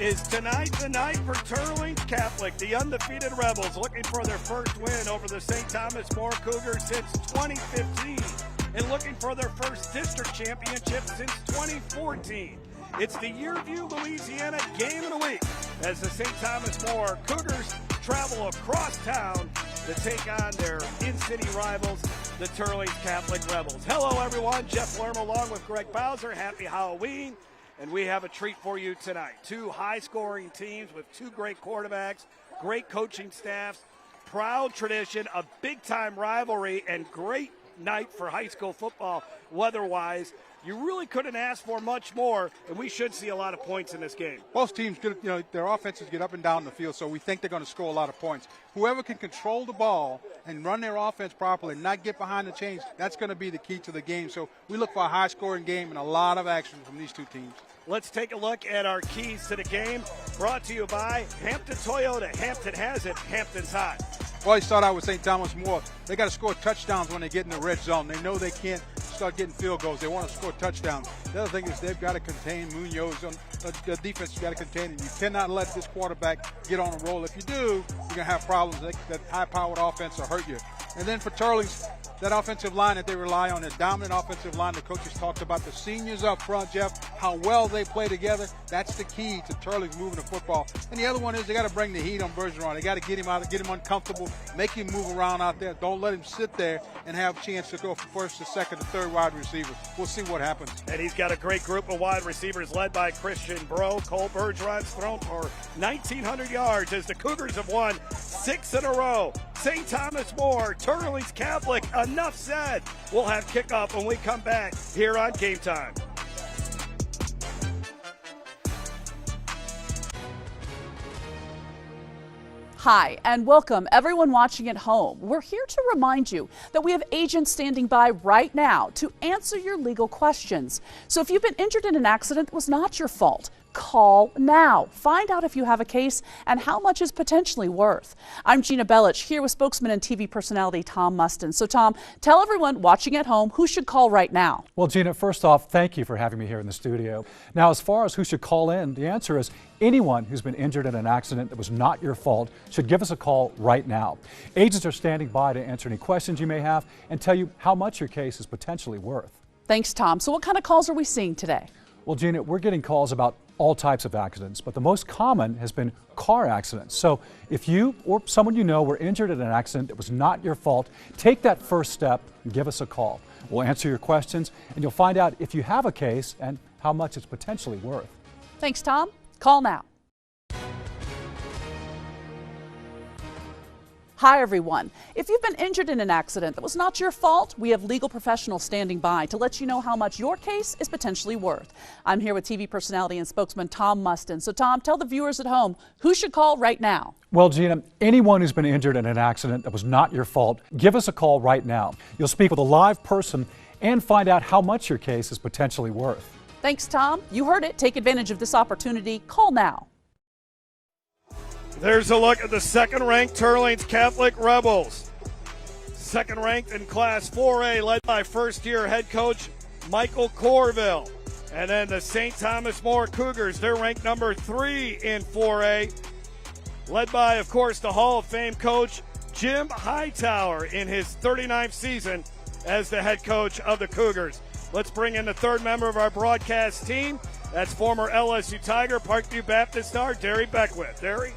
Is tonight the night for Teurlings Catholic, the undefeated Rebels, looking for their first win over the St. Thomas More Cougars since 2015 and looking for their first district championship since 2014. It's the Yearview, Louisiana game of the week as the St. Thomas More Cougars travel across town to take on their in-city rivals, the Teurlings Catholic Rebels. Hello, everyone. Jeff Lerm along with Greg Bowser. Happy Halloween. And we have a treat for you tonight. Two high-scoring teams with two great quarterbacks, great coaching staffs, proud tradition, a big-time rivalry, and great night for high school football weather-wise. You really couldn't ask for much more, and we should see a lot of points in this game. Both teams, their offenses get up and down the field, so we think they're going to score a lot of points. Whoever can control the ball and run their offense properly and not get behind the chains, that's going to be the key to the game. So we look for a high-scoring game and a lot of action from these two teams. Let's take a look at our keys to the game, brought to you by Hampton Toyota. Hampton has it. Hampton's hot. Well, you start out with St. Thomas More. They got to score touchdowns when they get in the red zone. They know they can't start getting field goals. They want to score touchdowns. The other thing is they've got to contain Munoz. The defense has got to contain him. You cannot let this quarterback get on a roll. If you do, you're going to have problems. That high-powered offense will hurt you. And then for Teurlings, that offensive line that they rely on, that dominant offensive line, the coaches talked about the seniors up front, Jeff, how well they play together. That's the key to Teurlings moving the football. And the other one is they got to bring the heat on Bergeron. They got to get him out, get him uncomfortable, make him move around out there. Don't let him sit there and have a chance to go for first, the second, the third wide receiver. We'll see what happens. And he's got a great group of wide receivers led by Christian Bro. Cole Bergeron's thrown for 1,900 yards as the Cougars have won 6 in a row. St. Thomas More, Teurlings Catholic, enough said. We'll have kickoff when we come back here on Game Time. Hi, and welcome everyone watching at home. We're here to remind you that we have agents standing by right now to answer your legal questions. So if you've been injured in an accident that was not your fault, call now. Find out if you have a case and how much is potentially worth. I'm Gina Bellich here with spokesman and TV personality Tom Mustin. So Tom, tell everyone watching at home who should call right now. Well, Gina, first off, thank you for having me here in the studio. Now, as far as who should call in, the answer is anyone who's been injured in an accident that was not your fault should give us a call right now. Agents are standing by to answer any questions you may have and tell you how much your case is potentially worth. Thanks, Tom. So what kind of calls are we seeing today? Well, Gina, we're getting calls about all types of accidents, but the most common has been car accidents. So if you or someone you know were injured in an accident that was not your fault, take that first step and give us a call. We'll answer your questions and you'll find out if you have a case and how much it's potentially worth. Thanks, Tom. Call now. Hi, everyone. If you've been injured in an accident that was not your fault, we have legal professionals standing by to let you know how much your case is potentially worth. I'm here with TV personality and spokesman Tom Mustin. So, Tom, tell the viewers at home who should call right now. Well, Gina, anyone who's been injured in an accident that was not your fault, give us a call right now. You'll speak with a live person and find out how much your case is potentially worth. Thanks, Tom. You heard it. Take advantage of this opportunity. Call now. There's a look at the second-ranked Teurlings Catholic Rebels. Second-ranked in Class 4A, led by first-year head coach Michael Corville. And then the St. Thomas More Cougars, they're ranked number 3 in 4A, led by, of course, the Hall of Fame coach Jim Hightower in his 39th season as the head coach of the Cougars. Let's bring in the third member of our broadcast team. That's former LSU Tiger, Parkview Baptist star, Derry Beckwith. Derry?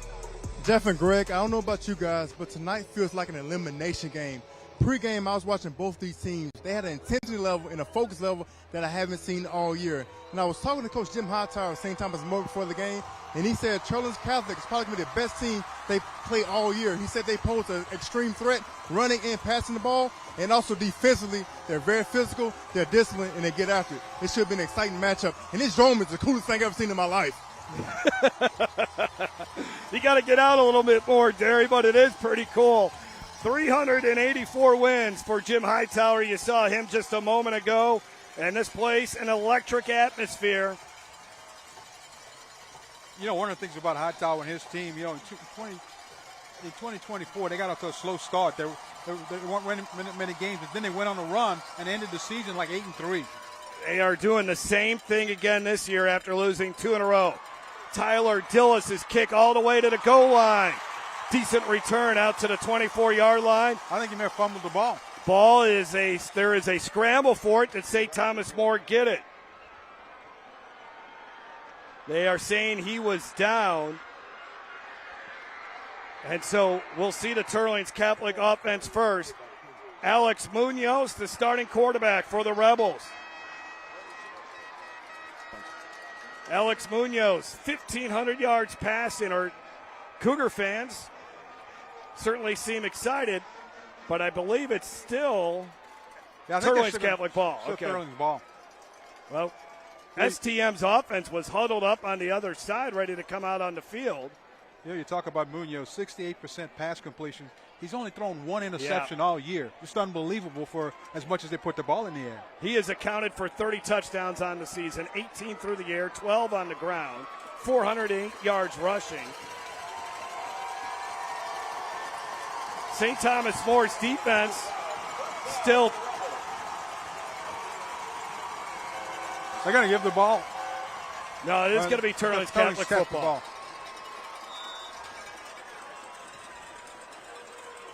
Jeff and Greg, I don't know about you guys, but tonight feels like an elimination game. Pre-game, I was watching both these teams. They had an intensity level and a focus level that I haven't seen all year. And I was talking to Coach Jim Hightower of St. Thomas More before the game, and he said Teurlings Catholic is probably going to be the best team they play all year. He said they pose an extreme threat, running and passing the ball, and also defensively, they're very physical, they're disciplined, and they get after it. It should be an exciting matchup. And this dome is the coolest thing I've ever seen in my life. You got to get out a little bit more, Derry, but it is pretty cool. 384 wins for Jim Hightower. You saw him just a moment ago. And this place, an electric atmosphere. You know, one of the things about Hightower and his team, in 2024, they got off to a slow start. They weren't winning many games, but then they went on a run and ended the season like 8-3. They are doing the same thing again this year after losing 2 in a row. Tyler Dillis' kick all the way to the goal line. Decent return out to the 24-yard line. I think he may have fumbled the ball. There is a scramble for it. Did St. Thomas More get it? They are saying he was down. And so we'll see the Teurlings Catholic offense first. Alex Munoz, the starting quarterback for the Rebels. Alex Munoz, 1,500 yards passing. Or Cougar fans certainly seem excited, but I believe it's still Teurlings Catholic ball. Okay. Teurlings ball. Well, STM's offense was huddled up on the other side, ready to come out on the field. You talk about Munoz, 68% pass completion. He's only thrown one interception all year. Just unbelievable for as much as they put the ball in the air. He has accounted for 30 touchdowns on the season, 18 through the air, 12 on the ground, 408 yards rushing. St. Thomas More's defense still. They're going to give the ball. No, it is going to be Teurlings Catholic football.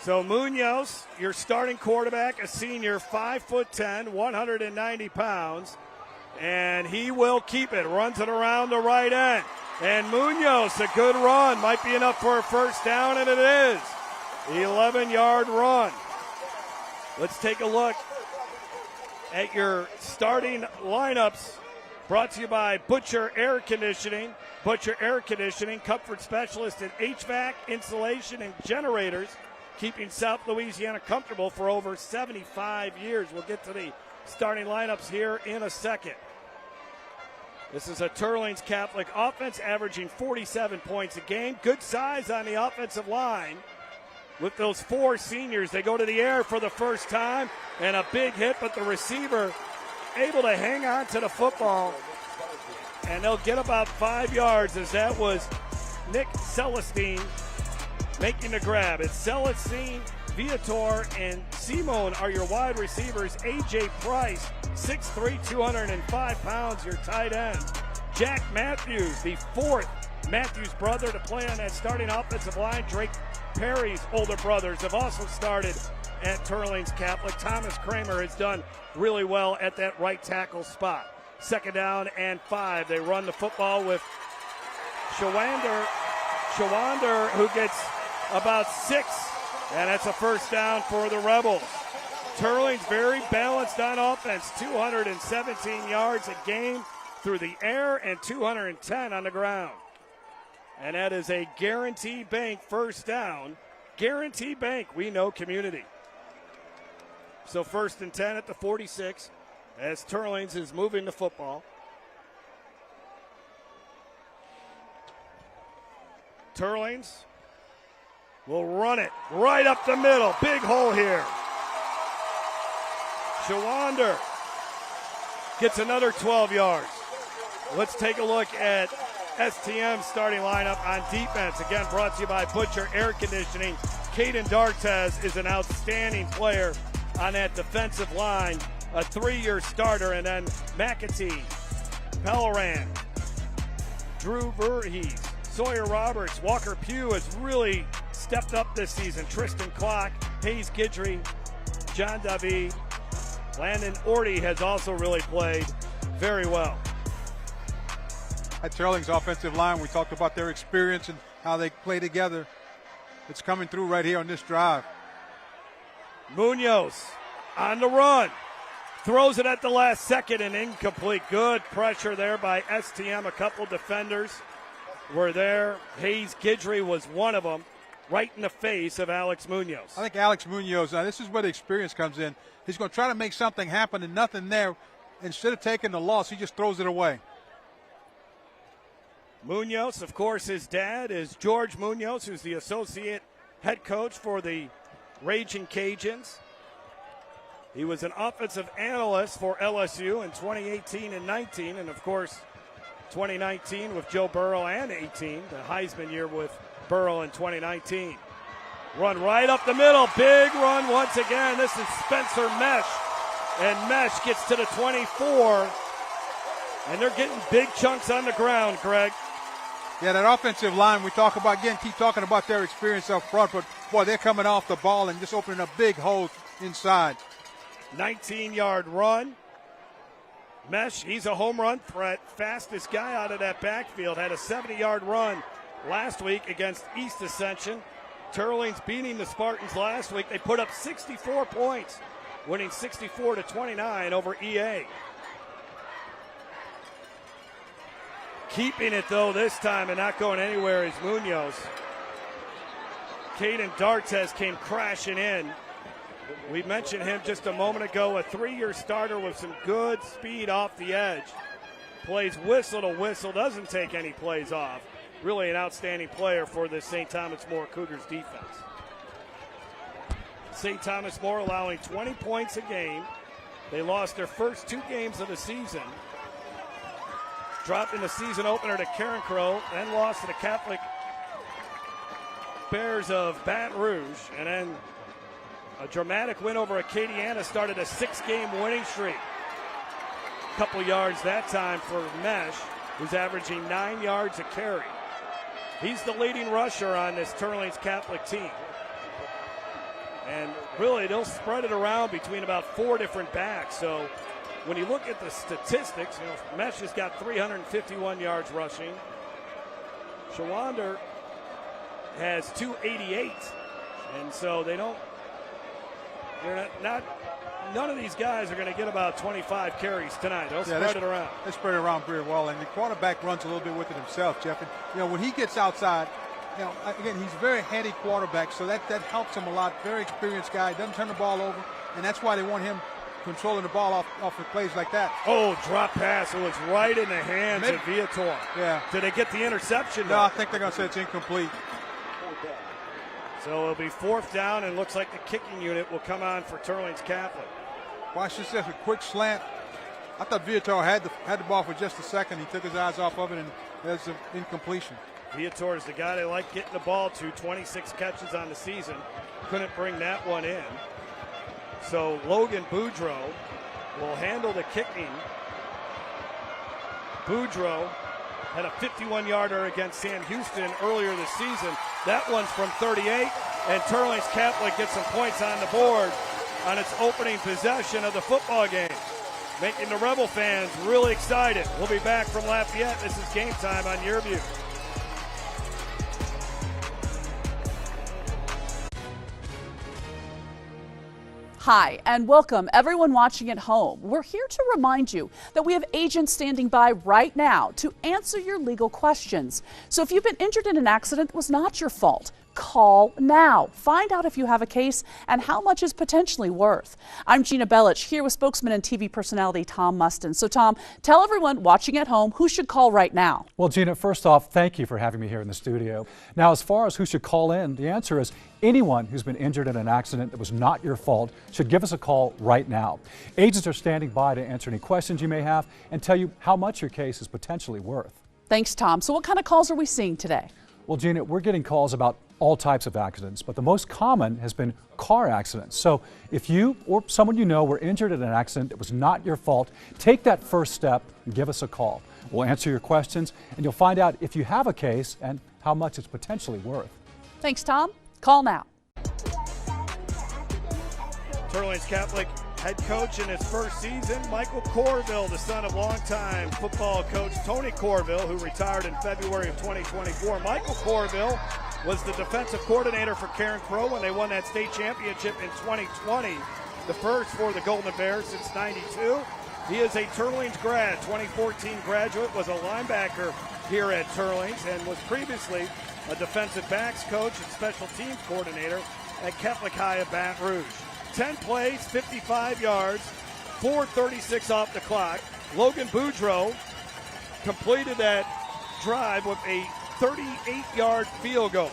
So Munoz, your starting quarterback, a senior, 5'10", 190 pounds, and he will keep it. Runs it around the right end. And Munoz, a good run. Might be enough for a first down, and it is. 11-yard run. Let's take a look at your starting lineups, brought to you by Butcher Air Conditioning. Butcher Air Conditioning, comfort specialist in HVAC, insulation, and generators, keeping South Louisiana comfortable for over 75 years. We'll get to the starting lineups here in a second. This is a Teurlings Catholic offense averaging 47 points a game. Good size on the offensive line. With those four seniors, they go to the air for the first time, and a big hit, but the receiver able to hang on to the football, and they'll get about 5 yards, as that was Nick Celestine making the grab. It's Celestine, Viator, and Simone are your wide receivers. A.J. Price, 6'3", 205 pounds, your tight end. Jack Matthews, the fourth Matthews brother to play on that starting offensive line. Drake Perry's older brothers have also started at Teurlings Catholic. Thomas Kramer has done really well at that right tackle spot. 2nd down and 5. They run the football with Shawander, who gets about 6, and that's a first down for the Rebels. Teurlings very balanced on offense, 217 yards a game through the air and 210 on the ground. And that is a Guarantee Bank first down. Guarantee Bank, we know community. So 1st and 10 at the 46 as Teurlings is moving the football. Teurlings will run it right up the middle. Big hole here. Shawander gets another 12 yards. Let's take a look at STM starting lineup on defense. Again, brought to you by Butcher Air Conditioning. Caden Dartez is an outstanding player on that defensive line, a 3-year starter. And then McAtee, Pelleran, Drew Verhees, Sawyer Roberts, Walker Pugh has really stepped up this season. Tristan Clock, Hayes Guidry, John Davie, Landon Orty has also really played very well. At Teurlings' offensive line, we talked about their experience and how they play together. It's coming through right here on this drive. Munoz on the run. Throws it at the last second and incomplete. Good pressure there by STM. A couple defenders were there. Hayes Guidry was one of them, right in the face of Alex Munoz. I think Alex Munoz, now this is where the experience comes in. He's going to try to make something happen and nothing there. Instead of taking the loss, he just throws it away. Munoz, of course, his dad is George Munoz, who's the associate head coach for the Raging Cajuns. He was an offensive analyst for LSU in 2018 and 19, and of course 2019 with Joe Burrow, and 18, the Heisman year with Burrow in 2019. Run right up the middle, big run once again. This is Spencer Mesh, and Mesh gets to the 24, and they're getting big chunks on the ground, Greg. Yeah, that offensive line we talk about, again, keep talking about their experience up front, but, boy, they're coming off the ball and just opening up big holes inside. 19-yard run. Mesh, he's a home run threat. Fastest guy out of that backfield. Had a 70-yard run last week against East Ascension. Teurlings beating the Spartans last week. They put up 64 points, winning 64-29 over EA. Keeping it, though, this time and not going anywhere is Munoz. Caden Dartez came crashing in. We mentioned him just a moment ago, a 3-year starter with some good speed off the edge. Plays whistle to whistle, doesn't take any plays off. Really an outstanding player for this St. Thomas More Cougars defense. St. Thomas More allowing 20 points a game. They lost their first 2 games of the season. Dropped in the season opener to Karen Crow, then lost to the Catholic Bears of Baton Rouge, and then a dramatic win over Acadiana started a 6-game winning streak. A couple yards that time for Mesh, who's averaging 9 yards a carry. He's the leading rusher on this Teurlings Catholic team. And really, they'll spread it around between about 4 different backs. So when you look at the statistics, Mesh has got 351 yards rushing. Shawander has 288. And so none of these guys are going to get about 25 carries tonight. They'll spread it around. They spread it around very well, and the quarterback runs a little bit with it himself, Jeff. And, when he gets outside, again, he's a very heady quarterback, so that helps him a lot. Very experienced guy, doesn't turn the ball over, and that's why they want him controlling the ball off of plays like that. Oh, drop pass. It was right in the hands of Viator. Yeah. Did they get the interception? No, I think they're going to say it's incomplete. So it'll be 4th down, and looks like the kicking unit will come on for Teurlings Catholic. Watch this, a quick slant. I thought Viator had the ball for just a second. He took his eyes off of it, and there's an incompletion. Viator is the guy they like getting the ball to. 26 catches on the season. Couldn't bring that one in. So Logan Boudreau will handle the kicking. Boudreau had a 51-yarder against Sam Houston earlier this season. That one's from 38, and Teurlings Catholic gets some points on the board on its opening possession of the football game, making the Rebel fans really excited. We'll be back from Lafayette. This is Game Time on YurView. Hi, and welcome everyone watching at home. We're here to remind you that we have agents standing by right now to answer your legal questions. So if you've been injured in an accident that was not your fault, call now. Find out if you have a case and how much is potentially worth. I'm Gina Bellich, here with spokesman and TV personality Tom Mustin. So Tom, tell everyone watching at home who should call right now. Well, Gina, first off, thank you for having me here in the studio. Now, as far as who should call in, the answer is anyone who's been injured in an accident that was not your fault should give us a call right now. Agents are standing by to answer any questions you may have and tell you how much your case is potentially worth. Thanks, Tom. So what kind of calls are we seeing today? Well, Gina, we're getting calls about all types of accidents, but the most common has been car accidents. So if you or someone you know were injured in an accident that was not your fault, take that first step and give us a call. We'll answer your questions, and you'll find out if you have a case and how much it's potentially worth. Thanks, Tom. Call now. Teurlings Catholic head coach in his first season, Michael Corville, the son of longtime football coach Tony Corville, who retired in February of 2024. Michael Corville was the defensive coordinator for Karen Crow when they won that state championship in 2020, the first for the Golden Bears since '92. He is a Teurlings grad, 2014 graduate, was a linebacker here at Teurlings, and was previously a defensive backs coach and special teams coordinator at Catholic High of Baton Rouge. 10 plays, 55 yards, 4:36 off the clock. Logan Boudreau completed that drive with a 38-yard field goal.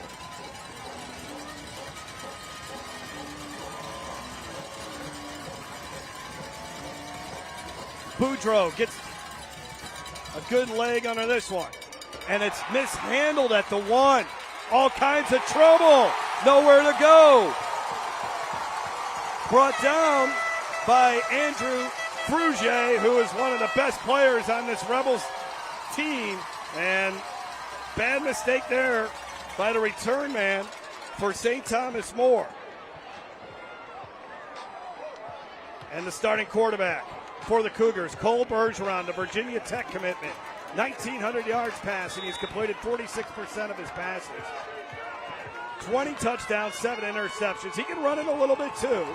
Boudreau gets a good leg under this one, and it's mishandled at the 1. All kinds of trouble, nowhere to go. Brought down by Andrew Frugier, who is one of the best players on this Rebels team, and bad mistake there by the return man for St. Thomas More. And the starting quarterback for the Cougars, Cole Bergeron, the Virginia Tech commitment. 1,900 yards passing. He's completed 46% of his passes. 20 touchdowns, 7 interceptions. He can run it a little bit too.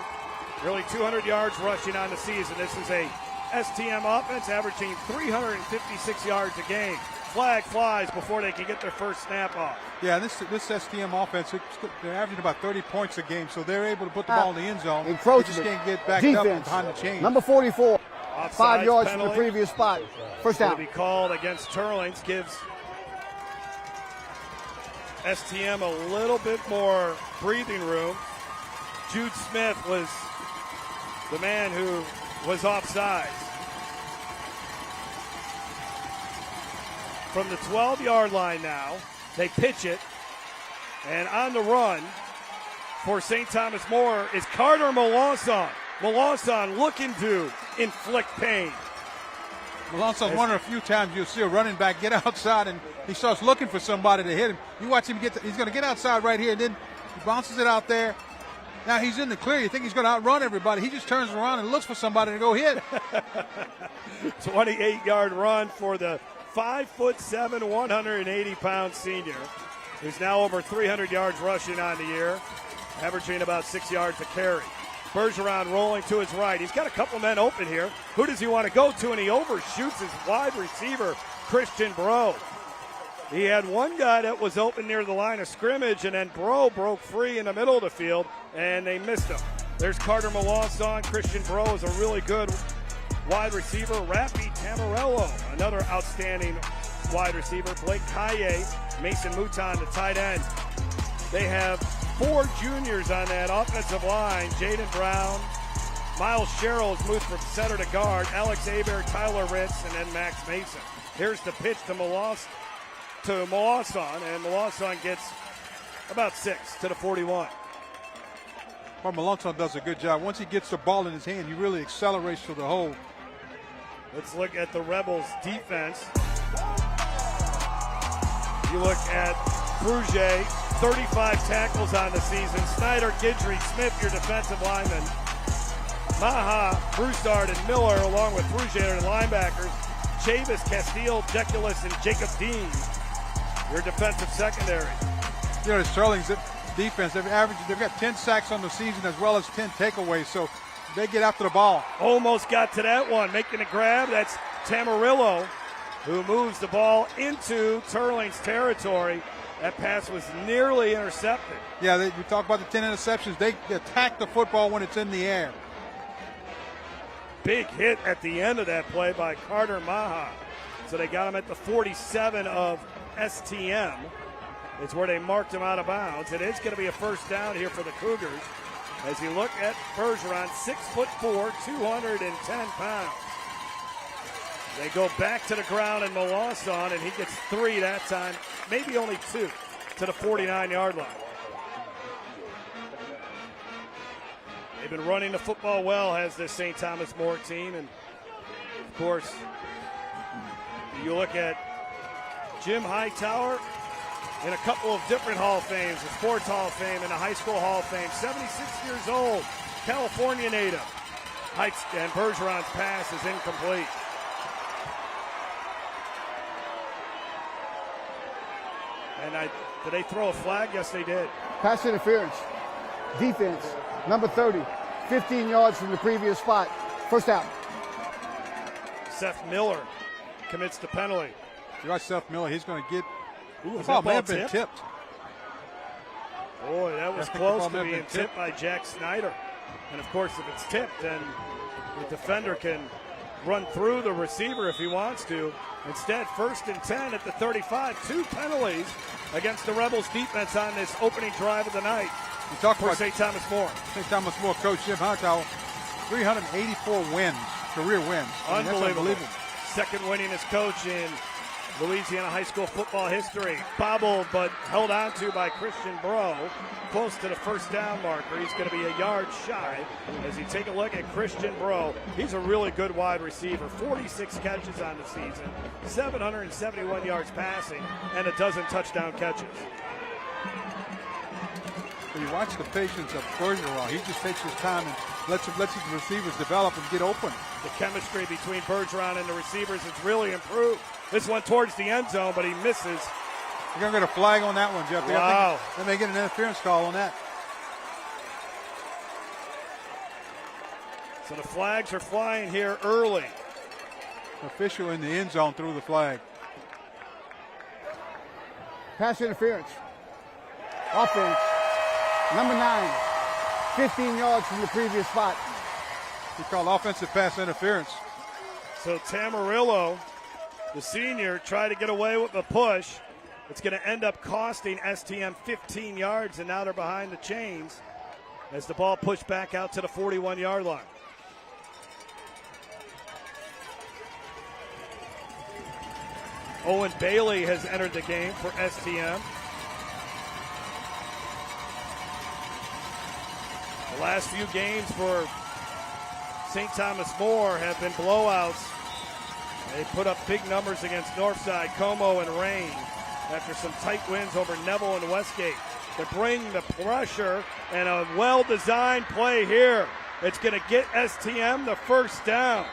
Nearly 200 yards rushing on the season. This is a STM offense averaging 356 yards a game. Flag flies before they can get their first snap off. Yeah, this STM offense, they're averaging about 30 points a game, so they're able to put the ball in the end zone. They just can't get backed up behind the chain. Number 44, Offsides 5 yards penalty. from the previous spot. First down. To be called against Teurlings gives STM a little bit more breathing room. Jude Smith was the man who was offsides. From the 12-yard line now, they pitch it, and on the run for St. Thomas More is Carter Melanson. Melanson looking to inflict pain. Melanson, one of the few times you'll see a running back get outside and he starts looking for somebody to hit him. You watch him he's going to get outside right here, and then he bounces it out there. Now he's in the clear. You think he's going to outrun everybody. He just turns around and looks for somebody to go hit. 28-yard run for the 5'7", 180-pound senior, who's now over 300 yards rushing on the year, averaging about 6 yards a carry. Bergeron rolling to his right. He's got a couple men open here. Who does he want to go to? And he overshoots his wide receiver, Christian Bro. He had one guy that was open near the line of scrimmage, and then Bro broke free in the middle of the field, and they missed him. There's Carter Melanson. Christian Bro is a really good wide receiver. Rafi Tamarello, another outstanding wide receiver. Blake Kaye, Mason Mouton, the tight end. They have 4 juniors on that offensive line. Jaden Brown, Miles Sherrill has moved from center to guard. Alex Aber, Tyler Ritz, and then Max Mason. Here's the pitch to Melanson, and Melanson gets about 6 to the 41. Well, Melanson does a good job. Once he gets the ball in his hand, he really accelerates to the hole. Let's look at the Rebels' defense. You look at Bruget, 35 tackles on the season. Snyder, Gidry, Smith, your defensive linemen. Maha, Broussard, and Miller, along with Bruget, are the linebackers. Chavis, Castile, Deculus, and Jacob Dean, your defensive secondary. You know, the Teurlings defense, they've got 10 sacks on the season as well as 10 takeaways, so they get after the ball. Almost got to that one, making a grab. That's Tamarillo, who moves the ball into Teurlings territory. That pass was nearly intercepted. Yeah, you talk about the 10 interceptions. They attack the football when it's in the air. Big hit at the end of that play by Carter Maha. So they got him at the 47 of STM. It's where they marked him out of bounds. It is going to be a first down here for the Cougars. As you look at Bergeron, 6'4", 210 pounds. They go back to the ground and Melanson, and he gets 3 that time, maybe only 2, to the 49-yard line. They've been running the football well, has this St. Thomas More team. And, of course, you look at Jim Hightower in a couple of different Hall of Fames, the Sports Hall of Fame and the High School Hall of Fame. 76 years old, California native. And Bergeron's pass is incomplete. And did they throw a flag? Yes, they did. Pass interference. Defense, number 30, 15 yards from the previous spot. First down. Seth Miller commits the penalty. You watch Seth Miller, he's going to get. The ball may have been tipped. Boy, that was close to being tipped by Jack Snyder. And, of course, if it's tipped, then the defender can run through the receiver if he wants to. Instead, 1st and 10 at the 35. 2 penalties against the Rebels defense on this opening drive of the night. You talk for about St. Thomas More. St. Thomas More coach Jim Hightower, 384 wins, career wins. Unbelievable. Second winningest coach in Louisiana high school football history. Bobbled but held on to by Christian Bro. Close to the first down marker. He's going to be a yard shy as you take a look at Christian Bro. He's a really good wide receiver. 46 catches on the season, 771 yards passing, and a dozen touchdown catches. You watch the patience of Bergeron. He just takes his time and lets his receivers develop and get open. The chemistry between Bergeron and the receivers has really improved. This one towards the end zone, but he misses. You're going to get a flag on that one, Jeff. Wow. They may get an interference call on that. So the flags are flying here early. Official in the end zone threw the flag. Pass interference. Offense. Number 9. 15 yards from the previous spot. He called offensive pass interference. So Tamarillo, the senior, tried to get away with the push. It's going to end up costing STM 15 yards, and now they're behind the chains as the ball pushed back out to the 41-yard line. Owen Bailey has entered the game for STM. The last few games for St. Thomas More have been blowouts. They put up big numbers against Northside, Como, and Rain after some tight wins over Neville and Westgate. To bring the pressure and a well-designed play here. It's going to get STM the first down.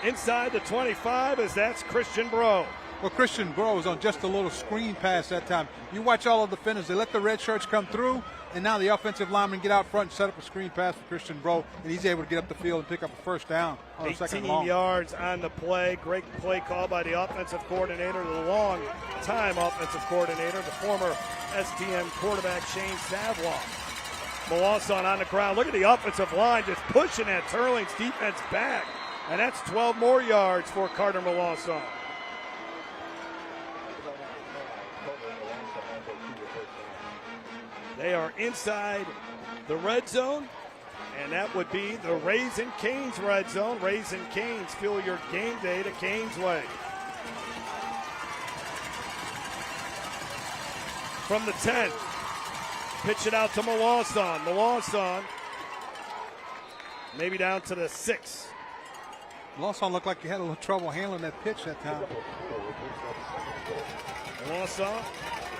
Inside the 25 as that's Christian Bro. Well, Christian Bro was on just a little screen pass that time. You watch all of the defenders. They let the red shirts come through, and now the offensive linemen get out front and set up a screen pass for Christian Bro, and he's able to get up the field and pick up a first down on a second 18 long. yards on the play. Great play call by the offensive coordinator, the long-time offensive coordinator, the former STM quarterback Shane Savoie. Melanson on the ground. Look at the offensive line just pushing that Teurlings defense back, and that's 12 more yards for Carter Melanson. They are inside the red zone, and that would be the Raising Cane's red zone. Raising Cane's, fuel your game day to Cane's way. From the 10, pitch it out to Melanson. Melanson maybe down to the 6. Melanson looked like he had a little trouble handling that pitch that time. Melanson.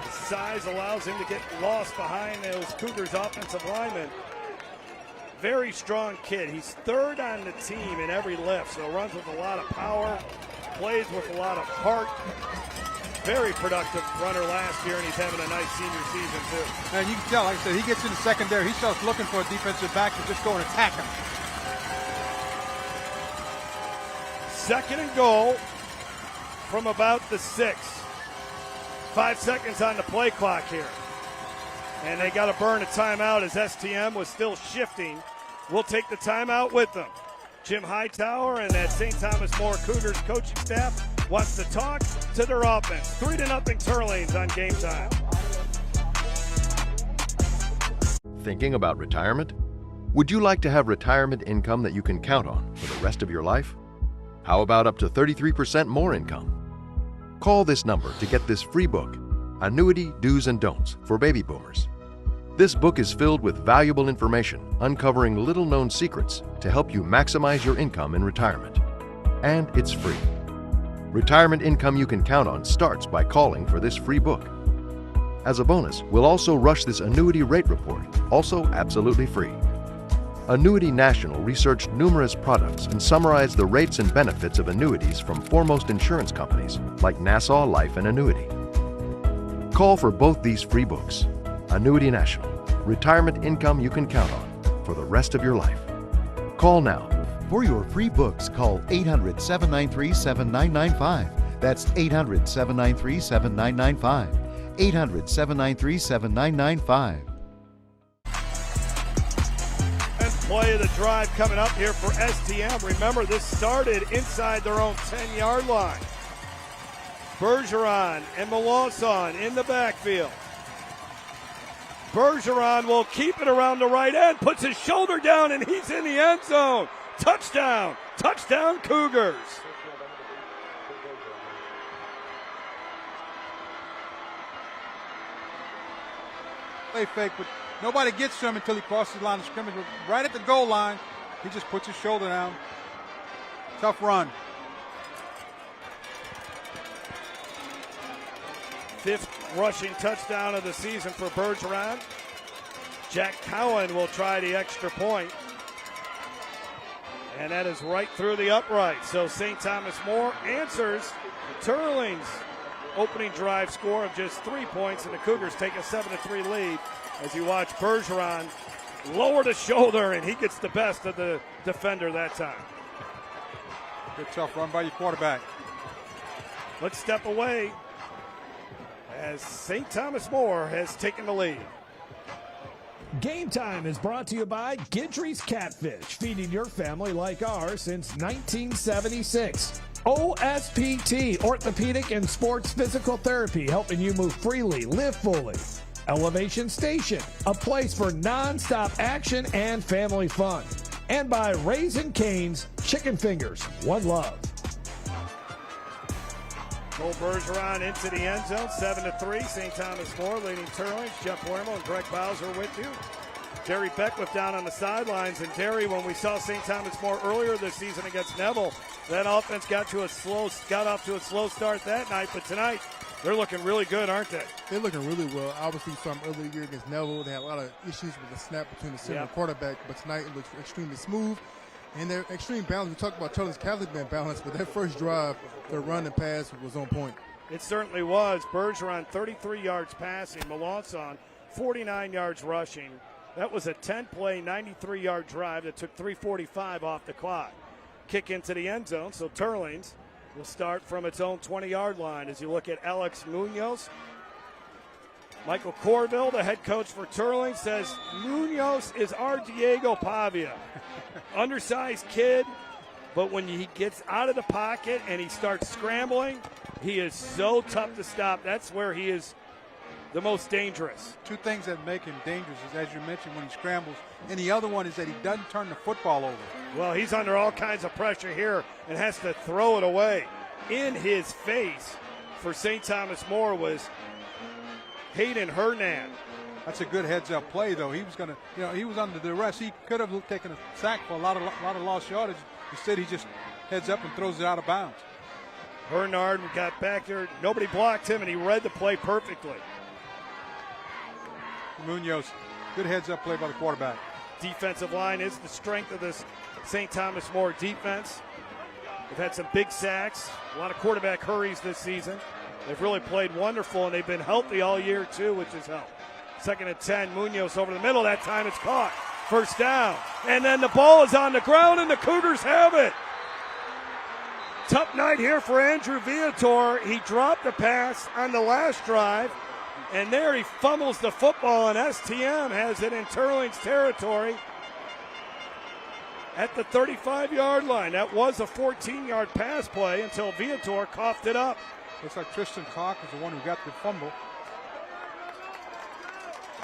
Size allows him to get lost behind those Cougars offensive linemen. Very strong kid. He's third on the team in every lift, so runs with a lot of power, plays with a lot of heart. Very productive runner last year, and he's having a nice senior season too. And you can tell, like I said, he gets in the secondary. He starts looking for a defensive back to just go and attack him. 2nd and goal from about the 6. 5 seconds on the play clock here. And they got to burn a timeout as STM was still shifting. We'll take the timeout with them. Jim Hightower and that St. Thomas More Cougars coaching staff wants to talk to their offense. 3-0 Teurlings on Game Time. Thinking about retirement? Would you like to have retirement income that you can count on for the rest of your life? How about up to 33% more income? Call this number to get this free book, Annuity Do's and Don'ts for Baby Boomers. This book is filled with valuable information, uncovering little-known secrets to help you maximize your income in retirement. And it's free. Retirement income you can count on starts by calling for this free book. As a bonus, we'll also rush this annuity rate report, also absolutely free. Annuity National researched numerous products and summarized the rates and benefits of annuities from foremost insurance companies like Nassau Life and Annuity. Call for both these free books. Annuity National, retirement income you can count on for the rest of your life. Call now. For your free books, call 800-793-7995. That's 800-793-7995. 800-793-7995. Play of the drive coming up here for STM. Remember, this started inside their own 10-yard line. Bergeron and Melanson in the backfield. Bergeron will keep it around the right end, puts his shoulder down, and he's in the end zone. Touchdown. Touchdown, Cougars. play fake, but nobody gets to him until he crosses the line of scrimmage. Right at the goal line, he just puts his shoulder down. Tough run. 5th rushing touchdown of the season for Bergeron. Jack Cowan will try the extra point. And that is right through the upright. So St. Thomas More answers the Teurlings' opening drive score of just 3 points, and the Cougars take a 7-3 lead as you watch Bergeron lower the shoulder, and he gets the best of the defender that time. Good tough run by your quarterback. Let's step away as St. Thomas More has taken the lead. Game Time is brought to you by Teurlings Catfish, feeding your family like ours since 1976. OSPT, Orthopedic and Sports Physical Therapy, helping you move freely, live fully. Elevation Station, a place for non-stop action and family fun. And by Raising Cane's Chicken Fingers, one love. Cole Bergeron into the end zone, 7-3. St. Thomas More leading Teurlings. Jeff Lermo and Greg Bowser with you. Derry Beckwith down on the sidelines. And Derry, when we saw St. Thomas More earlier this season against Neville, that offense got off to a slow start that night. But tonight, they're looking really good, aren't they? They're looking really well. Obviously, from earlier year against Neville, they had a lot of issues with the snap between the center and quarterback. But tonight, it looks extremely smooth. And they're extreme balance. We talked about Teurlings Catholic being balanced, but their first drive, their run and pass was on point. It certainly was. Bergeron, 33 yards passing. Melanson, 49 yards rushing. That was a 10-play, 93-yard drive that took 3:45 off the clock. Kick into the end zone, so Teurlings will start from its own 20-yard line as you look at Alex Munoz. Michael Corville, the head coach for Teurlings, says Munoz is our Diego Pavia. Undersized kid, but when he gets out of the pocket and he starts scrambling, he is so tough to stop. That's where he is the most dangerous. Two things that make him dangerous is, as you mentioned, when he scrambles, and the other one is that he doesn't turn the football over. Well, he's under all kinds of pressure here and has to throw it away. In his face for St. Thomas More was Hayden Hernan. That's a good heads-up play, though. He was going to, he was under duress. He could have taken a sack for a lot of lost yardage. Instead, he just heads up and throws it out of bounds. Bernard got back there. Nobody blocked him, and he read the play perfectly. Munoz, good heads-up play by the quarterback. Defensive line is the strength of this St. Thomas More defense. They've had some big sacks, a lot of quarterback hurries this season. They've really played wonderful, and they've been healthy all year, too, which has helped. 2nd and 10, Munoz over the middle. That time it's caught. First down. And then the ball is on the ground, and the Cougars have it. Tough night here for Andrew Viator. He dropped the pass on the last drive, and there he fumbles the football, and STM has it in Teurlings territory at the 35-yard line. That was a 14-yard pass play until Viator coughed it up. Looks like Tristan Cock is the one who got the fumble.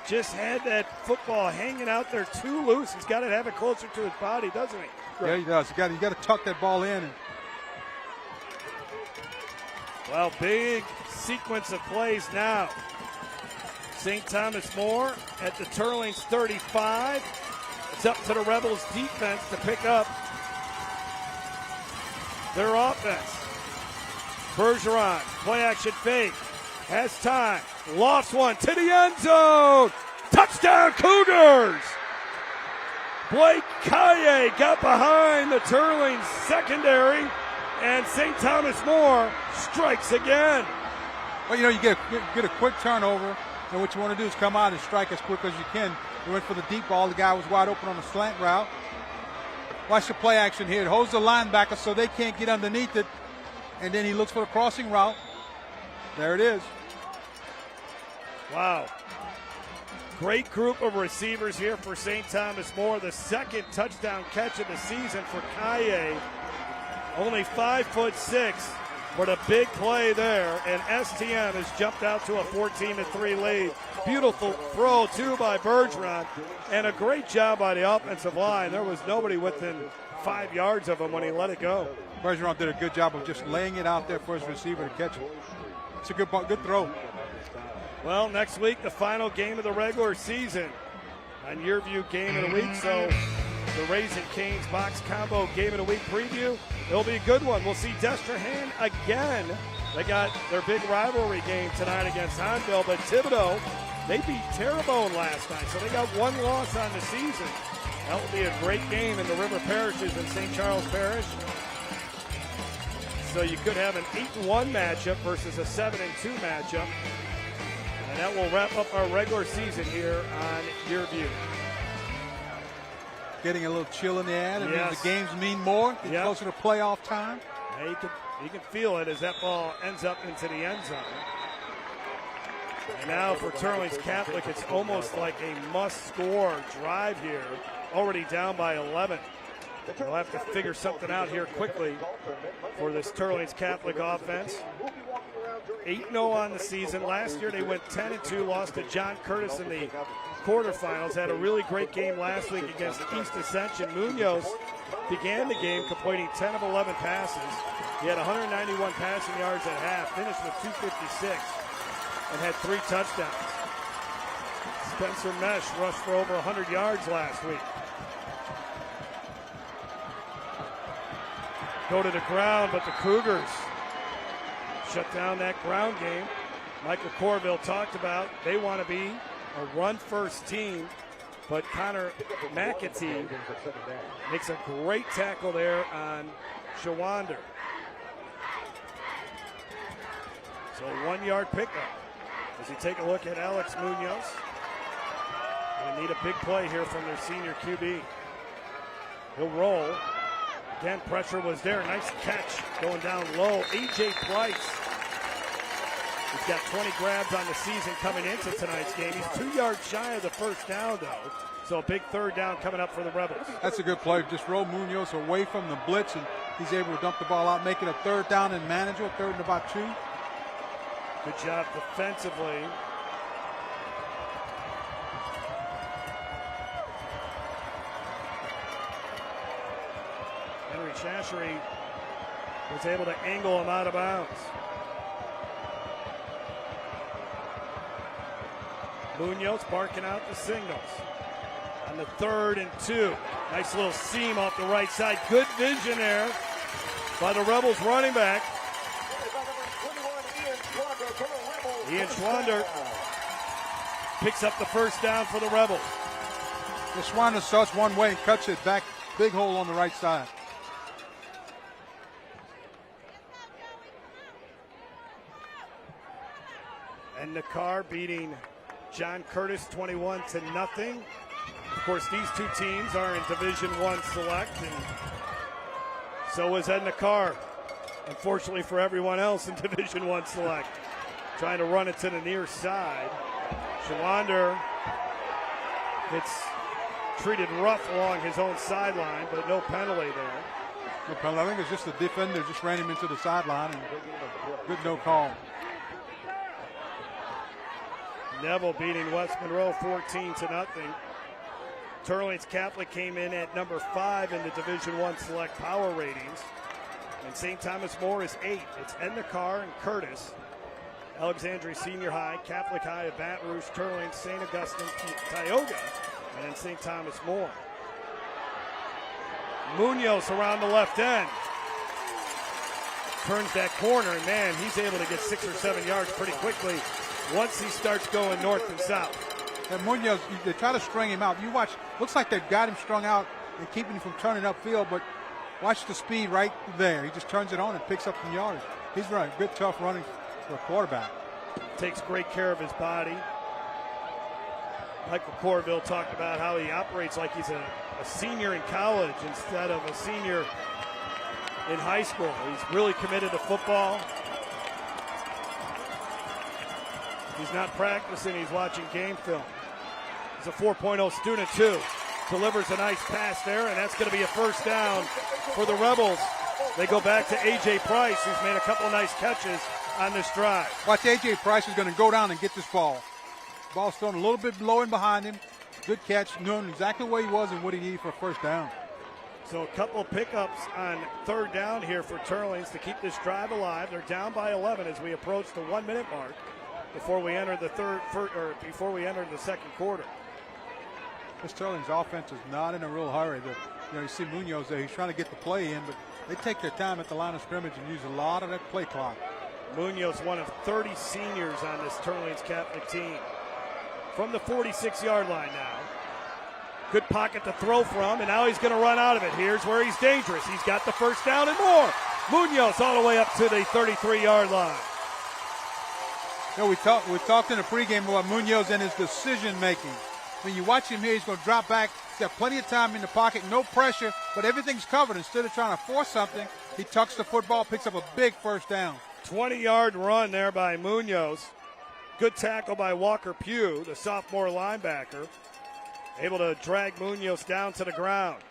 Just had that football hanging out there too loose. He's got to have it closer to his body, doesn't he? Yeah, he does. You got to tuck that ball in. Well, big sequence of plays now. St. Thomas More at the Teurlings 35. It's up to the Rebels defense to pick up their offense. Bergeron, play action fake. Has time. Lost one to the end zone. Touchdown Cougars. Blake Kaye got behind the Teurlings secondary, and St. Thomas More strikes again. Well, you get a quick turnover, and what you want to do is come out and strike as quick as you can. He went for the deep ball. The guy was wide open on a slant route. Watch the play action here. It holds the linebacker so they can't get underneath it, and then he looks for the crossing route. There it is. Wow. Great group of receivers here for St. Thomas More. The second touchdown catch of the season for Kaye. Only 5'6", but a big play there. And STM has jumped out to a 14-3 lead. Beautiful throw, too, by Bergeron. And a great job by the offensive line. There was nobody within 5 yards of him when he let it go. Bergeron did a good job of just laying it out there for his receiver to catch it. It's a good throw. Well, next week, the final game of the regular season on YurView Game of the Week. So the Raising Cane's Box Combo Game of the Week preview, it'll be a good one. We'll see Destrehan again. They got their big rivalry game tonight against Hanville, but Thibodaux, they beat Terrebonne last night, so they got one loss on the season. That will be a great game in the River Parishes in St. Charles Parish. So you could have an 8-1 matchup versus a 7-2 matchup. And that will wrap up our regular season here on YurView. Getting a little chill in the air. That Yes. means the games mean more. Get closer to playoff time. Yeah, you can feel it as that ball ends up into the end zone. And now for Teurlings Catholic, it's almost like a must-score drive here. Already down by 11. They'll have to figure something out here quickly for this Teurlings Catholic offense. 8-0 on the season. Last year they went 10-2, lost to John Curtis in the quarterfinals. Had a really great game last week against East Ascension. Munoz began the game completing 10 of 11 passes. He had 191 passing yards at half, finished with 256, and had 3 touchdowns. Spencer Mesh rushed for over 100 yards last week. Go to the ground, but the Cougars shut down that ground game. Michael Corville talked about they want to be a run-first team, but Connor McAtee makes a great tackle there on Shawander. So 1-yard pickup as you take a look at Alex Munoz. They need a big play here from their senior QB. He'll roll. Again, pressure was there. Nice catch going down low. A.J. Price. He's got 20 grabs on the season coming into tonight's game. He's 2 yards shy of the first down, though. So a big third down coming up for the Rebels. That's a good play. Just roll Munoz away from the blitz, and he's able to dump the ball out, make it a third down and manageable, 3rd and about 2. Good job defensively. Henry Chashery was able to angle him out of bounds. Munoz barking out the signals. On the 3rd and 2. Nice little seam off the right side. Good vision there by the Rebels running back. Ian Schwander picks up the first down for the Rebels. The Schwander starts one way and cuts it back. Big hole on the right side. And Nakar beating John Curtis 21-0. Of course, these two teams are in Division I Select, and so is Ed Nakar. Unfortunately for everyone else in Division I Select. Trying to run it to the near side. Shawander gets treated rough along his own sideline, but no penalty there. No penalty. I think it's just the defender just ran him into the sideline, and good no call. Neville beating West Monroe 14-0. Teurlings Catholic came in at number 5 in the Division I Select Power Ratings. And St. Thomas More is 8. It's Edna Carr and Curtis. Alexandria Senior High, Catholic High of Baton Rouge, Teurlings, St. Augustine, Tioga, and then St. Thomas More. Munoz around the left end. Turns that corner, and man, he's able to get 6 or 7 yards pretty quickly once he starts going north and south. And Munoz, they try to string him out. You watch, looks like they've got him strung out and keeping him from turning upfield, but watch the speed right there. He just turns it on and picks up some yards. He's running good, tough running for a quarterback. Takes great care of his body. Michael Corville talked about how he operates like he's a senior in college instead of a senior in high school. He's really committed to football. He's not practicing, he's watching game film. He's a 4.0 student too. Delivers a nice pass there, and that's going to be a first down for the Rebels. They go back to A.J. Price, who's made a couple nice catches on this drive. Watch, A.J. Price is going to go down and get this ball. Ball's thrown a little bit low and behind him. Good catch, knowing exactly where he was and what he needed for a first down. So a couple of pickups on third down here for Teurlings to keep this drive alive. They're down by 11 as we approach the 1 minute mark. before we enter the before we enter the second quarter. This Teurlings offense is not in a real hurry. You see Munoz there, he's trying to get the play in, but they take their time at the line of scrimmage and use a lot of that play clock. Munoz, one of 30 seniors on this Teurlings Catholic team. From the 46-yard line now. Good pocket to throw from, and now he's going to run out of it. Here's where he's dangerous. He's got the first down and more. Munoz all the way up to the 33-yard line. We talked in the pregame about Munoz and his decision-making. When you watch him here, he's going to drop back. He's got plenty of time in the pocket, no pressure, but everything's covered. Instead of trying to force something, he tucks the football, picks up a big first down. 20-yard run there by Munoz. Good tackle by Walker Pugh, the sophomore linebacker. Able to drag Munoz down to the ground.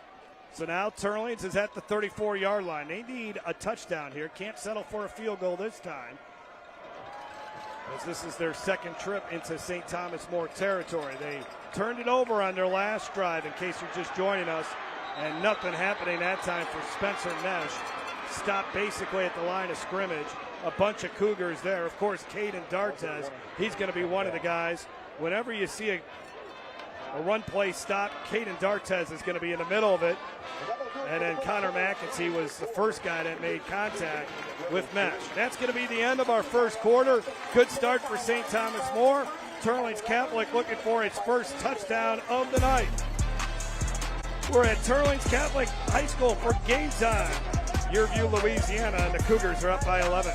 So now Teurlings is at the 34-yard line. They need a touchdown here. Can't settle for a field goal this time, as this is their second trip into St. Thomas More territory. They turned it over on their last drive, in case you're just joining us, and nothing happening that time for Spencer Mesh. Stopped basically at the line of scrimmage. A bunch of Cougars there. Of course, Caden Dartez, he's going to be one of the guys. Whenever you see a run play stop, Caden Dartez is going to be in the middle of it. And then Connor McEntee was the first guy that made contact with Mesh. That's going to be the end of our first quarter. Good start for St. Thomas More. Teurlings Catholic looking for its first touchdown of the night. We're at Teurlings Catholic High School for game time. Yurview, Louisiana, and the Cougars are up by 11.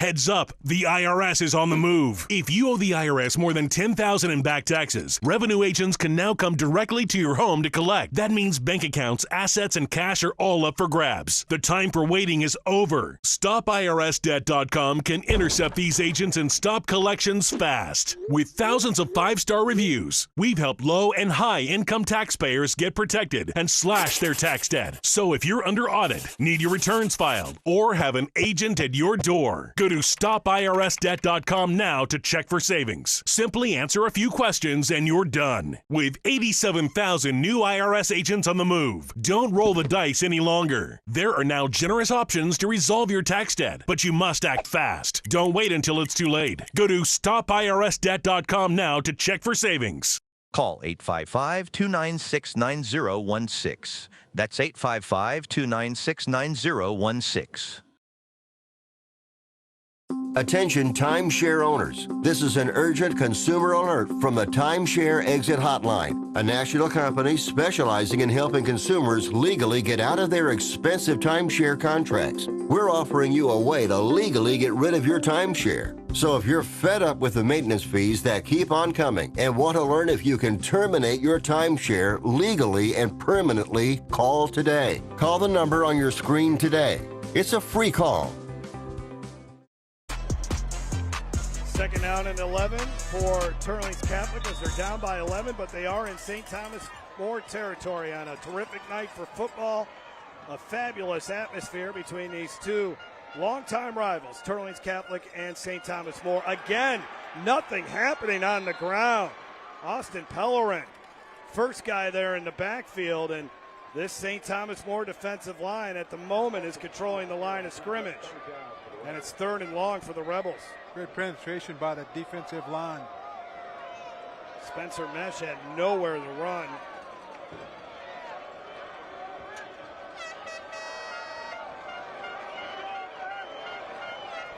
Heads up, the IRS is on the move. If you owe the IRS more than $10,000 in back taxes, revenue agents can now come directly to your home to collect. That means bank accounts, assets, and cash are all up for grabs. The time for waiting is over. StopIRSDebt.com can intercept these agents and stop collections fast. With thousands of 5-star reviews, we've helped low and high income taxpayers get protected and slash their tax debt. So if you're under audit, need your returns filed, or have an agent at your door, go to StopIRSDebt.com now to check for savings. Simply answer a few questions and you're done. With 87,000 new IRS agents on the move, don't roll the dice any longer. There are now generous options to resolve your tax debt, but you must act fast. Don't wait until it's too late. Go to StopIRSDebt.com now to check for savings. Call 855-296-9016. That's 855-296-9016. Attention timeshare owners. This is an urgent consumer alert from the Timeshare Exit Hotline, a national company specializing in helping consumers legally get out of their expensive timeshare contracts. We're offering you a way to legally get rid of your timeshare. So if you're fed up with the maintenance fees that keep on coming and want to learn if you can terminate your timeshare legally and permanently, call today. Call the number on your screen today. It's a free call. Second down and 11 for Teurlings Catholic, as they're down by 11, but they are in St. Thomas More territory on a terrific night for football. A fabulous atmosphere between these two longtime rivals, Teurlings Catholic and St. Thomas More. Again, nothing happening on the ground. Austin Pellerin, first guy there in the backfield, and this St. Thomas More defensive line at the moment is controlling the line of scrimmage. And it's third and long for the Rebels. Great penetration by the defensive line. Spencer Mesh had nowhere to run.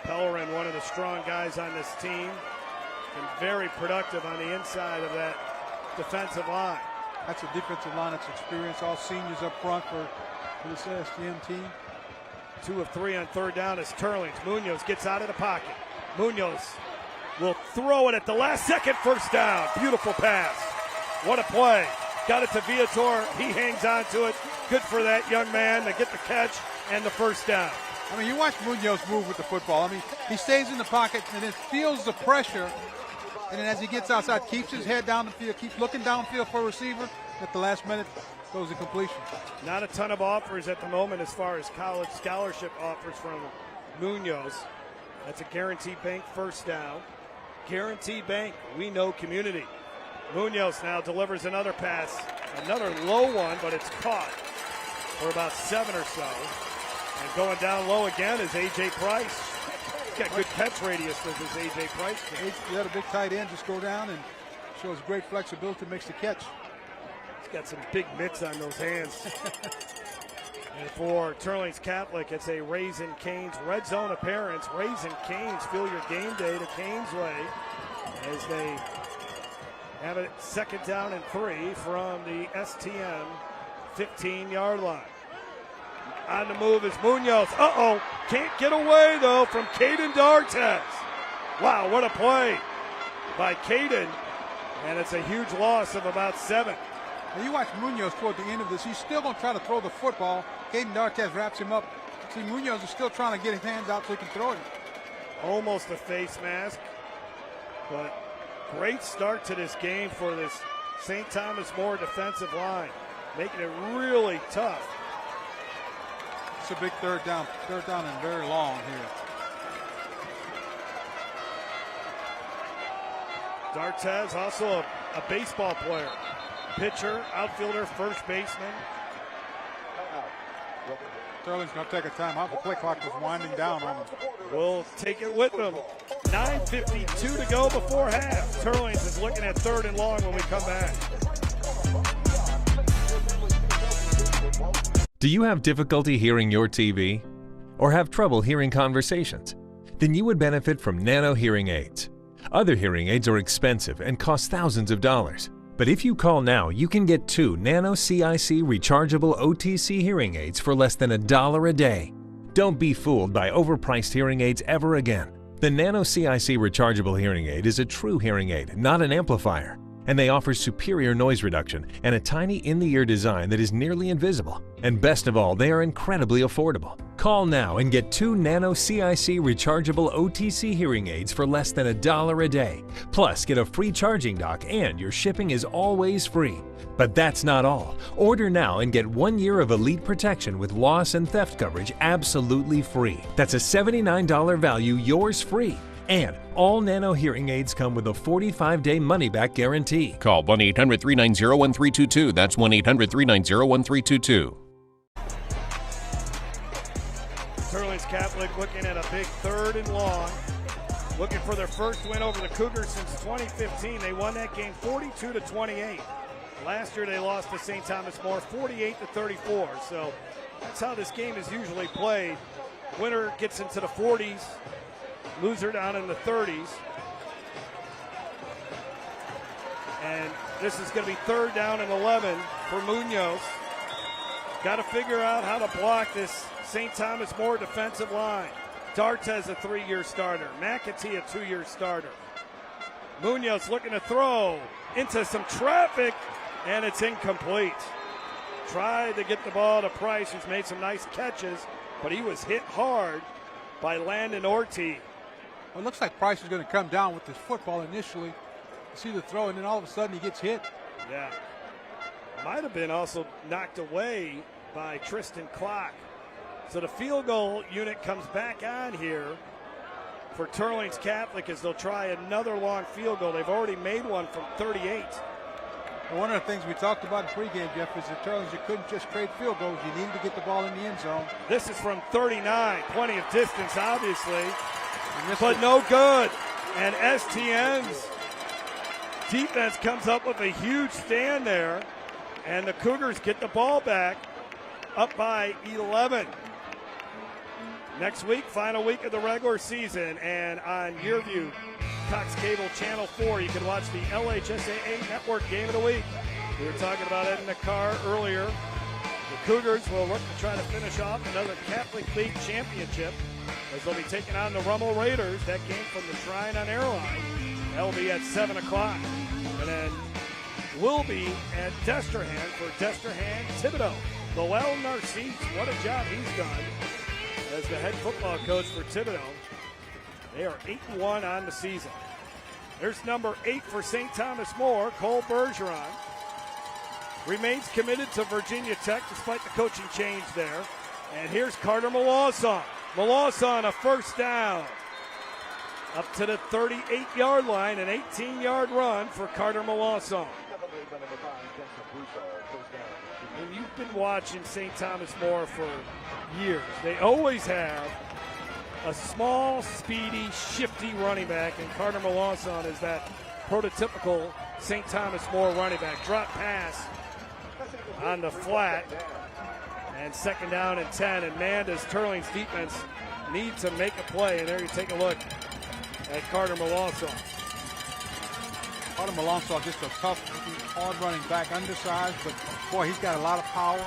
Pellerin, one of the strong guys on this team, and very productive on the inside of that defensive line. That's a defensive line that's experienced, all seniors up front for this STM team. 2 of 3 on third down as Teurlings. Munoz gets out of the pocket. Munoz will throw it at the last second, first down. Beautiful pass. What a play. Got it to Viator. He hangs on to it. Good for that young man to get the catch and the first down. I mean, you watch Munoz move with the football. I mean, he stays in the pocket and then feels the pressure. And then as he gets outside, keeps his head down the field, keeps looking downfield for a receiver. At the last minute, goes to completion. Not a ton of offers at the moment as far as college scholarship offers from Munoz. That's a Guarantee Bank first down. Guarantee Bank, we know community. Munoz now delivers another pass. Another low one, but it's caught for about 7 or so. And going down low again is A.J. Price. He's got good catch radius with his A.J. Price. You had a big tight end just go down and shows great flexibility, makes the catch. He's got some big mitts on those hands. And for Teurlings Catholic, it's a Raising Cane's red zone appearance. Raising Cane's, feel your game day the Cane's way as they have it 2nd down and 3 from the STM 15-yard line. On the move is Munoz. Can't get away, though, from Caden D'Artes. Wow, what a play by Caden. And it's a huge loss of about 7. Now you watch Munoz toward the end of this. He's still going to try to throw the football. Caden D'Artes wraps him up. See, Munoz is still trying to get his hands out so he can throw it. Almost a face mask. But great start to this game for this St. Thomas More defensive line. Making it really tough. It's a big third down and very long here. D'Artes, also a baseball player. Pitcher, outfielder, first baseman. Teurlings going to take a timeout. The play clock is winding down on them. We'll take it with them. 9:52 to go before half. Teurlings is looking at 3rd and long when we come back. Do you have difficulty hearing your TV? Or have trouble hearing conversations? Then you would benefit from Nano hearing aids. Other hearing aids are expensive and cost thousands of dollars. But if you call now, you can get 2 Nano CIC rechargeable OTC hearing aids for less than $1 a day. Don't be fooled by overpriced hearing aids ever again. The Nano CIC rechargeable hearing aid is a true hearing aid, not an amplifier. And they offer superior noise reduction and a tiny in-the-ear design that is nearly invisible. And best of all, they are incredibly affordable. Call now and get 2 Nano CIC rechargeable OTC hearing aids for less than $1 a day. Plus, get a free charging dock and your shipping is always free. But that's not all. Order now and get 1 year of elite protection with loss and theft coverage absolutely free. That's a $79 value, yours free. And all Nano hearing aids come with a 45-day money-back guarantee. Call 1-800-390-1322. That's 1-800-390-1322. Teurlings Catholic looking at a big 3rd and long. Looking for their first win over the Cougars since 2015. They won that game 42-28. Last year they lost to St. Thomas More 48-34. So that's how this game is usually played. Winner gets into the 40s. Loser down in the 30s. And this is going to be 3rd down and 11 for Munoz. Got to figure out how to block this St. Thomas More defensive line. D'Artes a 3-year starter. McAtee a 2-year starter. Munoz looking to throw into some traffic, and it's incomplete. Tried to get the ball to Price, who's made some nice catches, but he was hit hard by Landon Ortiz. Well, it looks like Price is going to come down with this football initially. You see the throw, and then all of a sudden he gets hit. Yeah. Might have been also knocked away by Tristan Clark. So the field goal unit comes back on here for Teurlings Catholic as they'll try another long field goal. They've already made one from 38. And one of the things we talked about in pregame, Jeff, is that Teurlings, you couldn't just trade field goals. You needed to get the ball in the end zone. This is from 39. Plenty of distance, obviously, but no good. And STN's defense comes up with a huge stand there, and the Cougars get the ball back up by 11. Next week, final week of the regular season, and on YurView, Cox Cable Channel 4, you can watch the LHSAA Network Game of the Week. We were talking about it in the car earlier. The Cougars will look to try to finish off another Catholic League championship as they'll be taking on the Rummel Raiders. That game from the Shrine on Airline. That'll be at 7 o'clock. And then we'll be at Destrehan for Destrehan Thibodeau. Lowell Narcisse, what a job he's done as the head football coach for Thibodeau. They are 8-1 on the season. There's number 8 for St. Thomas More, Cole Bergeron. Remains committed to Virginia Tech despite the coaching change there. And here's Carter Mawson. Mawson, a first down. Up to the 38-yard line, an 18-yard run for Carter Mawson. And you've been watching St. Thomas More for years. They always have a small, speedy, shifty running back, and Carter Melanson is that prototypical St. Thomas More running back. Drop pass on the flat, and second down and 10. And man, does Teurlings defense need to make a play. And there you take a look at Carter Melanson. Carter Melanson, just a tough, hard running back, undersized, but boy, he's got a lot of power.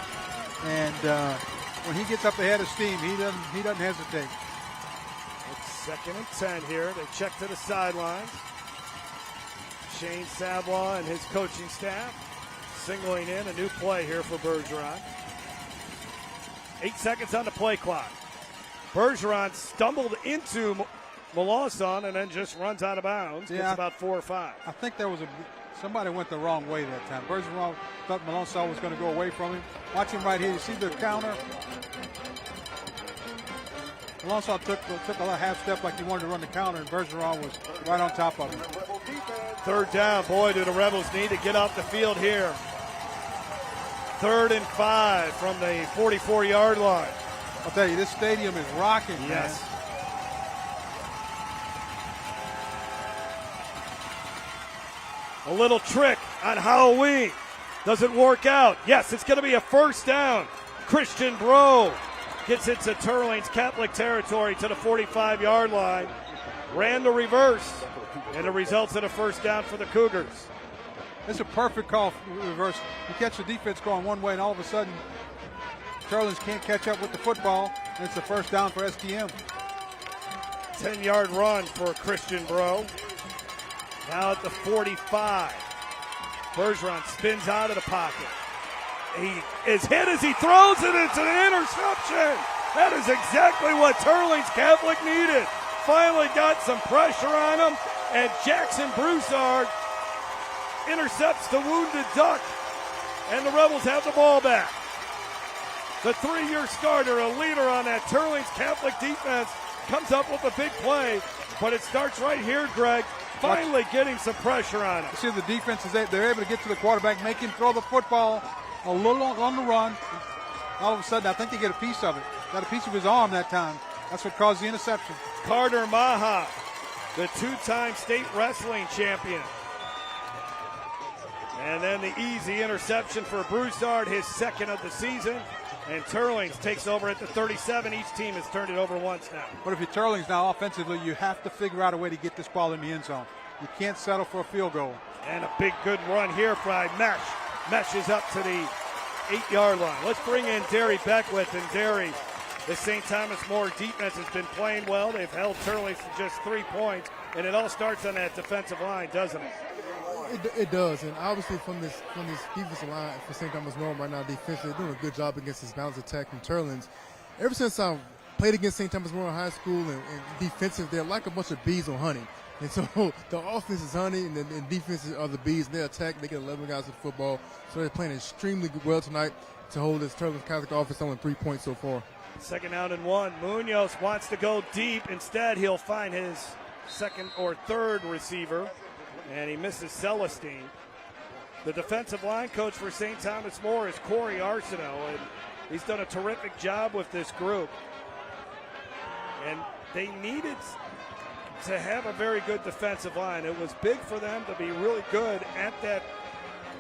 And when he gets up ahead of steam, he doesn't hesitate. It's second and 10 here. They check to the sidelines. Shane Savoie and his coaching staff singling in a new play here for Bergeron. 8 seconds on the play clock. Bergeron stumbled into Melanson and then just runs out of bounds. It's about 4 or 5. I think there was somebody went the wrong way that time. Bergeron thought Melanson was going to go away from him. Watch him right here. You see the counter? Melanson took a half step like he wanted to run the counter, and Bergeron was right on top of him. Third down. Boy, do the Rebels need to get off the field here. 3rd and 5 from the 44-yard line. I'll tell you, this stadium is rocking, yes, man. A little trick on Halloween. Does it work out? Yes, it's going to be a first down. Christian Bro gets into Teurlings Catholic territory to the 45-yard line. Ran the reverse, and it results in a first down for the Cougars. It's a perfect call for reverse. You catch the defense going one way, and all of a sudden, Teurlings can't catch up with the football, and it's a first down for STM. 10-yard run for Christian Bro. Now at the 45. Bergeron spins out of the pocket. He is hit as he throws it. It's an interception. That is exactly what Teurlings Catholic needed. Finally got some pressure on him, and Jackson Broussard intercepts the wounded duck, and the Rebels have the ball back. The 3-year starter, a leader on that Teurlings Catholic defense, comes up with a big play, but it starts right here, Greg. Finally getting some pressure on him. You see the defense, they're able to get to the quarterback, make him throw the football a little on the run. All of a sudden, I think they get a piece of it. Got a piece of his arm that time. That's what caused the interception. Carter Maha, the 2-time state wrestling champion. And then the easy interception for Broussard, his second of the season. And Teurlings takes over at the 37. Each team has turned it over once now. But if you're Teurlings now offensively, you have to figure out a way to get this ball in the end zone. You can't settle for a field goal. And a big good run here by Mesh. Mesh is up to the 8-yard line. Let's bring in Derry Beckwith. And Derry, the St. Thomas More defense has been playing well. They've held Teurlings to just 3 points. And it all starts on that defensive line, doesn't it? It does, and obviously from this defensive line for St. Thomas More right now, defensively, they're doing a good job against this balanced attack from Teurlings. Ever since I played against St. Thomas More in high school and defensive, they're like a bunch of bees on honey. And so the offense is honey, and the defense are the bees. And they attack, they get 11 guys with the football. So they're playing extremely well tonight to hold this Teurlings Catholic offense only 3 points so far. 2nd down and 1. Munoz wants to go deep. Instead, he'll find his second or third receiver, and he misses Celestine. The defensive line coach for St. Thomas More is Corey Arsenault, and he's done a terrific job with this group. And they needed to have a very good defensive line. It was big for them to be really good at that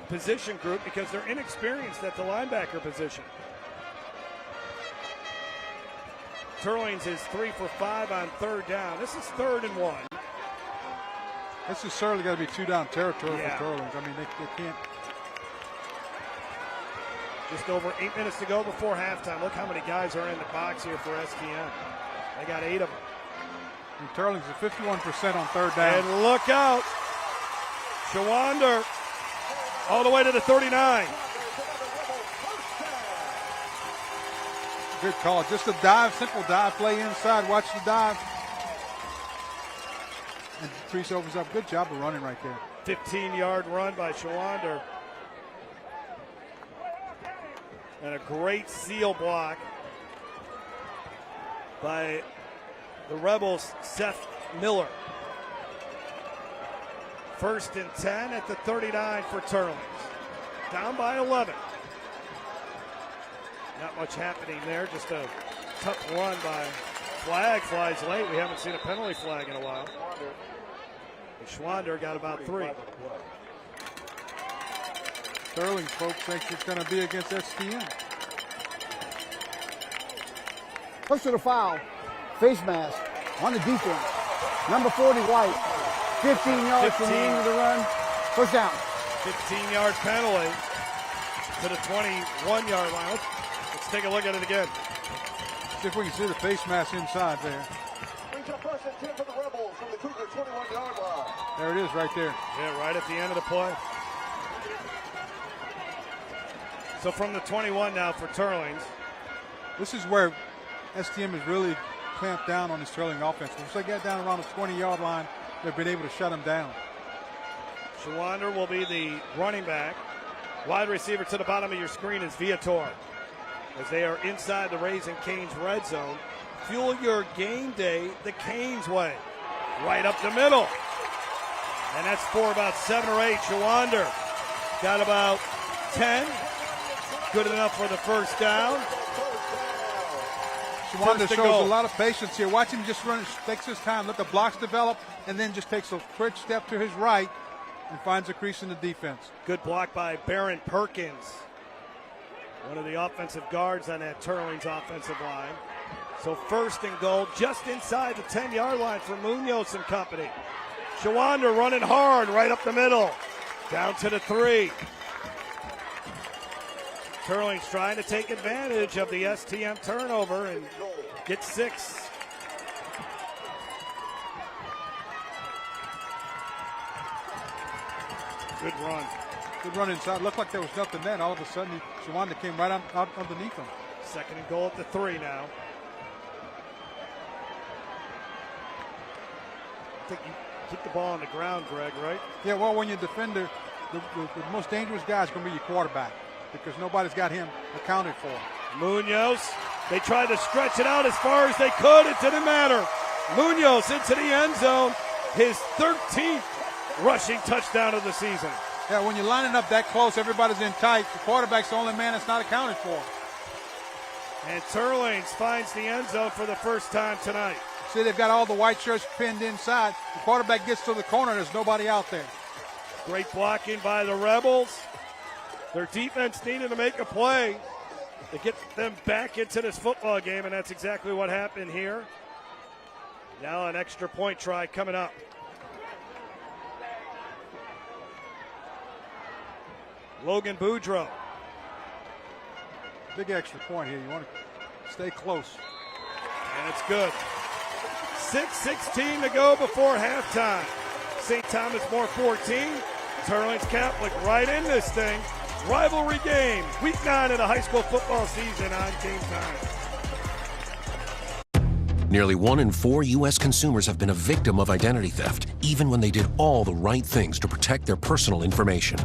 position group because they're inexperienced at the linebacker position. Teurlings is 3 for 5 on 3rd down. This is 3rd and 1. This is certainly got to be 2-down territory for Teurlings. I mean, they can't. Just over 8 minutes to go before halftime. Look how many guys are in the box here for STM. They got 8 of them. And Teurlings is 51% on 3rd down. And look out. Shawander all the way to the 39. Good call. Just a dive, simple dive play inside. Watch the dive. And Treese opens up. Good job of running right there. 15-yard run by Shawander. And a great seal block by the Rebels' Seth Miller. 1st and 10 at the 39 for Teurlings. down by 11. Not much happening there, just a tough run by flag. Flies late. We haven't seen a penalty flag in a while. And Schwander got about 3. Teurlings folks thinks it's going to be against STM. Push to the foul. Face mask on the defense. Number 40, White. 15 yards from the end of the run. First down. 15-yard penalty to the 21-yard line. Let's take a look at it again. See if we can see the face mask inside there. There it is right there. Yeah, right at the end of the play. So from the 21 now for Teurlings. This is where STM has really clamped down on this Teurling offense. Once they get down around the 20-yard line, they've been able to shut them down. Schwander will be the running back. Wide receiver to the bottom of your screen is Viator. As they are inside the Raising Cane's red zone. Fuel your game day the Canes way. Right up the middle. And that's for about 7 or 8. Schwander got about 10. Good enough for the first down. Schwander shows a lot of patience here. Watch him just run, takes his time, let the blocks develop, and then just takes a quick step to his right and finds a crease in the defense. Good block by Baron Perkins, one of the offensive guards on that Teurlings offensive line. So first and goal just inside the 10-yard line for Munoz and company. Schwander running hard right up the middle, down to the 3. Teurlings trying to take advantage of the STM turnover and get 6. Good run. Good run inside. Looked like there was nothing there. All of a sudden, Schwander came right out underneath him. Second and goal at the 3 now. I think you keep the ball on the ground, Greg, right? Yeah, well, when you're a defender, the most dangerous guy is going to be your quarterback, because nobody's got him accounted for. Munoz, they tried to stretch it out as far as they could. It didn't matter. Munoz into the end zone, his 13th rushing touchdown of the season. Yeah, when you're lining up that close, everybody's in tight. The quarterback's the only man that's not accounted for. And Teurlings finds the end zone for the first time tonight. See, they've got all the white shirts pinned inside. The quarterback gets to the corner, there's nobody out there. Great blocking by the Rebels. Their defense needed to make a play to get them back into this football game, and that's exactly what happened here. Now an extra point try coming up. Logan Boudreaux. Big extra point here. You want to stay close. And it's good. 6:16 to go before halftime. St. Thomas More 14. Teurlings Catholic right in this thing. Rivalry game. Week 9 of the high school football season on Game Time. Nearly 1 in 4 U.S. consumers have been a victim of identity theft, even when they did all the right things to protect their personal information.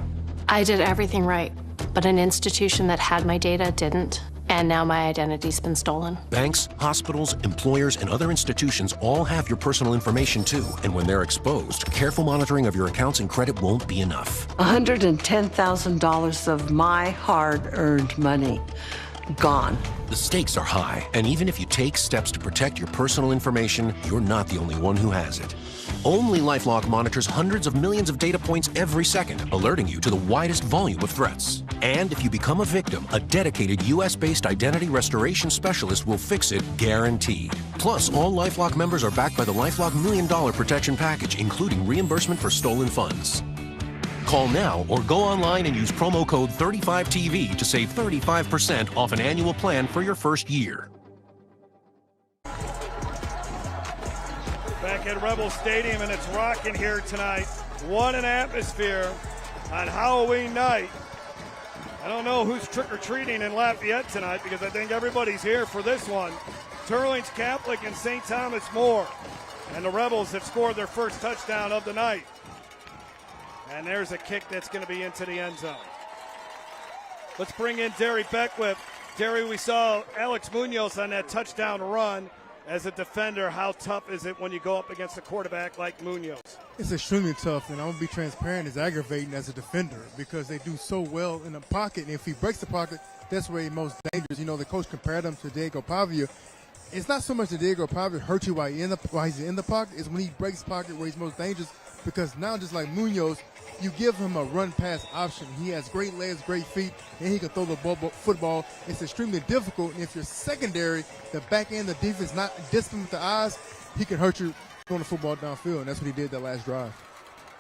I did everything right, but an institution that had my data didn't, and now my identity's been stolen. Banks, hospitals, employers, and other institutions all have your personal information too, and when they're exposed, careful monitoring of your accounts and credit won't be enough. $110,000 of my hard-earned money gone. The stakes are high, and even if you take steps to protect your personal information, you're not the only one who has it. Only LifeLock monitors hundreds of millions of data points every second, alerting you to the widest volume of threats. And if you become a victim, a dedicated U.S.-based identity restoration specialist will fix it, guaranteed. Plus, all LifeLock members are backed by the LifeLock $1 Million Protection Package, including reimbursement for stolen funds. Call now or go online and use promo code 35TV to save 35% off an annual plan for your first year. Back at Rebel Stadium, and it's rocking here tonight. What an atmosphere on Halloween night. I don't know who's trick-or-treating in Lafayette tonight, because I think everybody's here for this one. Teurlings Catholic and St. Thomas More. And the Rebels have scored their first touchdown of the night. And there's a kick that's going to be into the end zone. Let's bring in Derry Beckwith. Derry, we saw Alex Munoz on that touchdown run as a defender, how tough is it when you go up against a quarterback like Munoz? It's extremely tough, and I'm going to be transparent. It's aggravating as a defender because they do so well in the pocket, and if he breaks the pocket, that's where he's most dangerous. You know, the coach compared him to Diego Pavia. It's not so much that Diego Pavia hurts you while he's in the pocket. It's when he breaks the pocket where he's most dangerous, because now, just like Munoz, you give him a run-pass option. He has great legs, great feet, and he can throw the football. It's extremely difficult, and if you're secondary, the back end of the defense not disciplined with the eyes, he can hurt you throwing the football downfield, and that's what he did that last drive.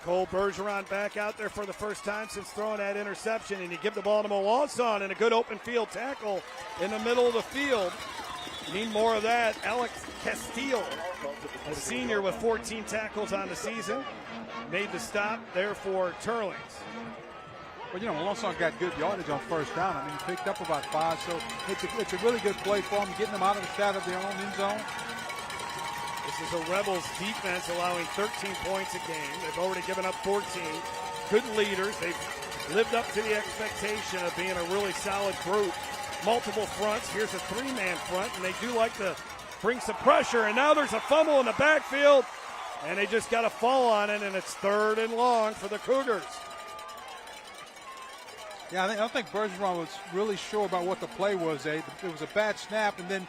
Cole Bergeron back out there for the first time since throwing that interception, and you give the ball to Mawson and a good open field tackle in the middle of the field. You need more of that. Alex Castillo, a senior with 14 tackles on the season, made the stop there for Teurlings. Well, you know, Mawson got good yardage on first down. I mean, he picked up about 5, so it's a really good play for him, getting them out of the shadow of their own end zone. This is a Rebels defense allowing 13 points a game. They've already given up 14. Good leaders. They've lived up to the expectation of being a really solid group. Multiple fronts. Here's a 3-man front, and they do like to bring some pressure. And now there's a fumble in the backfield, and they just got a fall on it, and it's 3rd and long for the Cougars. Yeah, I don't think Bergeron was really sure about what the play was. It was a bad snap, and then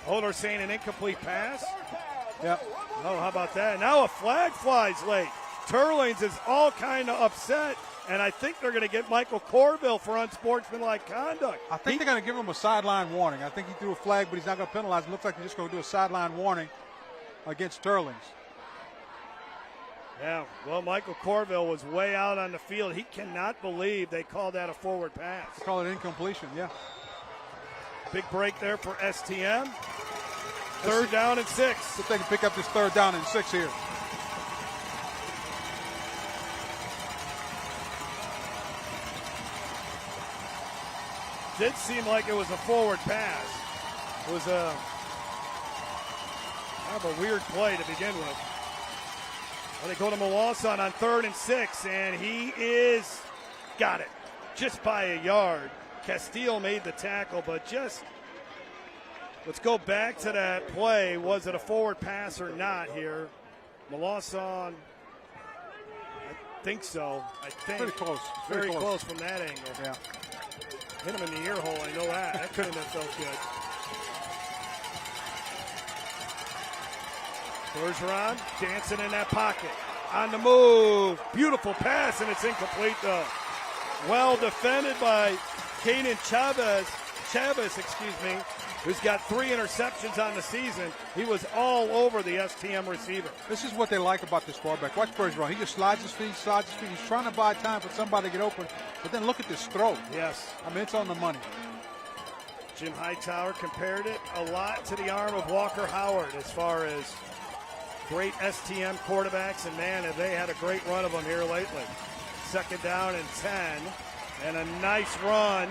Holder saying an incomplete pass. Yeah. Oh, how about that? Now a flag flies late. Teurlings is all kind of upset, and I think they're going to get Michael Corville for unsportsmanlike conduct. I think they're going to give him a sideline warning. I think he threw a flag, but he's not going to penalize him. Looks like he's just going to do a sideline warning against Teurlings. Yeah, well, Michael Corville was way out on the field. He cannot believe they called that a forward pass. They call it incompletion, yeah. Big break there for STM. 3rd down and 6. If they can pick up this 3rd down and 6 here. Did seem like it was a forward pass. It was a kind of a weird play to begin with. Well, they go to Mawson on 3rd and 6, and he is got it just by a yard. Castillo made the tackle, but just let's go back to that play. Was it a forward pass or not here? Mawson, I think so. I think pretty close. Very close from that angle. Yeah. Hit him in the ear hole, I know that. That couldn't have felt good. Bergeron dancing in that pocket. On the move. Beautiful pass, and it's incomplete, though. Well defended by Caden Chavez, who's got 3 interceptions on the season. He was all over the STM receiver. This is what they like about this quarterback. Watch Bergeron. He just slides his feet. He's trying to buy time for somebody to get open. But then look at this throw. Yes. I mean, it's on the money. Jim Hightower compared it a lot to the arm of Walker Howard as far as great STM quarterbacks. And, man, have they had a great run of them here lately. 2nd down and 10. And a nice run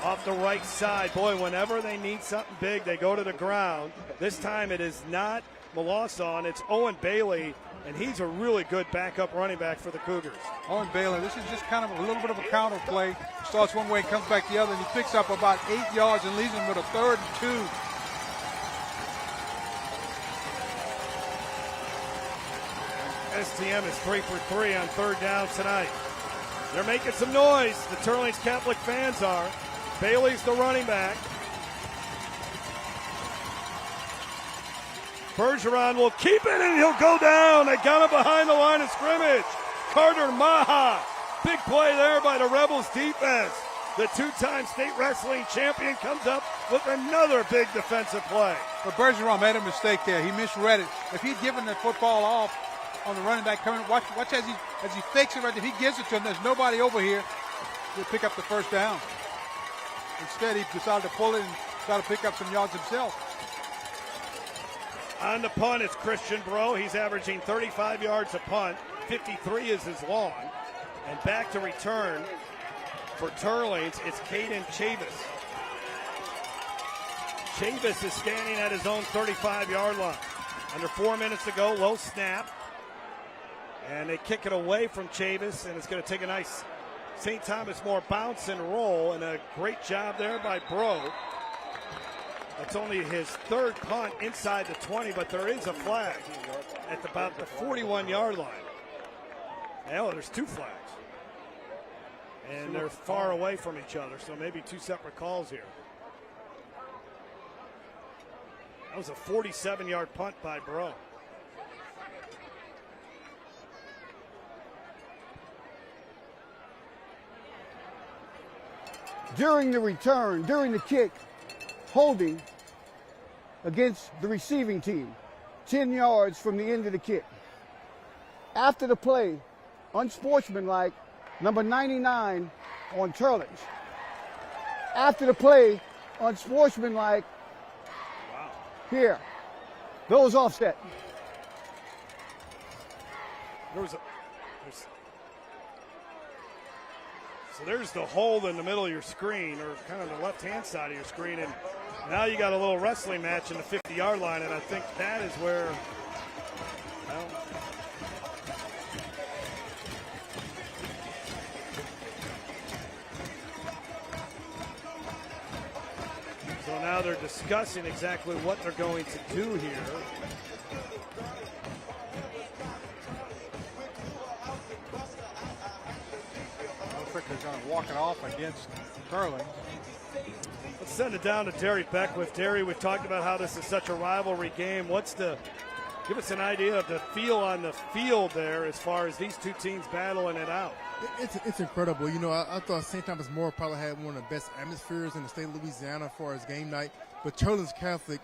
off the right side. Boy, whenever they need something big, they go to the ground. This time it is not Mawson, it's Owen Bailey, and he's a really good backup running back for the Cougars. Owen Bailey, this is just kind of a little bit of a counter play. Starts one way, comes back the other, and he picks up about 8 yards and leaves him with a 3rd and 2. STM is 3 for 3 on 3rd down tonight. They're making some noise. The Teurlings Catholic fans are. Bailey's the running back. Bergeron will keep it, and he'll go down. They got him behind the line of scrimmage. Carter Maha. Big play there by the Rebels defense. The 2-time state wrestling champion comes up with another big defensive play. But Bergeron made a mistake there. He misread it. If he'd given the football off on the running back coming, watch as he fakes it right there. He gives it to him. There's nobody over here. He'll pick up the 1st down. Instead, he decided to pull it and try to pick up some yards himself. On the punt, it's Christian Bro. He's averaging 35 yards a punt. 53 is his long. And back to return for Teurlings, it's Caden Chavis. Chavis is standing at his own 35-yard line. Under 4 minutes to go, low snap. And they kick it away from Chavis, and it's going to take a nice St. Thomas More bounce and roll, and a great job there by Bro. It's only his third punt inside the 20, but there is a flag at about the 41-yard line. Hell, there's two flags. And they're far away from each other, so maybe two separate calls here. That was a 47-yard punt by Bro. During the return, during the kick, holding against the receiving team, 10 yards from the end of the kick. After the play, unsportsmanlike, number 99 on Teurlings. After the play, unsportsmanlike, here, those offset. So there's the hold in the middle of your screen, or kind of the left-hand side of your screen, and now you got a little wrestling match in the 50-yard line, and I think that is where, well, so now they're discussing exactly what they're going to do here. They're going to walk it off against Teurlings. Let's send it down to Derry Beckwith. Derry, we've talked about how this is such a rivalry game. Give us an idea of the feel on the field there as far as these two teams battling it out. It's incredible. You know, I thought St. Thomas More probably had one of the best atmospheres in the state of Louisiana as far as game night. But Teurlings Catholic,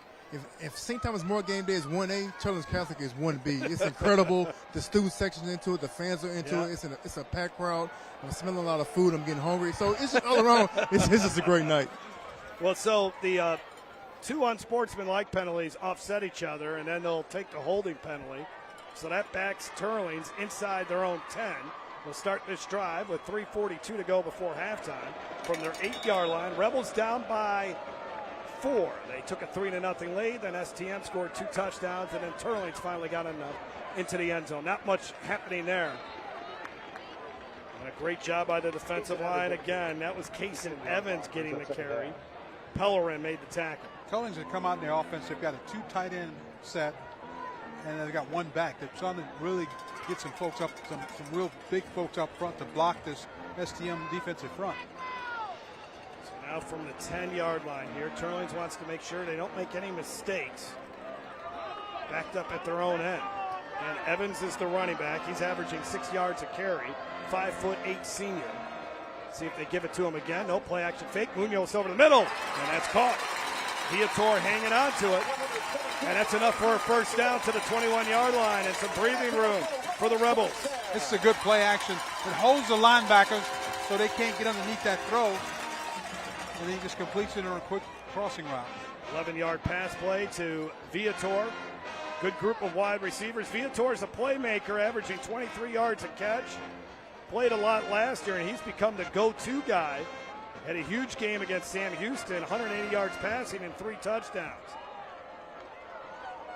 if St. Thomas More game day is 1A, Teurlings Catholic is 1B. It's incredible. The student section's into it. The fans are into it. It's a packed crowd. I'm smelling a lot of food. I'm getting hungry. So it's just all around. It's just a great night. Well, so the two unsportsmanlike penalties offset each other, and then they'll take the holding penalty. So that backs Teurlings inside their own 10. They'll start this drive with 3:42 to go before halftime from their 8-yard line. Rebels down by 4. They took a 3-0 lead. Then STM scored 2 touchdowns, and then Teurlings finally got into the end zone. Not much happening there. And a great job by the defensive line again. That was Kason Evans getting the carry. Pellerin made the tackle. Teurlings have come out in the offense. They've got a 2 tight end set, and they've got 1 back. They're trying to really get some folks up, some real big folks up front to block this STM defensive front. So now from the 10-yard line here, Teurlings wants to make sure they don't make any mistakes. Backed up at their own end. And Evans is the running back. He's averaging 6 yards a carry. 5'8" senior. See if they give it to him again. No play action fake. Munoz over the middle, and that's caught. Viator hanging on to it, and that's enough for a first down to the 21-yard line and some breathing room for the Rebels. This is a good play action. It holds the linebackers so they can't get underneath that throw, and he just completes it on a quick crossing route. 11-yard pass play to Viator. Good group of wide receivers. Viator is a playmaker, averaging 23 yards a catch. Played a lot last year, and he's become the go-to guy. Had a huge game against Sam Houston, 180 yards passing and 3 touchdowns.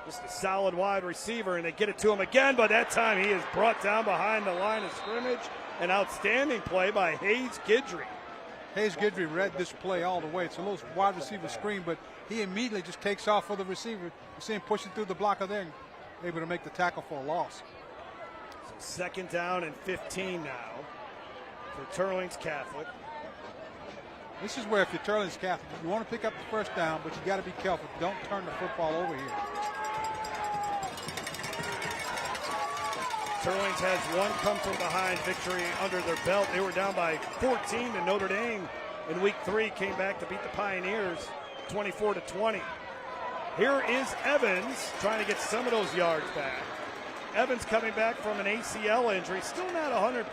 Just a solid wide receiver, and they get it to him again, but that time he is brought down behind the line of scrimmage. An outstanding play by Hayes Guidry. Hayes Guidry read this play all the way. It's a little wide receiver screen, but he immediately just takes off for the receiver. You see him pushing through the blocker there, and able to make the tackle for a loss. So 2nd down and 15 now for Teurlings Catholic. This is where if you're Teurlings Catholic, you want to pick up the first down, but you got to be careful. Don't turn the football over here. Teurlings has one come from behind victory under their belt. They were down by 14 to Notre Dame in week 3. Came back to beat the Pioneers 24-20. Here is Evans trying to get some of those yards back. Evans coming back from an ACL injury, still not 100%,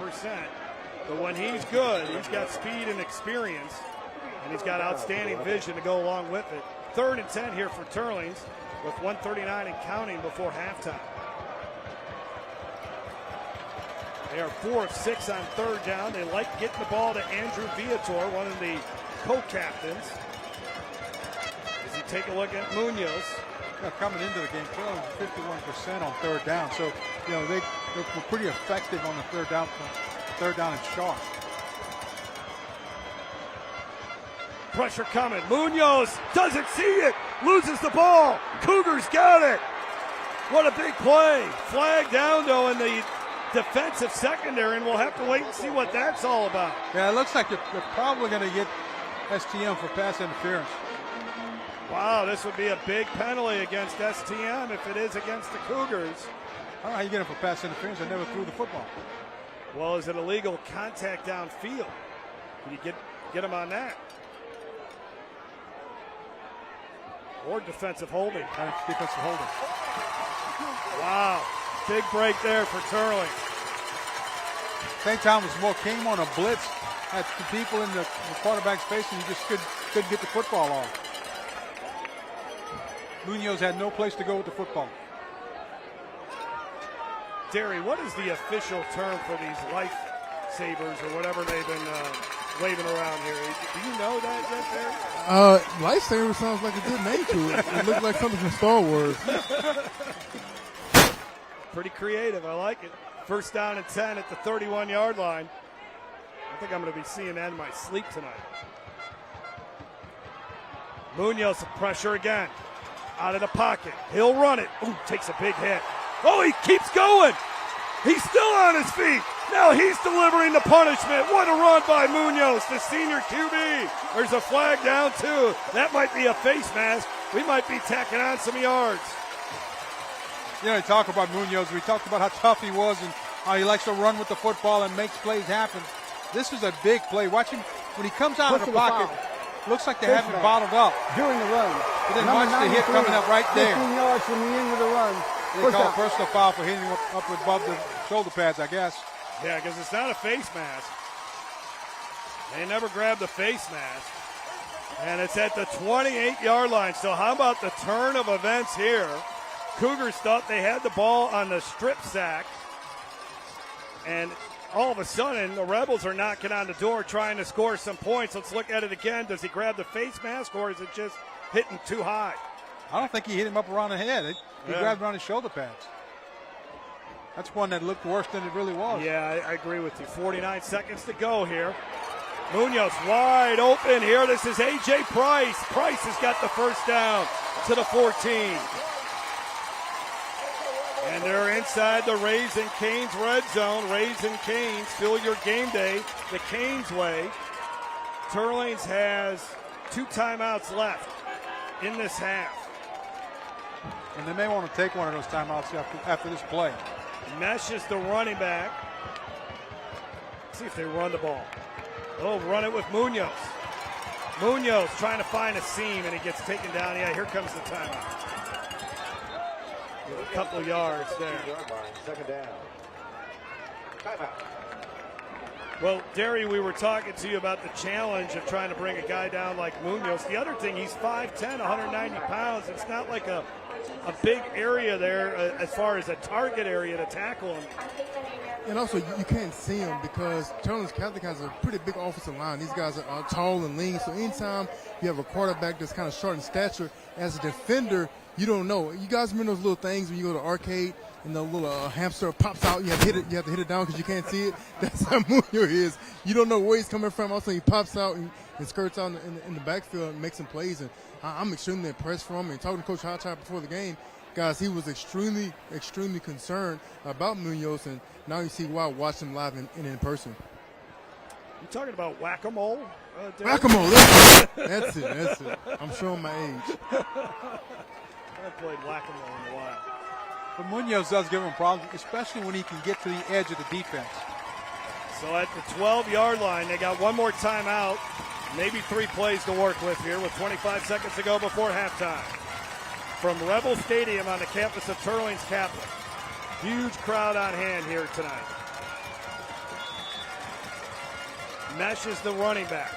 but when he's good, he's got speed and experience, and he's got outstanding vision to go along with it. 3rd and 10 here for Teurlings with 1:39 and counting before halftime. They are 4 of 6 on 3rd down. They like getting the ball to Andrew Viator, one of the co-captains. As you take a look at Munoz. Coming into the game, 51% on 3rd down. So, you know, they were pretty effective on the 3rd down and short. Pressure coming. Munoz doesn't see it. loses the ball. Cougars got it. What a big play. Flag down, though, in the defensive secondary, and we'll have to wait and see what that's all about. Yeah, it looks like they're probably going to get STM for pass interference. Wow, this would be a big penalty against STM if it is against the Cougars. I don't know how you get him for pass interference. I never threw the football. Well, is it illegal contact downfield? Can you get him on that? Or defensive holding. Defensive holding. Wow, big break there for Teurlings. St. Thomas More came on a blitz, had the people in the quarterback's face, and he just couldn't get the football off. Munoz had no place to go with the football. Derry, what is the official term for these lifesavers or whatever they've been waving around here? Do you know that yet, Derry? Lifesaver sounds like a good name to it. It looks like something from Star Wars. Pretty creative. I like it. First down and 10 at the 31-yard line. I think I'm going to be seeing that in my sleep tonight. Munoz, pressure again. Out of the pocket. He'll run it. Ooh, takes a big hit. Oh, he keeps going. He's still on his feet. Now he's delivering the punishment. What a run by Munoz, the senior QB. There's a flag down, too. That might be a face mask. We might be tacking on some yards. You know, you talk about Munoz. We talked about how tough he was and how he likes to run with the football and makes plays happen. This is a big play. Watch him when he comes out of the pocket. Looks like they have him bottled up. During the run. But then watch the hit coming up right there. 15 yards from the end of the run. They call a personal foul for hitting him up above the shoulder pads, I guess. Yeah, because it's not a face mask. They never grabbed the face mask. And it's at the 28-yard line. So how about the turn of events here? Cougars thought they had the ball on the strip sack. And all of a sudden, the Rebels are knocking on the door trying to score some points. Let's look at it again. Does he grab the face mask, or is it just hitting too high? I don't think he hit him up around the head. He grabbed around his shoulder pads. That's one that looked worse than it really was. Yeah, I agree with you. 49 seconds to go here. Munoz wide open here. This is A.J. Price. Price has got the first down to the 14. And they're inside the Raising Cane's red zone. Raising Cane's, fill your game day the Cane's way. Teurlings has 2 timeouts left in this half. And they may want to take one of those timeouts after this play. Mesh is the running back. Let's see if they run the ball. Oh, run it with Munoz. Munoz trying to find a seam, and he gets taken down. Yeah, here comes the timeout. A couple yards there. Second down. Timeout. Well, Derry, we were talking to you about the challenge of trying to bring a guy down like Munoz. The other thing, he's 5'10", 190 pounds. It's not like a big area there as far as a target area to tackle him. And also, you can't see him because Teurlings Catholic has a pretty big offensive line. These guys are tall and lean, so anytime you have a quarterback that's kind of short in stature, as a defender, you don't know. You guys remember those little things when you go to the arcade and the little hamster pops out, you have to hit it down because you can't see it? That's how Munoz is. You don't know where he's coming from. Also, he pops out and skirts out in the backfield and makes some plays. And I'm extremely impressed from him. And talking to Coach Hotchop before the game, guys, he was extremely, extremely concerned about Munoz, and now you see why watching him live in person. You talking about whack-a-mole? Whack-a-mole, that's it. I'm showing my age. I played whack-a-mole in a while. But Munoz does give him problems, especially when he can get to the edge of the defense. So at the 12-yard line, they got one more timeout, maybe 3 plays to work with here with 25 seconds to go before halftime. From Rebel Stadium on the campus of Teurlings Catholic. Huge crowd on hand here tonight. Mesh is the running back.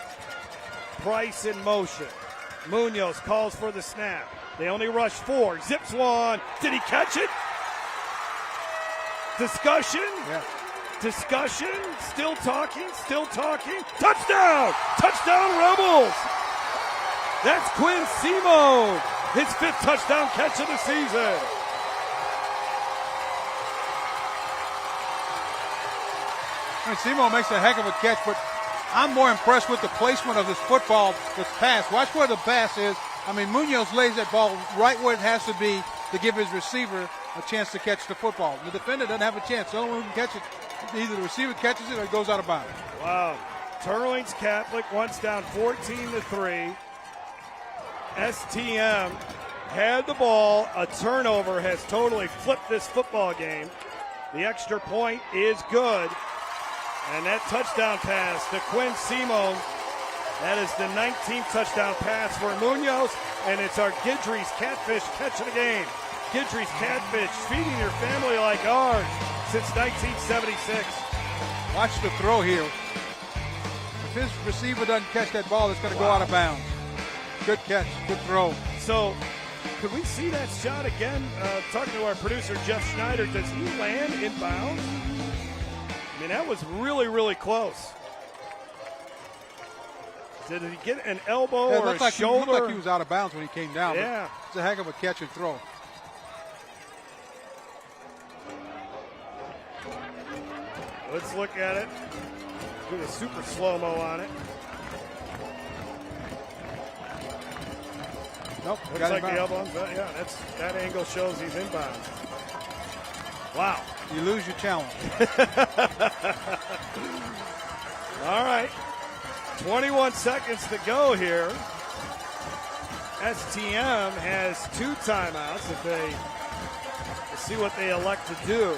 Price in motion. Munoz calls for the snap. They only rush 4. Zips one. Did he catch it? Discussion? Yeah. Discussion? Still talking? Touchdown! Touchdown, Rebels! That's Quinn Simone. His 5th touchdown catch of the season. And Simone makes a heck of a catch, but I'm more impressed with the placement of this football, this pass. Watch where the pass is. I mean, Munoz lays that ball right where it has to be to give his receiver a chance to catch the football. The defender doesn't have a chance. The only one who can catch it, either the receiver catches it or it goes out of bounds. Wow. Teurlings Catholic once down 14-3. STM had the ball. A turnover has totally flipped this football game. The extra point is good. And that touchdown pass to Quinn Simone, that is the 19th touchdown pass for Munoz, and it's our Guidry's Catfish catch of the game. Guidry's Catfish, feeding your family like ours since 1976. Watch the throw here. If his receiver doesn't catch that ball, it's going to go out of bounds. Good catch, good throw. So, could we see that shot again? Talking to our producer, Jeff Schneider, does he land in bounds? I mean, that was really, really close. Did he get an elbow or a shoulder? It looked like he was out of bounds when he came down. Yeah. It's a heck of a catch and throw. Let's look at it. Do the super slow-mo on it. Nope. Looks like the elbow. Yeah, that angle shows he's inbounds. Wow. You lose your challenge. All right. 21 seconds to go here. STM has 2 timeouts if let's see what they elect to do.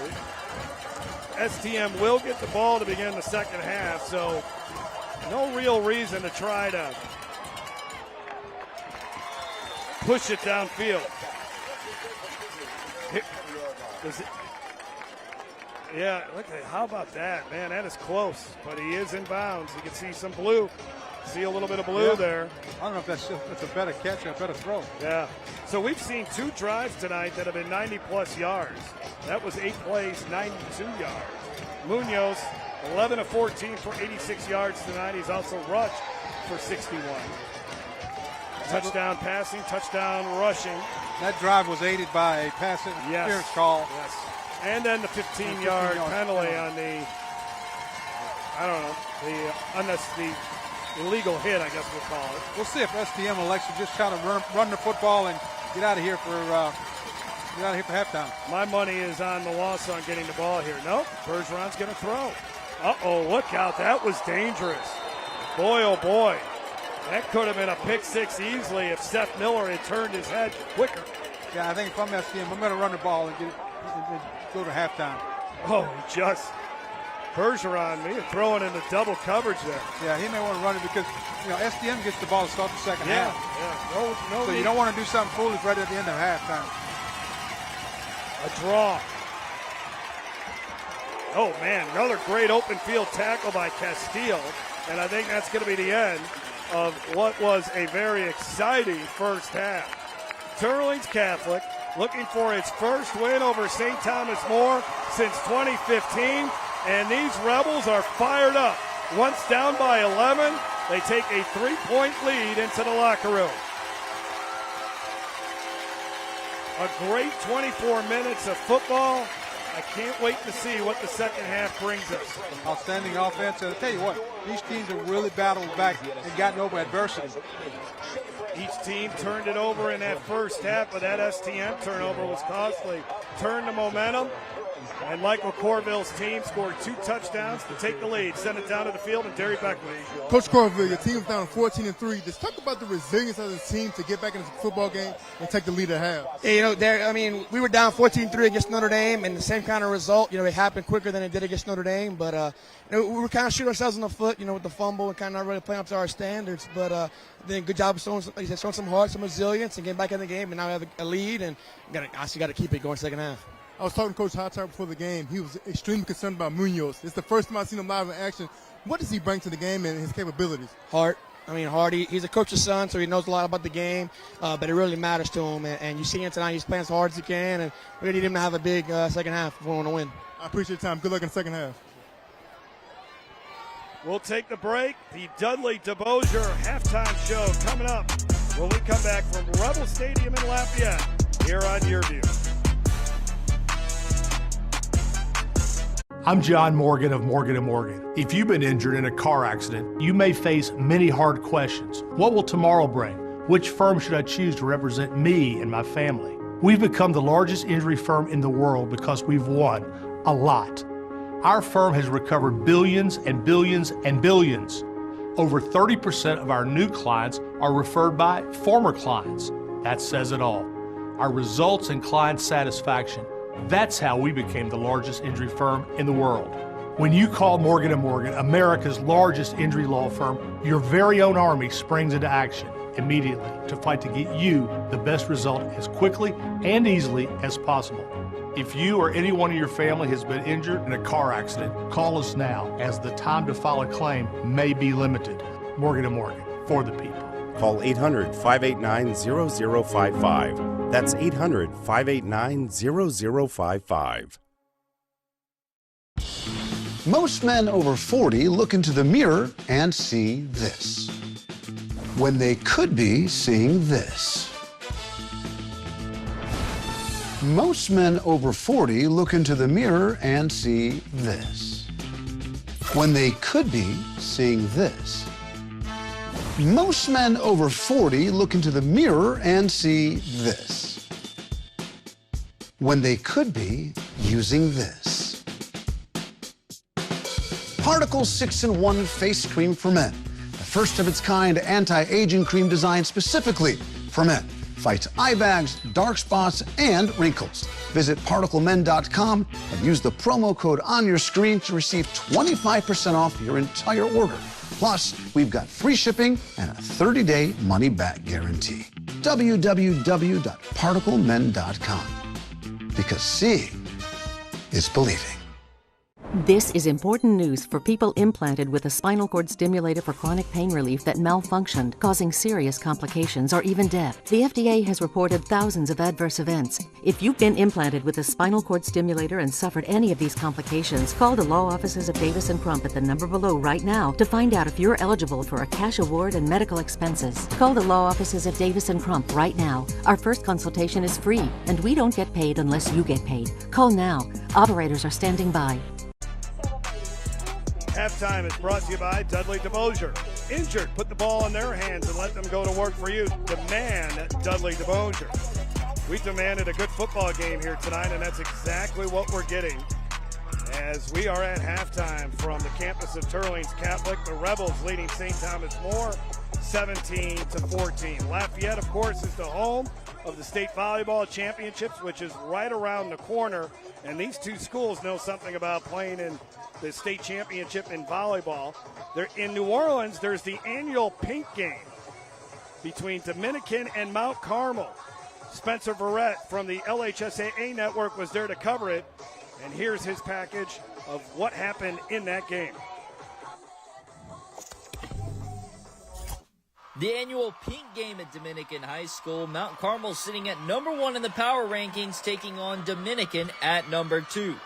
STM will get the ball to begin the second half, so no real reason to try to push it downfield. Yeah, look at how about that, man? That is close, but he is in bounds. You can see some blue. See a little bit of blue there. I don't know if that's a better catch or a better throw. Yeah. So we've seen 2 drives tonight that have been 90-plus yards. That was 8 plays, 92 yards. Munoz, 11 of 14 for 86 yards tonight. He's also rushed for 61. Touchdown passing, touchdown rushing. That drive was aided by a pass interference call. Yes. And then the 15-yard penalty on the, the illegal hit, I guess we'll call it. We'll see if STM elects to just kind of run the football and get out of here for halftime. My money is on the loss on getting the ball here. Nope, Bergeron's going to throw. Uh-oh, look out. That was dangerous. Boy, oh boy. That could have been a pick 6 easily if Seth Miller had turned his head quicker. Yeah, I think if I'm STM, I'm going to run the ball and go to halftime. Oh, Bergeron, me throwing into double coverage there. Yeah, he may want to run it because, STM gets the ball to start the second half. Yeah. No so you don't want to do something foolish right at the end of halftime. A draw. Oh, man, another great open field tackle by Castile. And I think that's going to be the end of what was a very exciting first half. Teurlings Catholic looking for its first win over St. Thomas More since 2015. And these Rebels are fired up. Once down by 11, they take a 3-point lead into the locker room. A great 24 minutes of football. I can't wait to see what the second half brings us. Outstanding offense. I'll tell you what, these teams have really battled back and gotten over adversity. Each team turned it over in that first half, but that STM turnover was costly. Turned the momentum, and Michael Corville's team scored 2 touchdowns to take the lead. Send it down to the field, and Derry Beckley. Coach Corville, your team's down 14-3. Let's talk about the resilience of this team to get back in the football game and take the lead at half. Yeah, we were down 14-3 against Notre Dame, and the same kind of result. It happened quicker than it did against Notre Dame, but we were kind of shooting ourselves in the foot, with the fumble and kind of not really playing up to our standards. But then good job of showing some heart, some resilience, and getting back in the game. And now we have a lead, and got to keep it going second half. I was talking to Coach Hightower before the game. He was extremely concerned about Munoz. It's the first time I've seen him live in action. What does he bring to the game and his capabilities? Heart. He's a coach's son, so he knows a lot about the game, but it really matters to him. And you see him tonight, he's playing as hard as he can, and we need him to have a big second half if we want to win. I appreciate your time. Good luck in the second half. We'll take the break. The Dudley DeBosier halftime show coming up when we come back from Rebel Stadium in Lafayette here on Your View. I'm John Morgan of Morgan & Morgan. If you've been injured in a car accident, you may face many hard questions. What will tomorrow bring? Which firm should I choose to represent me and my family? We've become the largest injury firm in the world because we've won a lot. Our firm has recovered billions and billions and billions. Over 30% of our new clients are referred by former clients. That says it all. Our results and client satisfaction, that's how we became the largest injury firm in the world. When you call Morgan & Morgan, America's largest injury law firm, your very own army springs into action immediately to fight to get you the best result as quickly and easily as possible. If you or anyone in your family has been injured in a car accident, call us now, as the time to file a claim may be limited. Morgan & Morgan, for the people. Call 800-589-0055. That's 800-589-0055. Most men over 40 look into the mirror and see this, when they could be seeing this. Most men over 40 look into the mirror and see this, when they could be seeing this. Most men over 40 look into the mirror and see this, when they could be using this. Particle 6-in-1 Face Cream for Men, the first of its kind anti-aging cream designed specifically for men. Fights eye bags, dark spots, and wrinkles. Visit ParticleMen.com and use the promo code on your screen to receive 25% off your entire order. Plus, we've got free shipping and a 30-day money-back guarantee. www.particlemen.com. Because seeing is believing. This is important news for people implanted with a spinal cord stimulator for chronic pain relief that malfunctioned, causing serious complications or even death. The FDA has reported thousands of adverse events. If you've been implanted with a spinal cord stimulator and suffered any of these complications, call the law offices of Davis & Crump at the number below right now to find out if you're eligible for a cash award and medical expenses. Call the law offices of Davis & Crump right now. Our first consultation is free, and we don't get paid unless you get paid. Call now. Operators are standing by. Halftime is brought to you by Dudley DeBosier. Injured, put the ball in their hands and let them go to work for you. Demand Dudley DeBosier. We demanded a good football game here tonight, and that's exactly what we're getting. As we are at halftime from the campus of Teurlings Catholic, the Rebels leading St. Thomas More 17-14. Lafayette, of course, is the home of the state volleyball championships, which is right around the corner. And these two schools know something about playing in the state championship in volleyball. They're in New Orleans. There's the annual pink game between Dominican and Mount Carmel. Spencer Verrett from the LHSAA network was there to cover it. And here's his package of what happened in that game. The annual pink game at Dominican High School. Mount Carmel sitting at number 1 in the power rankings, taking on Dominican at number 2.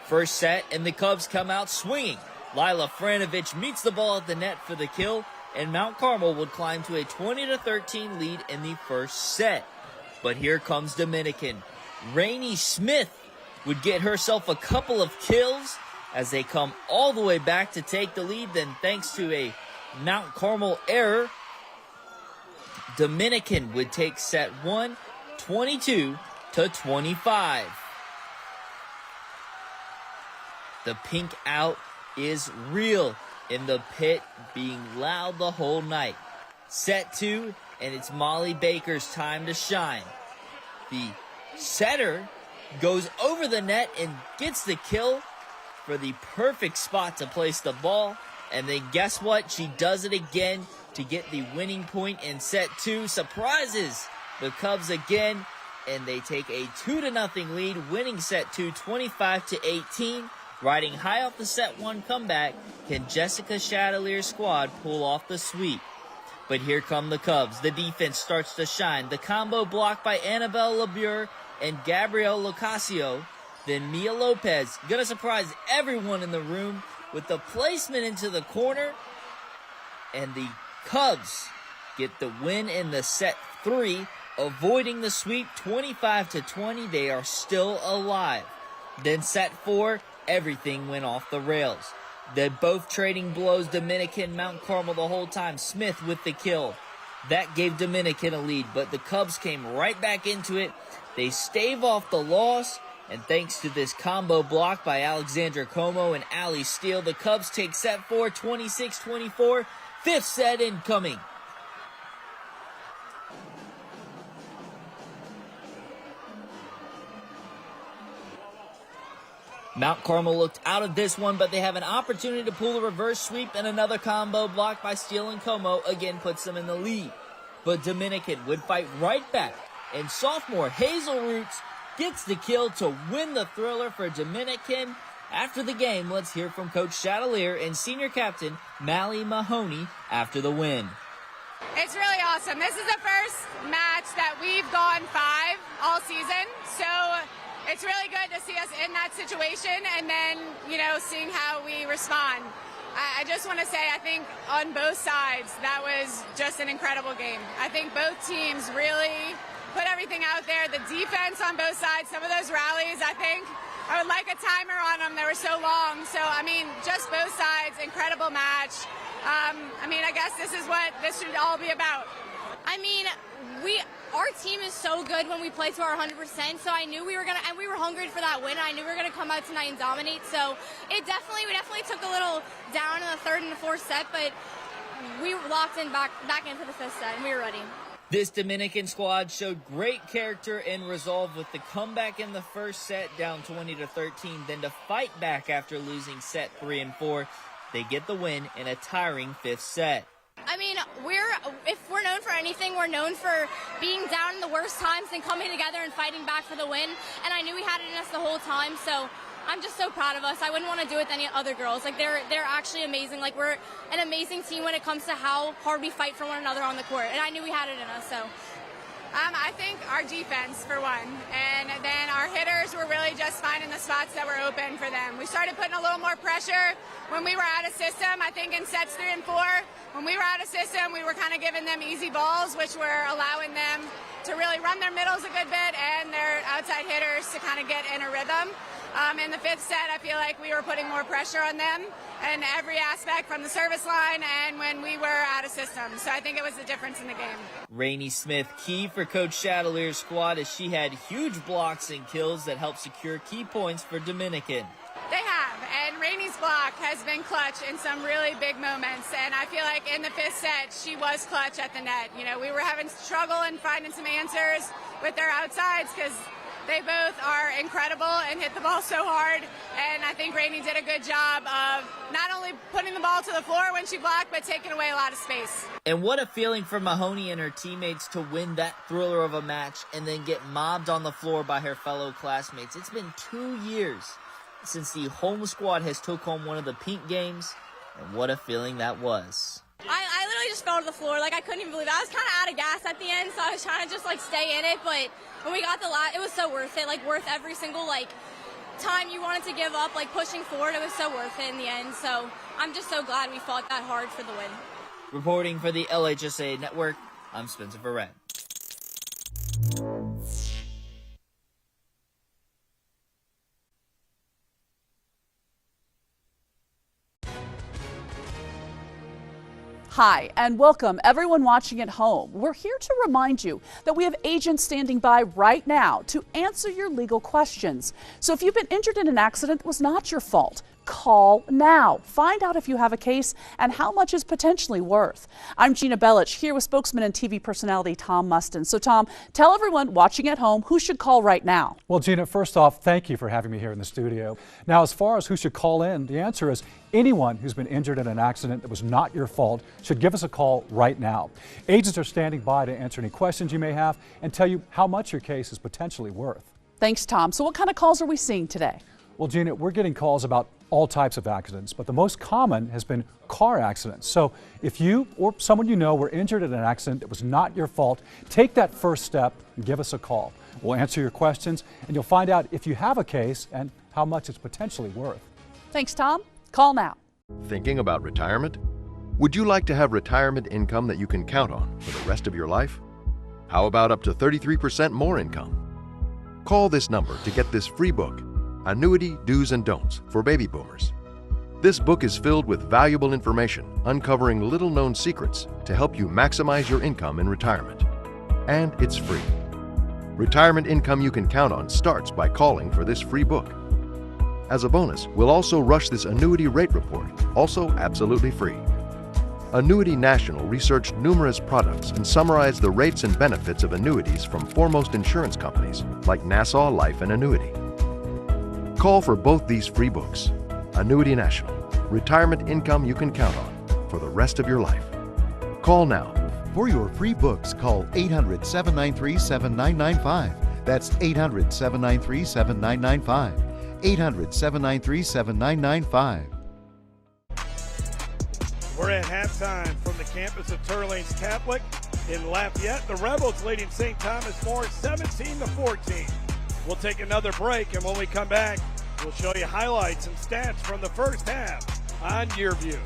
First set, and the Cubs come out swinging. Lila Franovich meets the ball at the net for the kill, and Mount Carmel would climb to a 20-13 lead in the first set. But here comes Dominican. Rainey Smith would get herself a couple of kills as they come all the way back to take the lead. Then thanks to a Mount Carmel error, Dominican would take set 1, 22-25. The pink out is real in the pit, being loud the whole night. Set 2, and it's Molly Baker's time to shine. The setter goes over the net and gets the kill for the perfect spot to place the ball. And then guess what? She does it again to get the winning point in set 2. Surprises the Cubs again, and they take a 2-0 lead, winning set 2 25-18. Riding high off the set 1 comeback, can Jessica Chadelier's squad pull off the sweep? But here come the Cubs. The defense starts to shine. The combo blocked by Annabelle LeBure and Gabrielle Locasio. Then Mia Lopez, gonna surprise everyone in the room with the placement into the corner. And the Cubs get the win in the set 3, avoiding the sweep 25-20. They are still alive. Then set 4, everything went off the rails. They're both trading blows. Dominican, Mount Carmel the whole time. Smith with the kill. That gave Dominican a lead, but the Cubs came right back into it. They stave off the loss, and thanks to this combo block by Alexandra Como and Allie Steele, the Cubs take set 4, 26-24. Fifth set incoming. Mount Carmel looked out of this one, but they have an opportunity to pull a reverse sweep, and another combo blocked by Steele and Como again puts them in the lead. But Dominican would fight right back, and sophomore Hazel Roots gets the kill to win the thriller for Dominican. After the game, let's hear from Coach Chatelier and senior captain Mally Mahoney after the win. It's really awesome. This is the first match that we've gone 5 all season, so it's really good to see us in that situation and then, seeing how we respond. I just want to say, I think on both sides, that was just an incredible game. I think both teams really put everything out there. The defense on both sides, some of those rallies, I think, I would like a timer on them. They were so long. So, just both sides, incredible match. I guess this is what this should all be about. Our team is so good when we play to our 100%, so I knew we were going to, and we were hungry for that win. I knew we were going to come out tonight and dominate, so we definitely took a little down in the third and the fourth set, but we were locked in back in for the fifth set, and we were ready. This Dominican squad showed great character and resolve with the comeback in the first set, down 20-13, then to fight back after losing set 3 and 4. They get the win in a tiring fifth set. If we're known for anything, we're known for being down in the worst times and coming together and fighting back for the win. And I knew we had it in us the whole time, so I'm just so proud of us. I wouldn't want to do it with any other girls. They're actually amazing. We're an amazing team when it comes to how hard we fight for one another on the court. And I knew we had it in us, so. I think our defense, for one, and then our hitters were really just finding the spots that were open for them. We started putting a little more pressure when we were out of system. I think in sets 3 and 4, when we were out of system, we were kind of giving them easy balls, which were allowing them to really run their middles a good bit and their outside hitters to kind of get in a rhythm. In the fifth set, I feel like we were putting more pressure on them in every aspect from the service line and when we were out of system. So I think it was the difference in the game. Rainey Smith, key for Coach Chatelier's squad, as she had huge blocks and kills that helped secure key points for Dominican. They have, and Rainey's block has been clutch in some really big moments, and I feel like in the fifth set, she was clutch at the net. We were having struggle and finding some answers with their outsides because they both are incredible and hit the ball so hard, and I think Rainey did a good job of not only putting the ball to the floor when she blocked, but taking away a lot of space. And what a feeling for Mahoney and her teammates to win that thriller of a match and then get mobbed on the floor by her fellow classmates. It's been 2 years since the home squad has took home one of the Pink games, and what a feeling that was. I literally just fell to the floor. I couldn't even believe it. I was kind of out of gas at the end, so I was trying to just, stay in it. But when we got the last, it was so worth it. Worth every single, time you wanted to give up, pushing forward. It was so worth it in the end. So I'm just so glad we fought that hard for the win. Reporting for the LHSA Network, I'm Spencer Verrett. Hi, and welcome everyone watching at home. We're here to remind you that we have agents standing by right now to answer your legal questions. So if you've been injured in an accident that was not your fault, call now. Find out if you have a case and how much is potentially worth. I'm Gina Bellich, here with spokesman and TV personality Tom Mustin. So Tom, tell everyone watching at home who should call right now. Well, Gina, first off, thank you for having me here in the studio. Now, as far as who should call in, the answer is anyone who's been injured in an accident that was not your fault should give us a call right now. Agents are standing by to answer any questions you may have and tell you how much your case is potentially worth. Thanks, Tom. So what kind of calls are we seeing today? Well, Gina, we're getting calls about all types of accidents, but the most common has been car accidents. So if you or someone you know were injured in an accident that was not your fault, take that first step and give us a call. We'll answer your questions and you'll find out if you have a case and how much it's potentially worth. Thanks, Tom. Call now. Thinking about retirement? Would you like to have retirement income that you can count on for the rest of your life? How about up to 33% more income? Call this number to get this free book, Annuity Do's and Don'ts for Baby Boomers. This book is filled with valuable information, uncovering little-known secrets to help you maximize your income in retirement. And it's free. Retirement income you can count on starts by calling for this free book. As a bonus, we'll also rush this annuity rate report, also absolutely free. Annuity National researched numerous products and summarized the rates and benefits of annuities from foremost insurance companies like Nassau Life and Annuity. Call for both these free books. Annuity National, retirement income you can count on for the rest of your life. Call now. For your free books, call 800-793-7995. That's 800-793-7995. 800-793-7995. We're at halftime from the campus of Teurlings Catholic in Lafayette. The Rebels leading St. Thomas More 17-14. We'll take another break, and when we come back, we'll show you highlights and stats from the first half on YurView.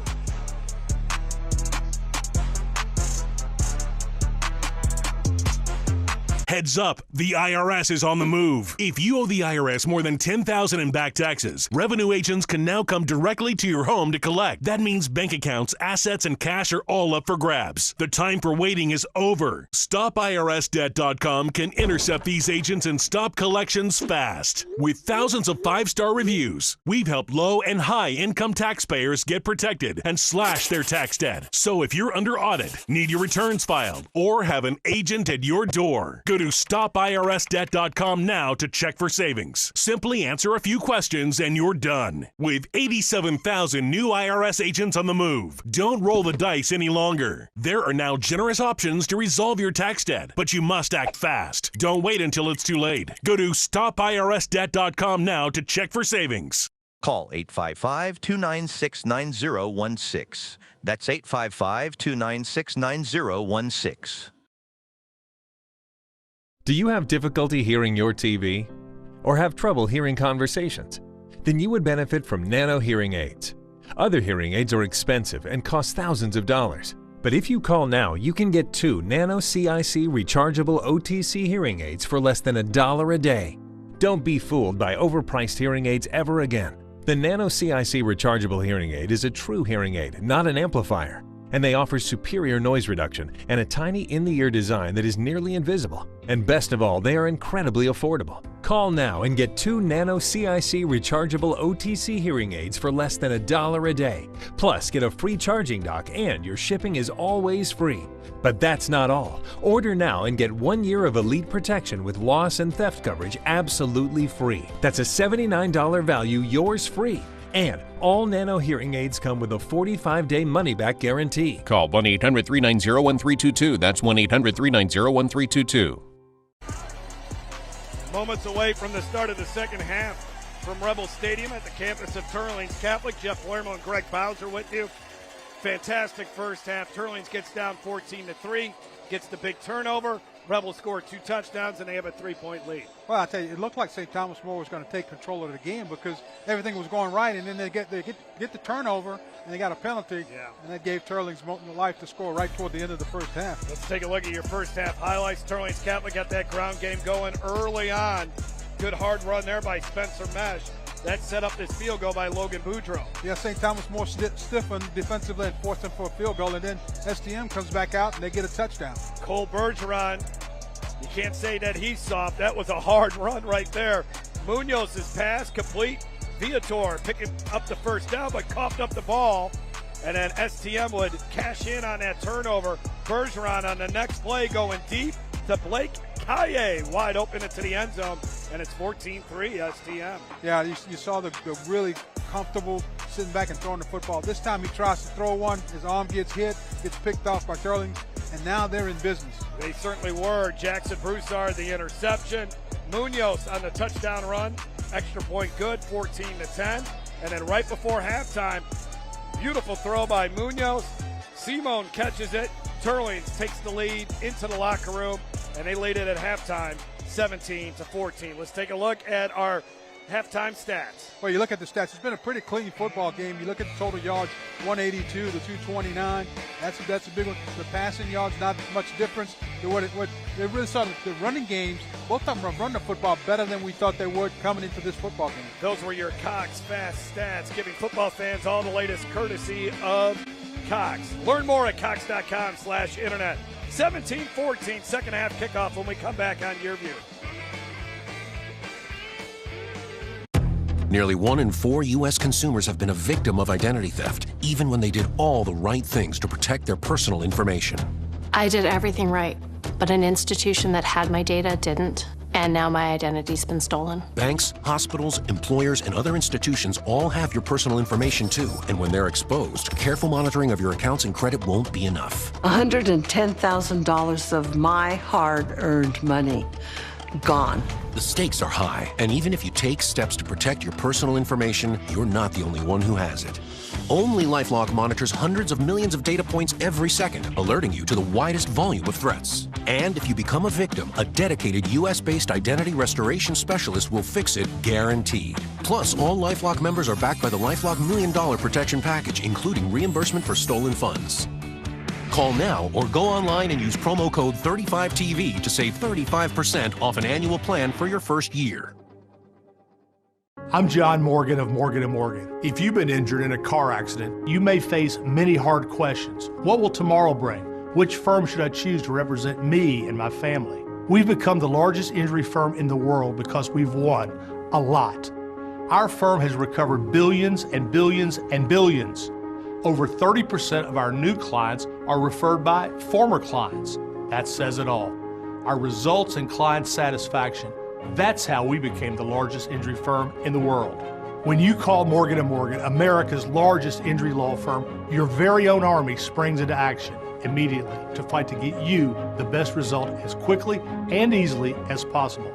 Heads up, the IRS is on the move. If you owe the IRS more than $10,000 in back taxes, revenue agents can now come directly to your home to collect. That means bank accounts, assets, and cash are all up for grabs. The time for waiting is over. StopIRSDebt.com can intercept these agents and stop collections fast. With thousands of 5-star reviews, we've helped low and high income taxpayers get protected and slash their tax debt. So if you're under audit, need your returns filed, or have an agent at your door, go to StopIRSDebt.com now to check for savings. Simply answer a few questions and you're done. With 87,000 new IRS agents on the move, don't roll the dice any longer. There are now generous options to resolve your tax debt, but you must act fast. Don't wait until it's too late. Go to StopIRSDebt.com now to check for savings. Call 855-296-9016. That's 855-296-9016. Do you have difficulty hearing your TV? Or have trouble hearing conversations? Then you would benefit from Nano hearing aids. Other hearing aids are expensive and cost thousands of dollars. But if you call now, you can get 2 Nano CIC rechargeable OTC hearing aids for less than $1 a day. Don't be fooled by overpriced hearing aids ever again. The Nano CIC rechargeable hearing aid is a true hearing aid, not an amplifier. And they offer superior noise reduction and a tiny in-the-ear design that is nearly invisible. And best of all, they are incredibly affordable. Call now and get 2 Nano CIC rechargeable OTC hearing aids for less than $1 a day. Plus, get a free charging dock and your shipping is always free. But that's not all. Order now and get 1 year of elite protection with loss and theft coverage absolutely free. That's a $79 value, yours free. And all Nano hearing aids come with a 45-day money-back guarantee. Call 1-800-390-1322. That's 1-800-390-1322. Moments away from the start of the second half from Rebel Stadium at the campus of Teurlings Catholic. Jeff Lermo and Greg Bowser with you. Fantastic first half. Teurlings gets down 14-3, gets the big turnover. Rebels score 2 touchdowns, and they have a 3-point lead. Well, I tell you, it looked like St. Thomas More was going to take control of the game because everything was going right, and then they get the turnover, and they got a penalty, and that gave Teurlings life to score right toward the end of the first half. Let's take a look at your first half highlights. Teurlings Catholic got that ground game going early on. Good hard run there by Spencer Mesh. That set up this field goal by Logan Boudreaux. Yeah, St. Thomas More stiffened defensively and forced them for a field goal, and then STM comes back out and they get a touchdown. Cole Bergeron, you can't say that he's soft. That was a hard run right there. Munoz's pass complete. Viator picking up the first down, but coughed up the ball. And then STM would cash in on that turnover. Bergeron on the next play going deep to Blake Kaye, wide open into the end zone, and it's 14-3 STM. Yeah, you saw the really comfortable sitting back and throwing the football. This time he tries to throw one, his arm gets hit, gets picked off by Teurlings, and now they're in business. They certainly were. Jackson Broussard, the interception. Munoz on the touchdown run, extra point good, 14-10. And then right before halftime, beautiful throw by Munoz. Simone catches it. Teurlings takes the lead into the locker room, and they lead it at halftime, 17-14. Let's take a look at our halftime stats. Well, you look at the stats. It's been a pretty clean football game. You look at the total yards, 182 to 229. That's a big one. The passing yards, not much difference. What they really saw the running games. Both of them run the football better than we thought they would coming into this football game. Those were your Cox Fast Stats, giving football fans all the latest courtesy of Cox. Learn more at cox.com/internet. 17-14, second half kickoff when we come back on Your View. Nearly 1 in 4 U.S. consumers have been a victim of identity theft, even when they did all the right things to protect their personal information. I did everything right, but an institution that had my data didn't, and now my identity's been stolen. Banks, hospitals, employers, and other institutions all have your personal information too, and when they're exposed, careful monitoring of your accounts and credit won't be enough. $110,000 of my hard-earned money gone. The stakes are high, and even if you take steps to protect your personal information, you're not the only one who has it. Only LifeLock monitors hundreds of millions of data points every second, alerting you to the widest volume of threats. And if you become a victim, a dedicated U.S.-based identity restoration specialist will fix it, guaranteed. Plus, all LifeLock members are backed by the LifeLock $1 Million Protection Package, including reimbursement for stolen funds. Call now or go online and use promo code 35TV to save 35% off an annual plan for your first year. I'm John Morgan of Morgan & Morgan. If you've been injured in a car accident, you may face many hard questions. What will tomorrow bring? Which firm should I choose to represent me and my family? We've become the largest injury firm in the world because we've won a lot. Our firm has recovered billions and billions and billions. Over 30% of our new clients are referred by former clients. That says it all. Our results and client satisfaction, that's how we became the largest injury firm in the world. When you call Morgan & Morgan, America's largest injury law firm, your very own army springs into action immediately to fight to get you the best result as quickly and easily as possible.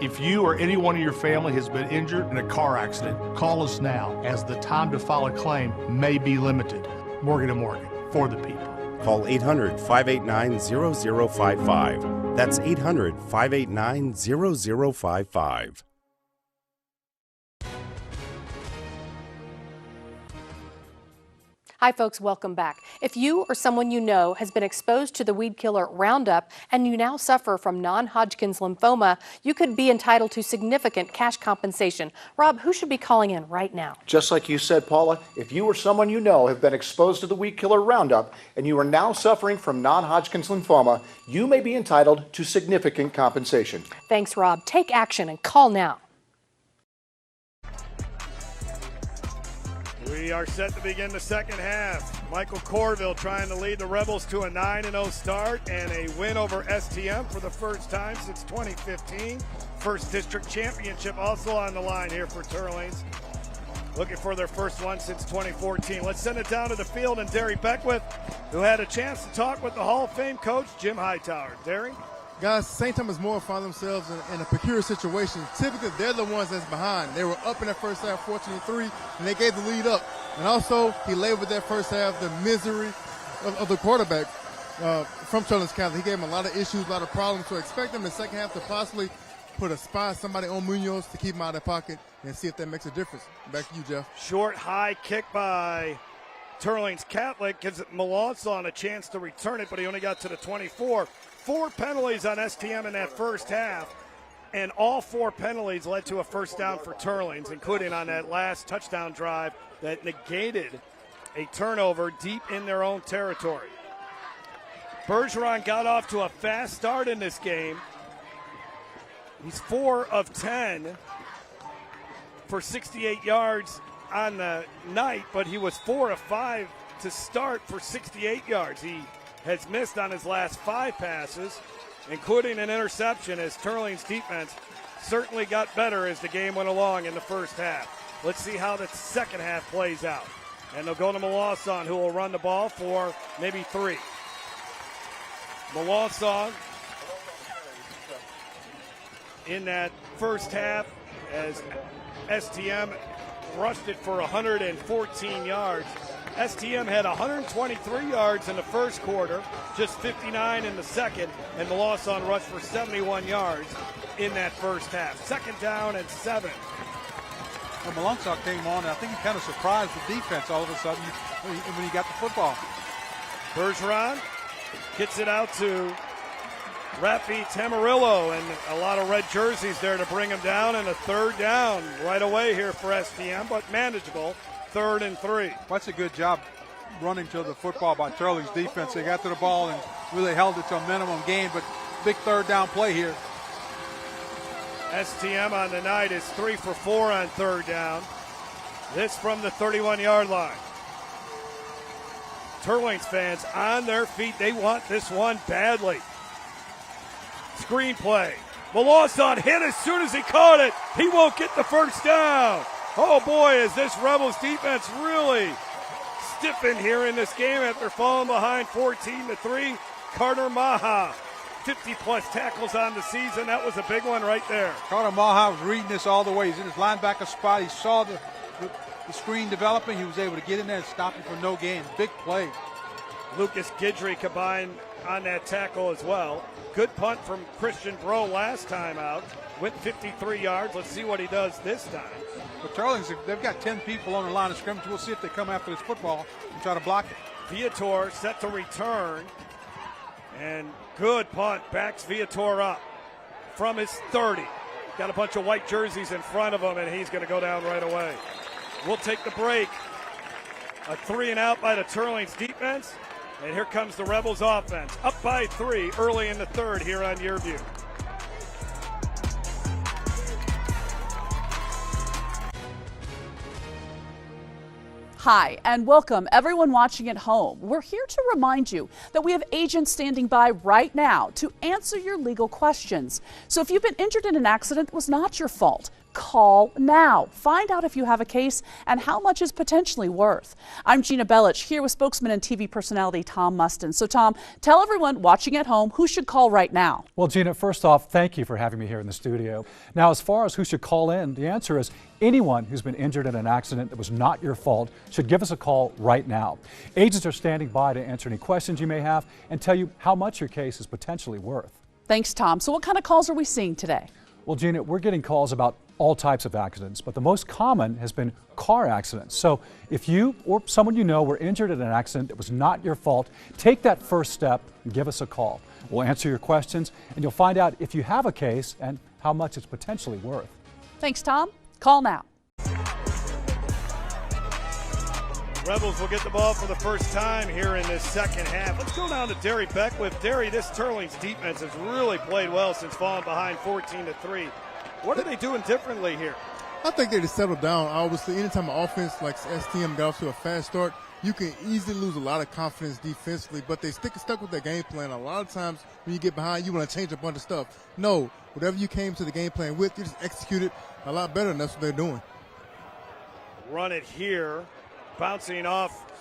If you or anyone in your family has been injured in a car accident, call us now, as the time to file a claim may be limited. Morgan & Morgan, for the people. Call 800-589-0055. That's 800-589-0055. Hi folks, welcome back. If you or someone you know has been exposed to the weed killer Roundup and you now suffer from non-Hodgkin's lymphoma, you could be entitled to significant cash compensation. Rob, who should be calling in right now? Just like you said, Paula, if you or someone you know have been exposed to the weed killer Roundup and you are now suffering from non-Hodgkin's lymphoma, you may be entitled to significant compensation. Thanks, Rob. Take action and call now. We are set to begin the second half. Michael Corville trying to lead the Rebels to a 9-0 start and a win over STM for the first time since 2015. First district championship also on the line here for Teurlings. Looking for their first one since 2014. Let's send it down to the field and Derry Beckwith, who had a chance to talk with the Hall of Fame coach, Jim Hightower. Derry? Guys, St. Thomas More found themselves in a peculiar situation. Typically, they're the ones that's behind. They were up in that first half, 14-3, and they gave the lead up. And also, he labeled that first half the misery of the quarterback from Teurlings Catholic. He gave him a lot of issues, a lot of problems. So expect them in the second half to possibly put a spy, somebody on Munoz to keep him out of their pocket and see if that makes a difference. Back to you, Jeff. Short, high kick by Teurlings Catholic gives Melanson a chance to return it, but he only got to the 24. 4 penalties on STM in that first half, and all 4 penalties led to a first down for Teurlings, including on that last touchdown drive that negated a turnover deep in their own territory. Bergeron got off to a fast start in this game. He's 4 of 10 for 68 yards on the night, but he was 4 of 5 to start for 68 yards. He has missed on his last 5 passes, including an interception, as Teurlings' defense certainly got better as the game went along in the first half. Let's see how the second half plays out. And they'll go to Melanson, who will run the ball for maybe 3. Melanson in that first half as STM rushed it for 114 yards. STM had 123 yards in the first quarter, just 59 in the second, and Melanson rushed for 71 yards in that first half. Second down and 7 Well, Malunsock came on, and I think he kind of surprised the defense all of a sudden when he got the football. Bergeron gets it out to Rafi Tamarillo, and a lot of red jerseys there to bring him down, and a third down right away here for STM, but manageable. 3rd and 3. That's a good job running to the football by Teurlings defense. They got to the ball and really held it to a minimum gain, but big 3rd down play here. STM on the night is 3 for 4 on 3rd down. This from the 31-yard line. Teurlings fans on their feet. They want this one badly. Screen play. Malawson hit as soon as he caught it. He won't get the first down. Oh boy, is this Rebels defense really stiffened here in this game after falling behind 14-3. Carter Maha, 50-plus tackles on the season. That was a big one right there. Carter Maha was reading this all the way. He's in his linebacker spot. He saw the screen developing. He was able to get in there and stop it for no gain. Big play. Lucas Guidry combined on that tackle as well. Good punt from Christian Bro last time out. Went 53 yards. Let's see what he does this time. But Teurlings, they've got 10 people on the line of scrimmage. We'll see if they come after this football and try to block it. Viator set to return. And good punt. Backs Viator up from his 30. Got a bunch of white jerseys in front of him, and he's going to go down right away. We'll take the break. A 3 and out by the Teurlings defense. And here comes the Rebels offense. Up by 3 early in the 3rd here on Your View. Hi, and welcome everyone watching at home. We're here to remind you that we have agents standing by right now to answer your legal questions. So if you've been injured in an accident, it was not your fault. Call now. Find out if you have a case and how much is potentially worth. I'm Gina Bellich here with spokesman and TV personality Tom Mustin. So Tom, tell everyone watching at home who should call right now. Well, Gina, first off, thank you for having me here in the studio. Now, as far as who should call in, the answer is anyone who's been injured in an accident that was not your fault should give us a call right now. Agents are standing by to answer any questions you may have and tell you how much your case is potentially worth. Thanks, Tom. So what kind of calls are we seeing today? Well, Gina, we're getting calls about all types of accidents, but the most common has been car accidents. So if you or someone you know were injured in an accident that was not your fault, take that first step and give us a call. We'll answer your questions and you'll find out if you have a case and how much it's potentially worth. Thanks, Tom. Call now. Rebels will get the ball for the first time here in this second half. Let's go down to Derry Beckwith. Derry, this Teurlings defense has really played well since falling behind 14-3. What are they doing differently here? I think they just settled down. Obviously, anytime an offense like STM got off to a fast start, you can easily lose a lot of confidence defensively, but they stuck with their game plan. A lot of times when you get behind, you want to change a bunch of stuff. No, whatever you came to the game plan with, you just execute it a lot better, and that's what they're doing. Run it here. Bouncing off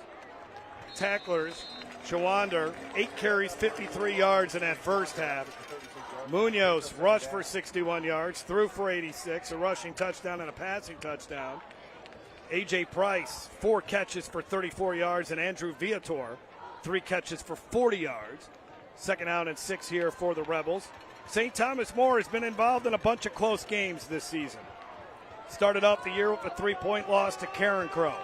tacklers. Shawander, 8 carries, 53 yards in that first half. Munoz rushed for 61 yards, threw for 86, a rushing touchdown and a passing touchdown. A.J. Price, 4 catches for 34 yards, and Andrew Viator, 3 catches for 40 yards. Second out and 6 here for the Rebels. St. Thomas More has been involved in a bunch of close games this season. Started off the year with a 3-point loss to Karen Crow.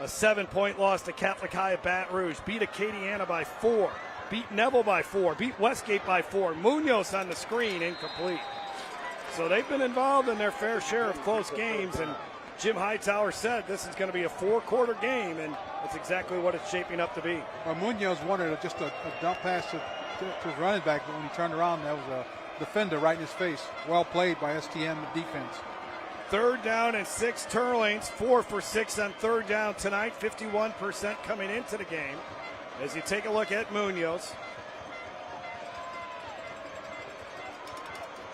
A 7-point loss to Catholic High of Baton Rouge. Beat Acadiana by 4. Beat Neville by 4. Beat Westgate by 4. Munoz on the screen, incomplete. So they've been involved in their fair share of close games, and Jim Hightower said this is going to be a 4-quarter game, and that's exactly what it's shaping up to be. Well, Munoz wanted just a dump pass to his running back, but when he turned around, that was a defender right in his face. Well played by STM defense. 3rd down and 6 Teurlings, 4 for 6 on 3rd down tonight, 51% coming into the game. As you take a look at Munoz.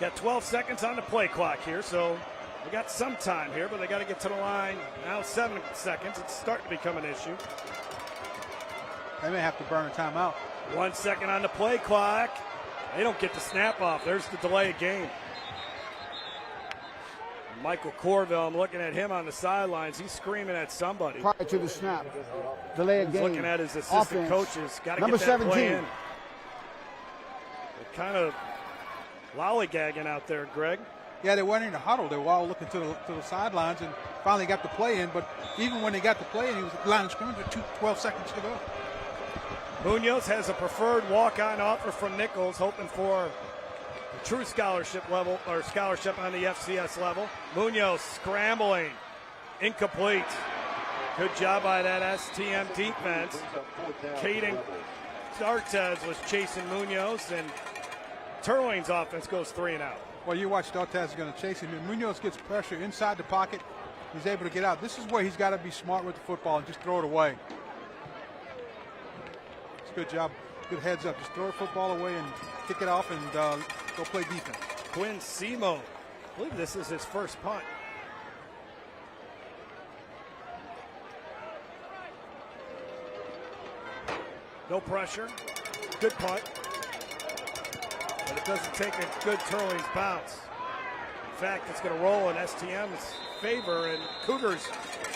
Got 12 seconds on the play clock here, so we got some time here, but they got to get to the line. Now 7 seconds. It's starting to become an issue. They may have to burn a timeout. 1 second on the play clock. They don't get the snap off. There's the delay of game. Michael Corville, I'm looking at him on the sidelines. He's screaming at somebody. Prior to the snap, delay of game. He's looking at his assistant coaches. Got to get that 17. play in. They're kind of lollygagging out there, Greg. Yeah, they weren't in a huddle. They were all looking to the sidelines and finally got the play in. But even when they got the play in, he was at the line of scrimmage with 12 seconds to go. Munoz has a preferred walk-on offer from Nichols, hoping for a true scholarship level or scholarship on the FCS level. Munoz scrambling, incomplete. Good job by that STM defense. Caden Dartez was chasing Munoz, and Teurlings' offense goes 3 and out. Well, you watch Dartez is going to chase him, and Munoz gets pressure inside the pocket. He's able to get out. This is where he's got to be smart with the football and just throw it away. It's a good job. Good heads up. Just throw the football away and kick it off and go play defense. Quinn Simo, I believe this is his first punt. No pressure. Good punt. But it doesn't take a good Teurlings bounce. In fact, it's going to roll in STM's favor, and Cougars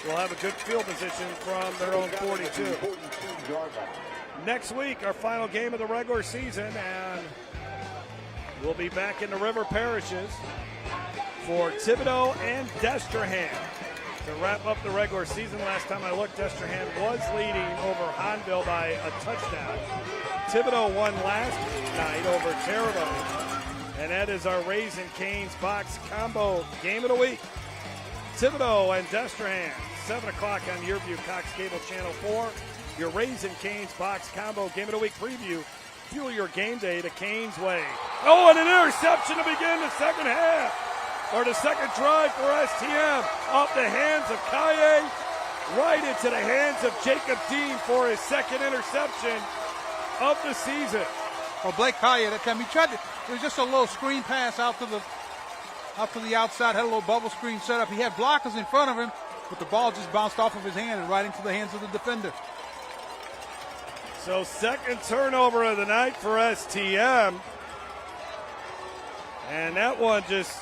will have a good field position from their own 42. Next week, our final game of the regular season, and we'll be back in the River Parishes for Thibodaux and Destrehan to wrap up the regular season. Last time I looked, Destrehan was leading over Hahnville by a touchdown. Thibodaux won last night over Terrebonne, and that is our Raising Cane's box combo game of the week. Thibodaux and Destrehan, 7 o'clock on YurView, Cox Cable Channel 4. Your Raising Cane's box combo game of the week preview. Fuel your game day the Canes way. Oh, and an interception to begin the second half. Or the second drive for STM. Off the hands of Kaye, right into the hands of Jacob Dean for his second interception of the season. Well, Blake Kaye that time, it was just a little screen pass out to the outside, had a little bubble screen set up. He had blockers in front of him, but the ball just bounced off of his hand and right into the hands of the defender. So second turnover of the night for STM. And that one just,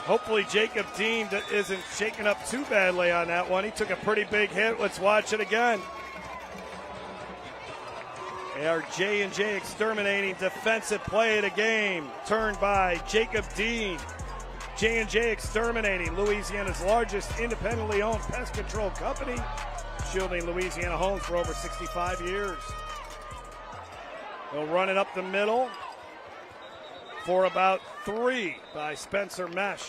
hopefully Jacob Dean isn't shaken up too badly on that one. He took a pretty big hit. Let's watch it again. Our J&J exterminating defensive play of the game, turned by Jacob Dean. J&J exterminating, Louisiana's largest independently owned pest control company, shielding Louisiana homes for over 65 years. They'll run it up the middle for about 3 by Spencer Mesh.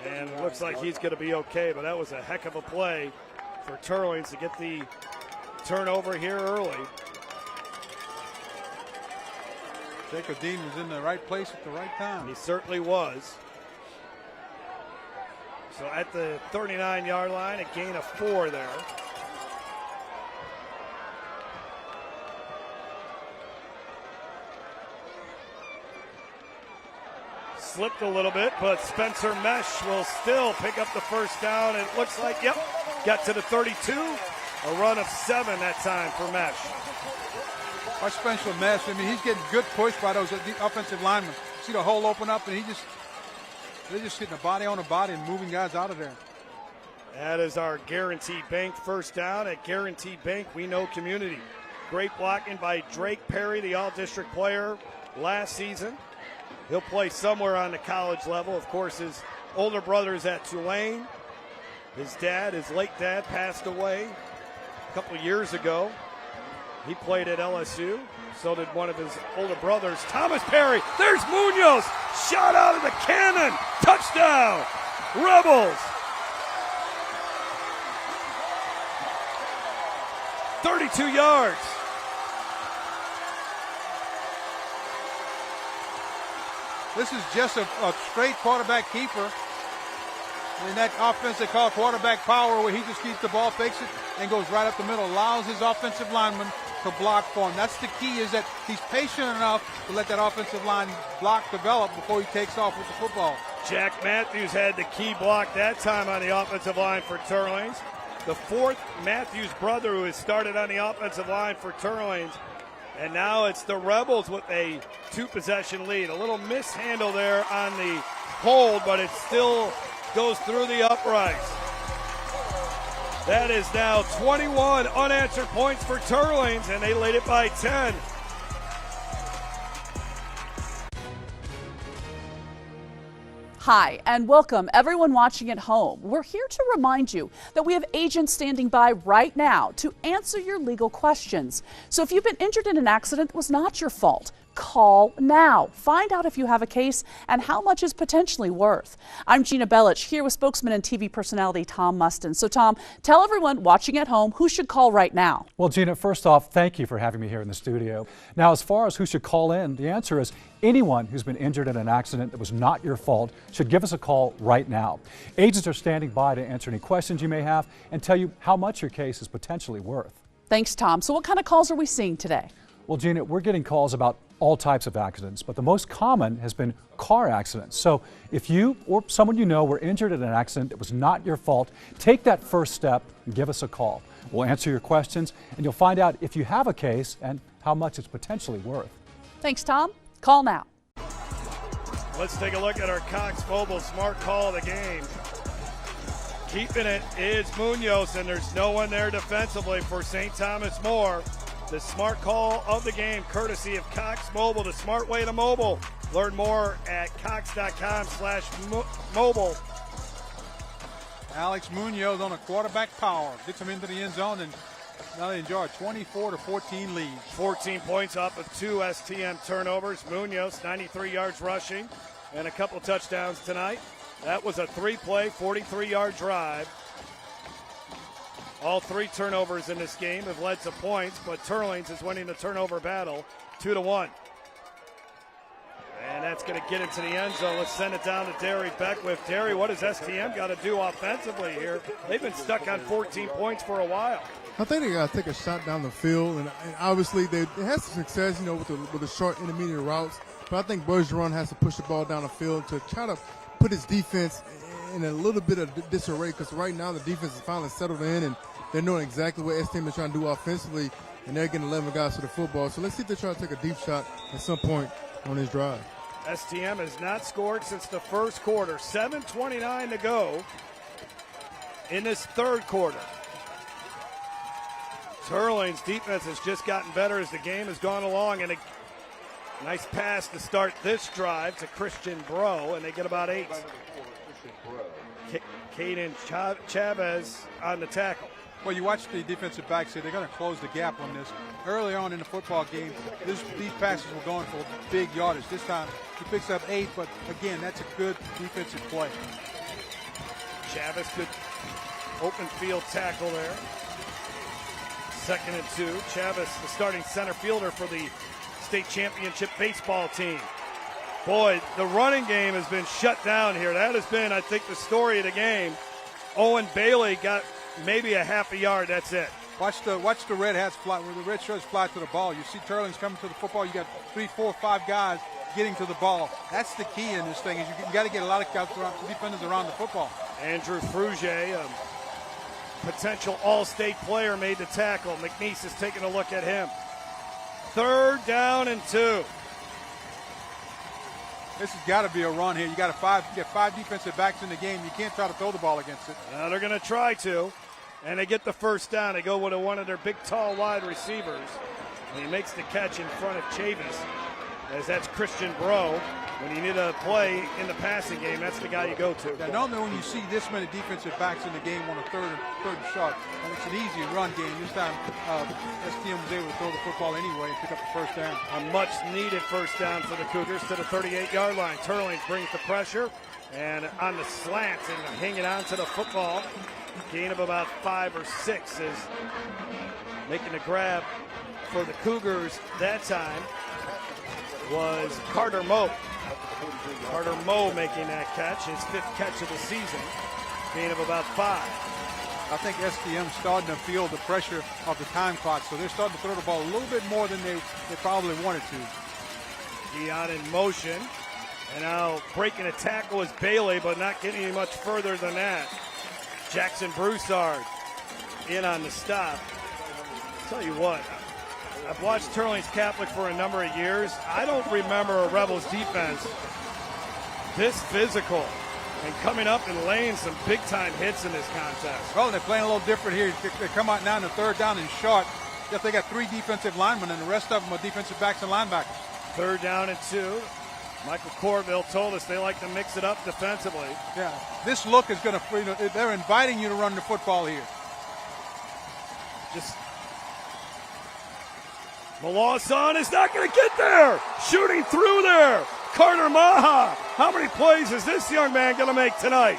And it looks like he's going to be okay, but that was a heck of a play for Teurlings to get the turnover here early. Jacob Dean was in the right place at the right time. He certainly was. So at the 39-yard line, a gain of 4 there. Slipped a little bit, but Spencer Mesh will still pick up the first down. It looks like, yep, got to the 32. A run of 7 that time for Mesh. Our Spencer Mesh, I mean, he's getting good push by those offensive linemen. See the hole open up, and they're just hitting a body on a body and moving guys out of there. That is our Guaranteed Bank first down. At Guaranteed Bank, we know community. Great blocking by Drake Perry, the all-district player last season. He'll play somewhere on the college level. Of course, his older brother is at Tulane. His late dad, passed away a couple years ago. He played at LSU. So did one of his older brothers, Thomas Perry. There's Munoz. Shot out of the cannon. Touchdown. Rebels. 32 yards. This is just a straight quarterback keeper. In that offense they call quarterback power, where he just keeps the ball, fakes it, and goes right up the middle, allows his offensive lineman to block for him. That's the key, is that he's patient enough to let that offensive line block develop before he takes off with the football. Jack Matthews had the key block that time on the offensive line for Teurlings. The 4th Matthews brother who has started on the offensive line for Teurlings. And now it's the Rebels with a 2-possession lead. A little mishandle there on the hold, but it still goes through the uprights. That is now 21 unanswered points for Teurlings, and they lead it by 10. Hi, and welcome everyone watching at home. We're here to remind you that we have agents standing by right now to answer your legal questions. So if you've been injured in an accident that was not your fault, call now. Find out if you have a case and how much is potentially worth. I'm Gina Bellich, here with spokesman and TV personality Tom Mustin. So Tom, tell everyone watching at home who should call right now. Well, Gina, first off, thank you for having me here in the studio. Now, as far as who should call in, the answer is anyone who's been injured in an accident that was not your fault should give us a call right now. Agents are standing by to answer any questions you may have and tell you how much your case is potentially worth. Thanks, Tom. So what kind of calls are we seeing today? Well, Gina, we're getting calls about all types of accidents, but the most common has been car accidents. So if you or someone you know were injured in an accident that was not your fault, take that first step and give us a call. We'll answer your questions and you'll find out if you have a case and how much it's potentially worth. Thanks, Tom. Call now. Let's take a look at our Cox Mobile smart call of the game. Keeping it is Munoz, and there's no one there defensively for St. Thomas More. The smart call of the game, courtesy of Cox Mobile, the smart way to mobile. Learn more at cox.com/mobile. Alex Munoz on a quarterback power. Gets him into the end zone, and now they enjoy a 24-14 lead. 14 points off of 2 STM turnovers. Munoz, 93 yards rushing and a couple touchdowns tonight. That was a 3-play, 43-yard drive. All 3 turnovers in this game have led to points, but Teurlings is winning the turnover battle 2-1. And that's going to get into the end zone. Let's send it down to Derry Beckwith. Derry, what does STM got to do offensively here? They've been stuck on 14 points for a while. I think they got to take a shot down the field, and obviously they had some success, with the short intermediate routes. But I think Bergeron has to push the ball down the field to try to put his defense in a little bit of disarray, because right now the defense is finally settled in, and they're knowing exactly what STM is trying to do offensively, and they're getting 11 guys to the football. So let's see if they try to take a deep shot at some point on this drive. STM has not scored since the first quarter. 7:29 to go in this third quarter. Teurlings' defense has just gotten better as the game has gone along, and a nice pass to start this drive to Christian Bro, and they get about 8. Caden Chavez on the tackle. Well, you watch the defensive backs here. They're going to close the gap on this. Early on in the football game, these passes were going for big yardage. This time, he picks up 8, but again, that's a good defensive play. Chavez, good open field tackle there. 2nd and 2. Chavez, the starting center fielder for the state championship baseball team. Boy, the running game has been shut down here. That has been, I think, the story of the game. Owen Bailey got maybe a half a yard. That's it. Watch the red hats fly, where the red shirts fly to the ball. You see Teurlings coming to the football. You got 3, 4, 5 guys getting to the ball. That's the key in this thing. Is you got to get a lot of defenders around the football. Andrew Frugier, a potential all-state player, made the tackle. McNeese is taking a look at him. 3rd down and 2. This has got to be a run here. You get 5 defensive backs in the game. You can't try to throw the ball against it. They're going to try to, and they get the first down. They go with one of their big, tall, wide receivers, and he makes the catch in front of Chavis, as that's Christian Bro. When you need a play in the passing game, that's the guy you go to. Yeah, normally when you see this many defensive backs in the game on a third and shot, and it's an easy run game. This time, STM was able to throw the football anyway and pick up the first down. A much-needed first down for the Cougars to the 38-yard line. Teurlings brings the pressure, and on the slant and hanging on to the football. Gain of about 5 or 6 is making the grab for the Cougars that time was Carter Moe. Carter Moe making that catch, his 5th catch of the season. Gain of about 5. I think STM's starting to feel the pressure of the time clock, so they're starting to throw the ball a little bit more than they probably wanted to. Dion in motion, and now breaking a tackle is Bailey, but not getting any much further than that. Jackson Broussard in on the stop. Tell you what, I've watched Teurlings Catholic for a number of years. I don't remember a Rebels defense this physical and coming up and laying some big-time hits in this contest. Well, they're playing a little different here. They come out now in the 3rd down and short. They got 3 defensive linemen, and the rest of them are defensive backs and linebackers. 3rd down and 2. Michael Corville told us they like to mix it up defensively. Yeah, this look is going to, they're inviting you to run the football here. Just Malawson is not going to get there. Shooting through there. Carter Maha. How many plays is this young man going to make tonight?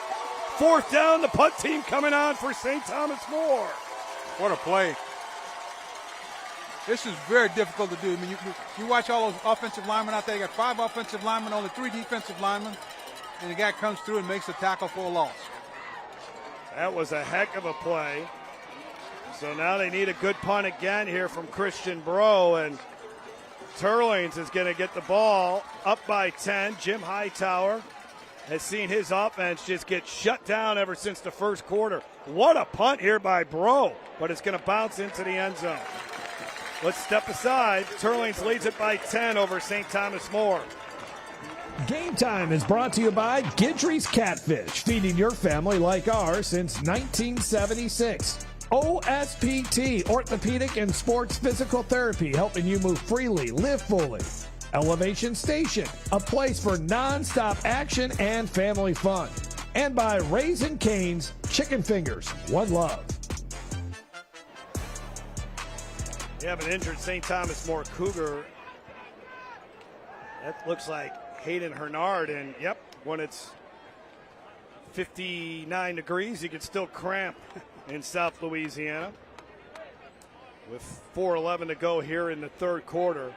4th down, the punt team coming on for St. Thomas More. What a play. This is very difficult to do. I mean, you watch all those offensive linemen out there. You got 5 offensive linemen, only 3 defensive linemen, and the guy comes through and makes a tackle for a loss. That was a heck of a play. So now they need a good punt again here from Christian Bro, and Teurlings is going to get the ball up by 10. Jim Hightower has seen his offense just get shut down ever since the first quarter. What a punt here by Bro, but it's going to bounce into the end zone. Let's step aside. Teurlings leads it by 10 over St. Thomas More. Game Time is brought to you by Teurlings Catfish, feeding your family like ours since 1976. OSPT, Orthopedic and Sports Physical Therapy, helping you move freely, live fully. Elevation Station, a place for non-stop action and family fun. And by Raising Cane's Chicken Fingers, one love. We have an injured St. Thomas More Cougar. That looks like Hayden Hernard, and yep, when it's 59 degrees, you can still cramp in South Louisiana. With 4:11 to go here in the third quarter.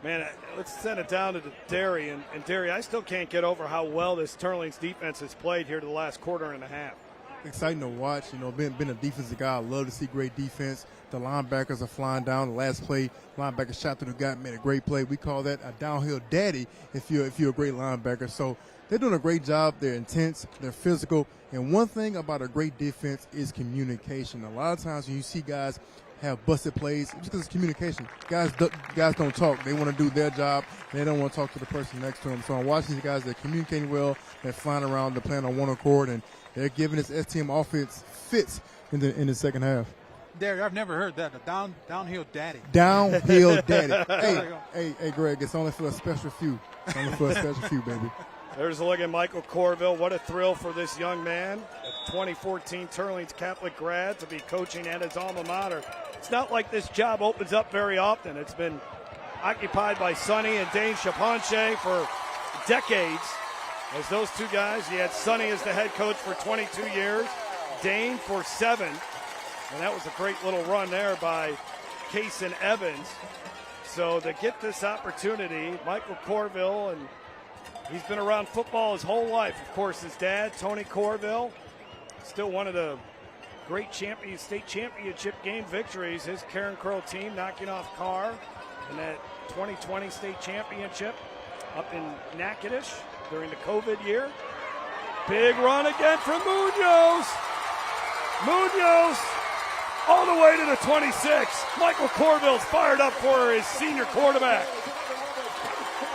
Man, let's send it down to Derry. And Derry, I still can't get over how well this Teurlings defense has played here to the last quarter and a half. Exciting to watch. You know, been a defensive guy. I love to see great defense. The linebackers are flying down. The last play, linebacker shot through the gut, made a great play. We call that a downhill daddy if you're a great linebacker. So they're doing a great job. They're intense. They're physical. And one thing about a great defense is communication. A lot of times when you see guys have busted plays, it's because it's communication. Guys don't talk. They want to do their job. They don't want to talk to the person next to them. So I'm watching these guys. They're communicating well. They're flying around. They're playing on one accord, and they're giving this STM offense fits in the second half. Derry, I've never heard that. A downhill daddy. Downhill daddy. Hey, Greg, it's only for a special few. It's only for a special few, baby. There's a look at Michael Corville. What a thrill for this young man, a 2014 Teurlings Catholic grad, to be coaching at his alma mater. It's not like this job opens up very often. It's been occupied by Sonny and Dane Chaponche for decades. As those two guys, you had Sonny as the head coach for 22 years, Dane for 7. And that was a great little run there by Cason Evans. So to get this opportunity, Michael Corville, and he's been around football his whole life. Of course, his dad, Tony Corville, still one of the great state championship game victories. His Karen Crow team knocking off Carr in that 2020 state championship up in Natchitoches during the COVID year. Big run again from Munoz. Munoz all the way to the 26. Michael Corville's fired up for his senior quarterback.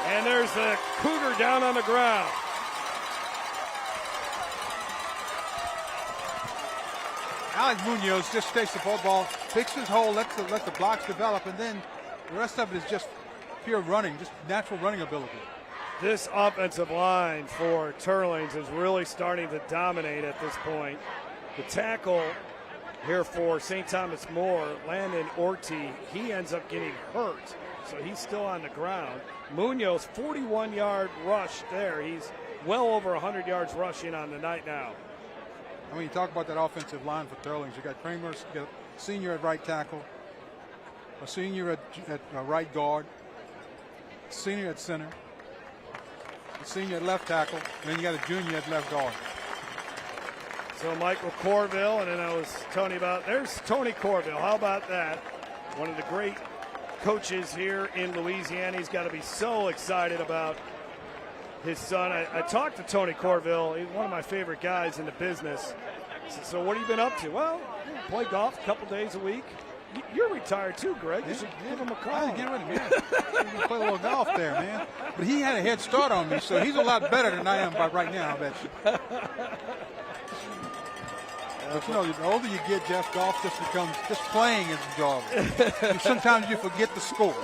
And there's the Cougar down on the ground. Alex Munoz just takes the football, picks his hole, let the blocks develop, and then the rest of it is just pure running, just natural running ability. This offensive line for Teurlings is really starting to dominate at this point. The tackle here for St. Thomas More, Landon Ortiz, he ends up getting hurt, so he's still on the ground. Munoz, 41-yard rush there. He's well over 100 yards rushing on the night now. I mean, you talk about that offensive line for Teurlings. You got Kramer, you got a senior at right tackle, a senior at right guard, a senior at center, a senior at left tackle, and then you got a junior at left guard. So Michael Corville, and then I was telling you about, there's Tony Corville. How about that? One of the great coaches here in Louisiana. He's got to be so excited about his son. I talked to Tony Corville. He's one of my favorite guys in the business. So what have you been up to? Well, play golf a couple days a week. You're retired too, Greg. You should give him a call. Get rid of him. Play a little golf there, man. But he had a head start on me, so he's a lot better than I am right now, I bet you. But you know, the older you get, Jeff, golf just becomes, just playing is enjoyable. Sometimes you forget the score.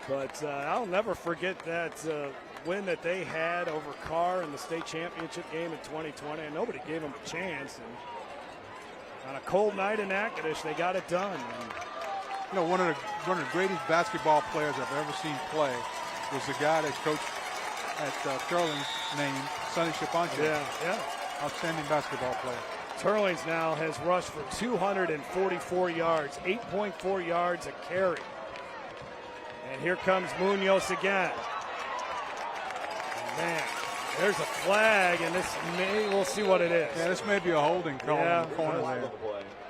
But I'll never forget that win that they had over Carr in the state championship game in 2020, and nobody gave them a chance. And on a cold night in Natchitoches, they got it done. And, you know, one of the greatest basketball players I've ever seen play was the guy that coached at Teurlings named Sonny Shapancha. Yeah. Outstanding basketball player. Teurlings now has rushed for 244 yards, 8.4 yards a carry. And here comes Munoz again. Man, there's a flag, and we'll see what it is. Yeah, this may be a holding call in the corner there.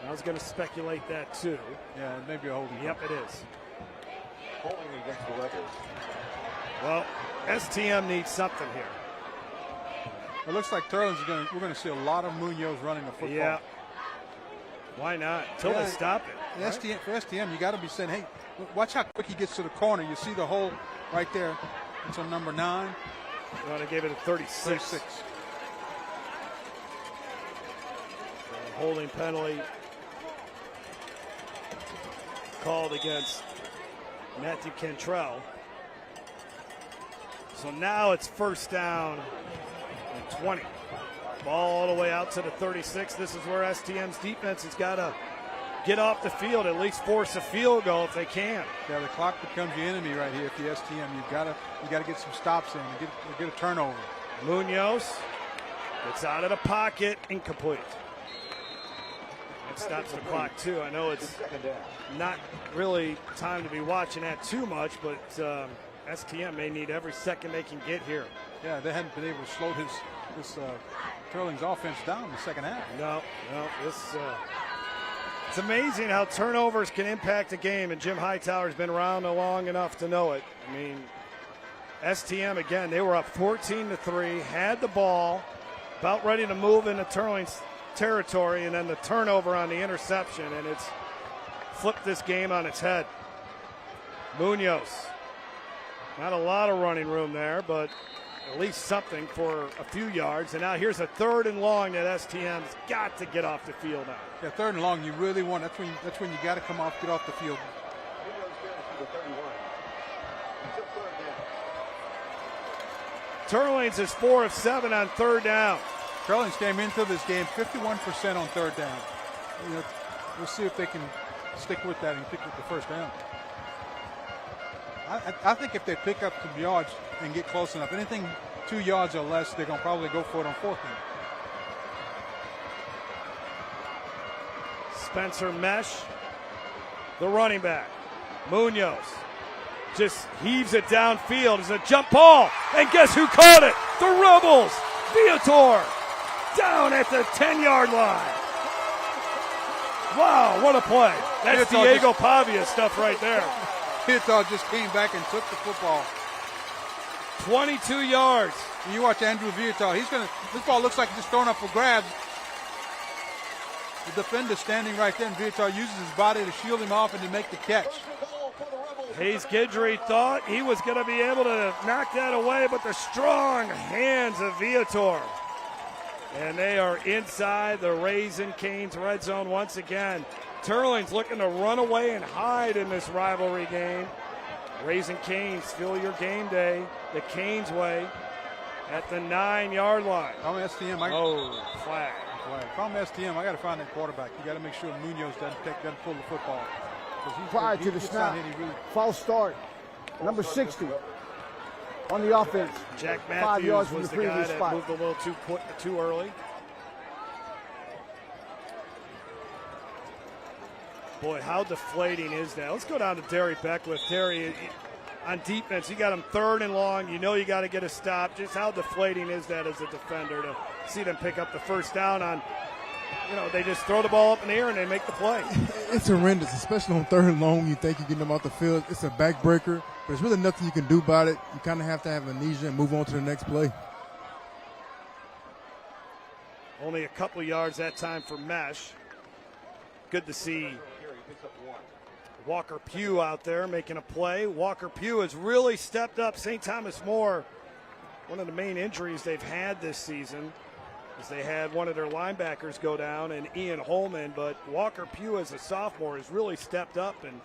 I was going to speculate that too. Yeah, it may be a holding. Yep, it is. Holding against the Rebels. Well, STM needs something here. It looks like Teurlings we're going to see a lot of Munoz running the football. Yeah. Why not? Until they stop it. Right? For STM, you got to be saying, hey, watch how quick he gets to the corner. You see the hole right there. It's on number 9. Well, they gave it a 36. Holding penalty called against Matthew Cantrell. So now it's first down and 20. Ball all the way out to the 36. This is where STM's defense has got to get off the field, at least force a field goal if they can. Yeah, the clock becomes your enemy right here. If the STM, you got to get some stops in and get a turnover. Munoz gets out of the pocket, incomplete. That stops the clock too. I know it's not really time to be watching that too much, but STM may need every second they can get here. Yeah, they hadn't been able to slow this Teurlings offense down in the second half. No, it's amazing how turnovers can impact a game, and Jim Hightower's been around long enough to know it. I mean, STM, again, they were up 14-3, had the ball, about ready to move into Teurlings territory, and then the turnover on the interception, and it's flipped this game on its head. Munoz, not a lot of running room there, but at least something for a few yards. And now here's a 3rd and long that STM's got to get off the field now. Yeah, 3rd and long, you really want. That's when you got to get off the field. Teurlings is 4 of 7 on 3rd down. Teurlings came into this game 51% on 3rd down. You know, we'll see if they can stick with that and pick with the first down. I think if they pick up some yards and get close enough, anything 2 yards or less, they're going to probably go for it on 4th down. Spencer Mesh, the running back. Munoz just heaves it downfield. It's a jump ball, and guess who caught it? The Rebels. Viator down at the 10-yard line. Wow, what a play. That's Diego Pavia stuff right there. Viator just came back and took the football. 22 yards. And you watch Andrew Viator. This ball looks like just thrown up for grabs. The defender standing right there, and Viator uses his body to shield him off and to make the catch. Hayes Guidry thought he was going to be able to knock that away, but the strong hands of Viator. And they are inside the Raising Canes red zone once again. Teurlings looking to run away and hide in this rivalry game. Raising Canes, fill your game day the Canes way at the 9-yard line. STM. Flag. If I'm STM, I got to find that quarterback. You got to make sure Munoz doesn't pull the football. Prior to the snap, false start, number 60 on the offense. Jack 5 Matthews yards from was the the guy previous that spot. moved a little too early. Boy, how deflating is that? Let's go down to Terry Beckwith. Terry, on defense, you got him 3rd and long. You know you got to get a stop. Just how deflating is that as a defender to see them pick up the first down on, they just throw the ball up in the air and they make the play. It's horrendous, especially on 3rd and long. You think you're getting them off the field. It's a backbreaker, but there's really nothing you can do about it. You kind of have to have amnesia and move on to the next play. Only a couple yards that time for Mesh. Good to see Walker Pugh out there making a play. Walker Pugh has really stepped up. St. Thomas More, one of the main injuries they've had this season is they had one of their linebackers go down, and Ian Holman, but Walker Pugh as a sophomore has really stepped up and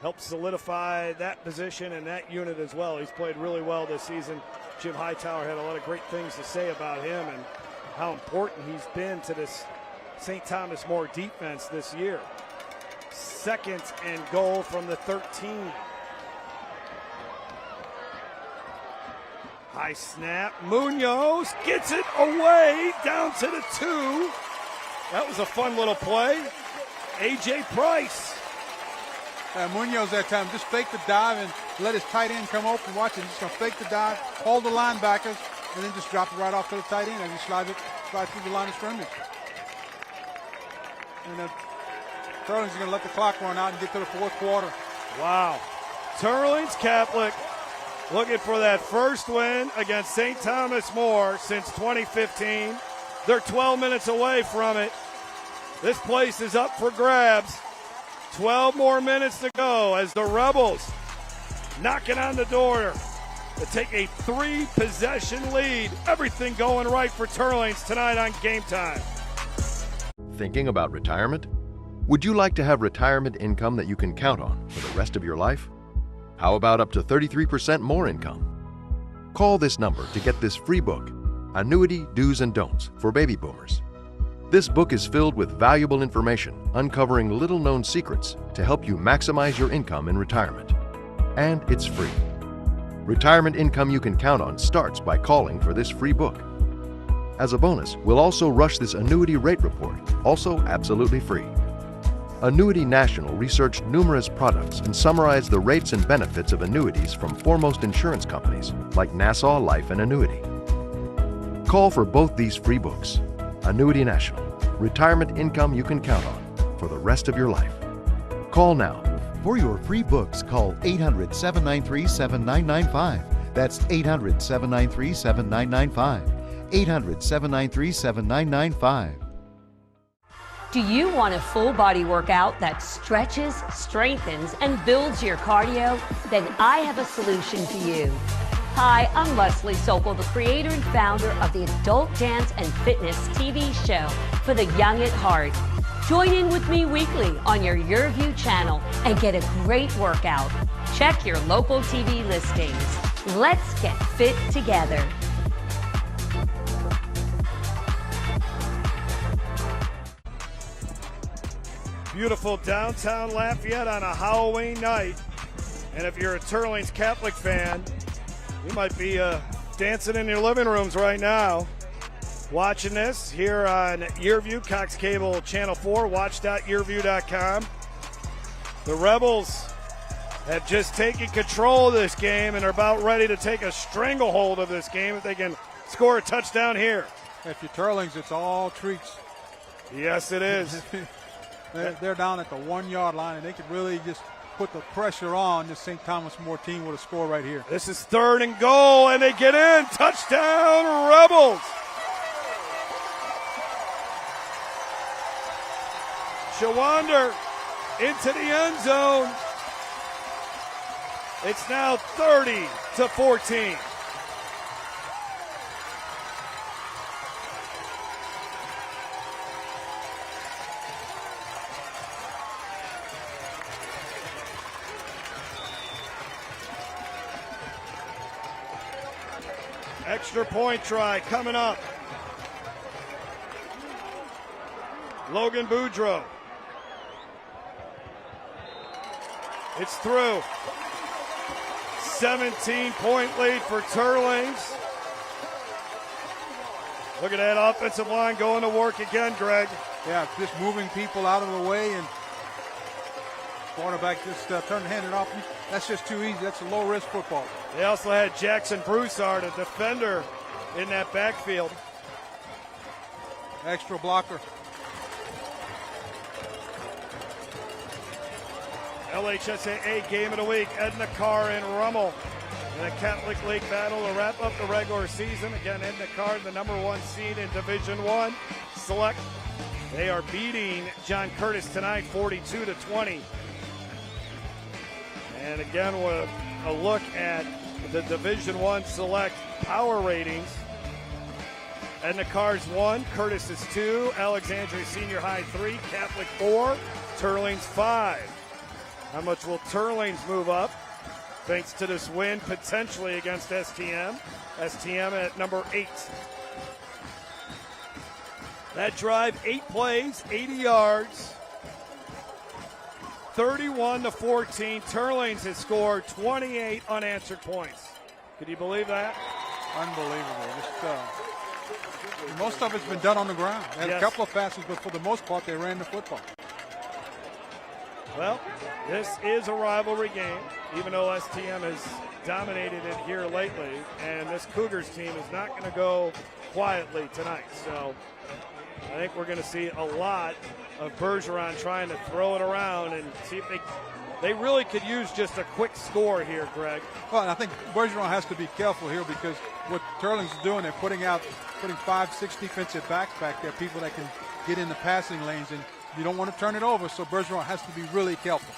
helped solidify that position and that unit as well. He's played really well this season. Jim Hightower had a lot of great things to say about him and how important he's been to this St. Thomas More defense this year. 2nd and goal from the 13. High snap. Munoz gets it away down to the 2. That was a fun little play. A.J. Price. Munoz that time just faked the dive and let his tight end come open. Watch him. Just going to fake the dive, hold the linebackers, and then just drop it right off to the tight end and just slide through the line of scrimmage. And then Teurlings is going to let the clock run out and get to the 4th quarter. Wow. Teurlings Catholic looking for that first win against St. Thomas More since 2015. They're 12 minutes away from it. This place is up for grabs. 12 more minutes to go as the Rebels knocking on the door to take a 3-possession lead. Everything going right for Teurlings tonight on Game Time. Thinking about retirement? Would you like to have retirement income that you can count on for the rest of your life? How about up to 33% more income? Call this number to get this free book, Annuity Do's and Don'ts for Baby Boomers. This book is filled with valuable information uncovering little-known secrets to help you maximize your income in retirement. And it's free. Retirement income you can count on starts by calling for this free book. As a bonus, we'll also rush this annuity rate report, also absolutely free. Annuity National researched numerous products and summarized the rates and benefits of annuities from foremost insurance companies like Nassau Life and Annuity. Call for both these free books. Annuity National, retirement income you can count on for the rest of your life. Call now. For your free books, call 800-793-7995. That's 800-793-7995. 800-793-7995. Do you want a full body workout that stretches, strengthens, and builds your cardio? Then I have a solution for you. Hi, I'm Leslie Sokol, the creator and founder of the Adult Dance and Fitness TV show for the young at heart. Join in with me weekly on your YurView channel and get a great workout. Check your local TV listings. Let's get fit together. Beautiful downtown Lafayette on a Halloween night. And if you're a Teurlings Catholic fan, you might be dancing in your living rooms right now, watching this here on YurView, Cox Cable Channel 4, watch.yurview.com. The Rebels have just taken control of this game and are about ready to take a stranglehold of this game if they can score a touchdown here. If you're Teurlings, it's all treats. Yes, it is. They're down at the 1-yard line, and they could really just put the pressure on this St. Thomas More team with a score right here. This is 3rd and goal, and they get in. Touchdown, Rebels. Shawander into the end zone. It's now 30-14. Extra point try coming up. Logan Boudreau. It's through. 17-point lead for Teurlings. Look at that offensive line going to work again, Greg. Yeah, just moving people out of the way, and quarterback just hand it off. That's just too easy. That's a low-risk football. They also had Jackson Broussard, a defender, in that backfield. Extra blocker. LHSAA game of the week, Edna Carr and Rummel in a Catholic League battle to wrap up the regular season. Again, Edna Carr, the #1 seed in Division I Select. They are beating John Curtis tonight, 42-20. And again, with a look at the Division I Select power ratings. Edna Carr's 1, Curtis is 2, Alexandria Senior High 3, Catholic 4, Teurlings 5. How much will Teurlings move up thanks to this win potentially against STM? STM at number 8. That drive, 8 plays, 80 yards, 31-14. Teurlings has scored 28 unanswered points. Could you believe that? Unbelievable. Most of it's been done on the ground. They had a couple of passes, but for the most part, they ran the football. Well, this is a rivalry game, even though STM has dominated it here lately, and this Cougars team is not going to go quietly tonight. So I think we're going to see a lot of Bergeron trying to throw it around and see if they really could use just a quick score here, Greg. Well, I think Bergeron has to be careful here because what Teurlings is doing, they're putting 5-6 defensive backs back there, people that can get in the passing lanes, and you don't want to turn it over, so Bergeron has to be really careful.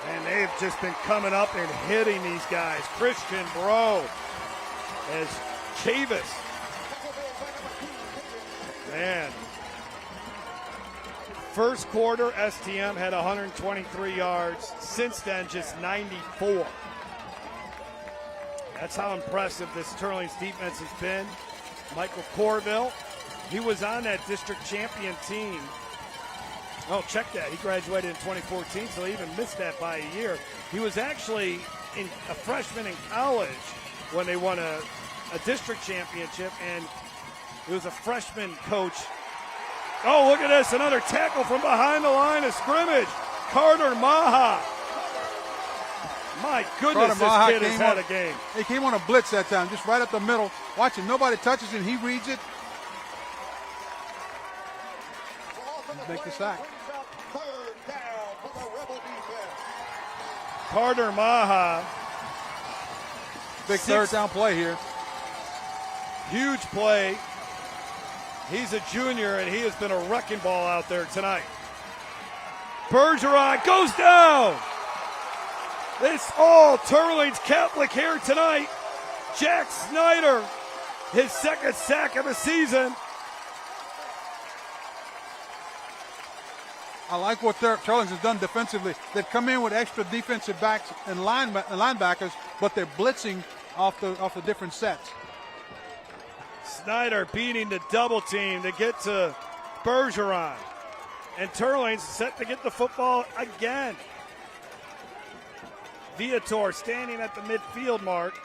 And they've just been coming up and hitting these guys. Christian Bro as Chavis. Man. First quarter, STM had 123 yards. Since then, just 94. That's how impressive this Teurlings defense has been. Michael Corville, he was on that district champion team. Oh, check that. He graduated in 2014, so he even missed that by a year. He was actually a freshman in college when they won a district championship, and he was a freshman coach. Oh, look at this. Another tackle from behind the line of scrimmage. Carter Maha. My goodness, this kid has had a game. He came on a blitz that time, just right up the middle. Watch him. Nobody touches him. He reads it. Make the sack. Carter Maha. Big third down play here. Huge play. He's a junior, and he has been a wrecking ball out there tonight. Bergeron goes down. It's all Teurlings Catholic here tonight. Jack Snyder, his second sack of the season. I like what Teurlings has done defensively. They've come in with extra defensive backs and linebackers, but they're blitzing off the different sets. Snyder beating the double team to get to Bergeron. And Teurlings set to get the football again. Viator standing at the midfield mark.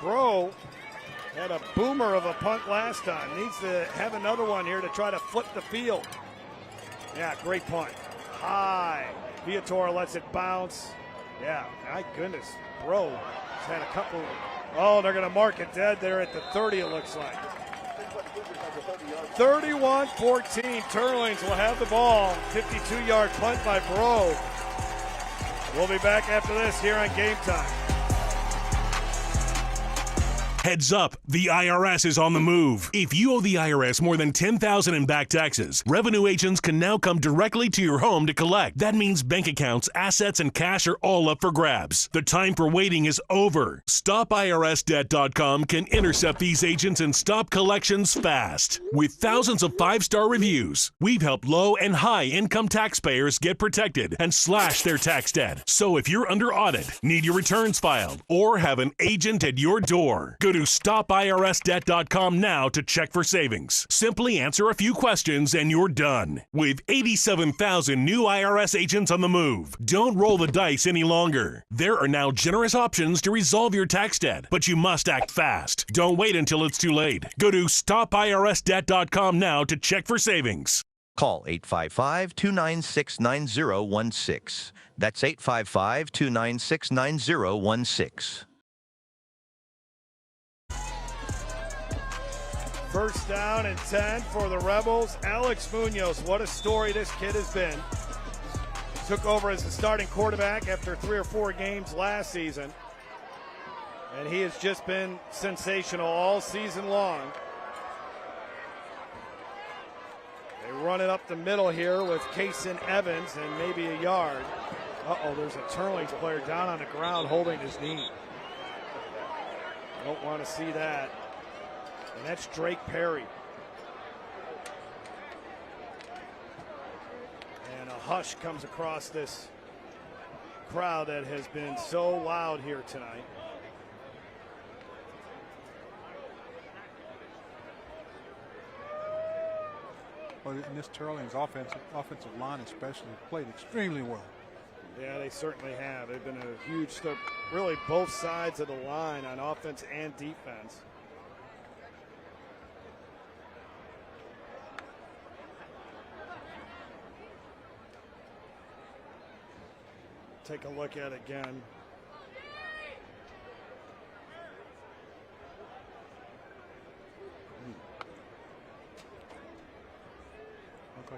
Bro had a boomer of a punt last time. Needs to have another one here to try to flip the field. Yeah, great punt. High. Viator lets it bounce. Yeah, my goodness. Bro has had a couple. Oh, they're going to mark it dead there at the 30, it looks like. 31-14. Teurlings will have the ball. 52-yard punt by Bro. We'll be back after this here on Game Time. Heads up, the IRS is on the move. If you owe the IRS more than $10,000 in back taxes, revenue agents can now come directly to your home to collect. That means bank accounts, assets, and cash are all up for grabs. The time for waiting is over. StopIRSDebt.com can intercept these agents and stop collections fast. With thousands of 5-star reviews, we've helped low and high income taxpayers get protected and slash their tax debt. So if you're under audit, need your returns filed, or have an agent at your door, go to StopIRSDebt.com now to check for savings. Simply answer a few questions and you're done. With 87,000 new IRS agents on the move, don't roll the dice any longer. There are now generous options to resolve your tax debt, but you must act fast. Don't wait until it's too late. Go to StopIRSDebt.com now to check for savings. Call 855-296-9016. That's 855-296-9016. First down and 10 for the Rebels. Alex Munoz, what a story this kid has been. Took over as the starting quarterback after 3 or 4 games last season. And he has just been sensational all season long. They run it up the middle here with Kason Evans and maybe a yard. Uh-oh, there's a Teurlings player down on the ground holding his knee. Don't want to see that. And that's Drake Perry. hush comes across this crowd that has been so loud here tonight. Well, in this Teurlings offensive line especially played extremely well. Yeah, they certainly have. They've been a huge step, really both sides of the line on offense and defense. Take a look at it again. Look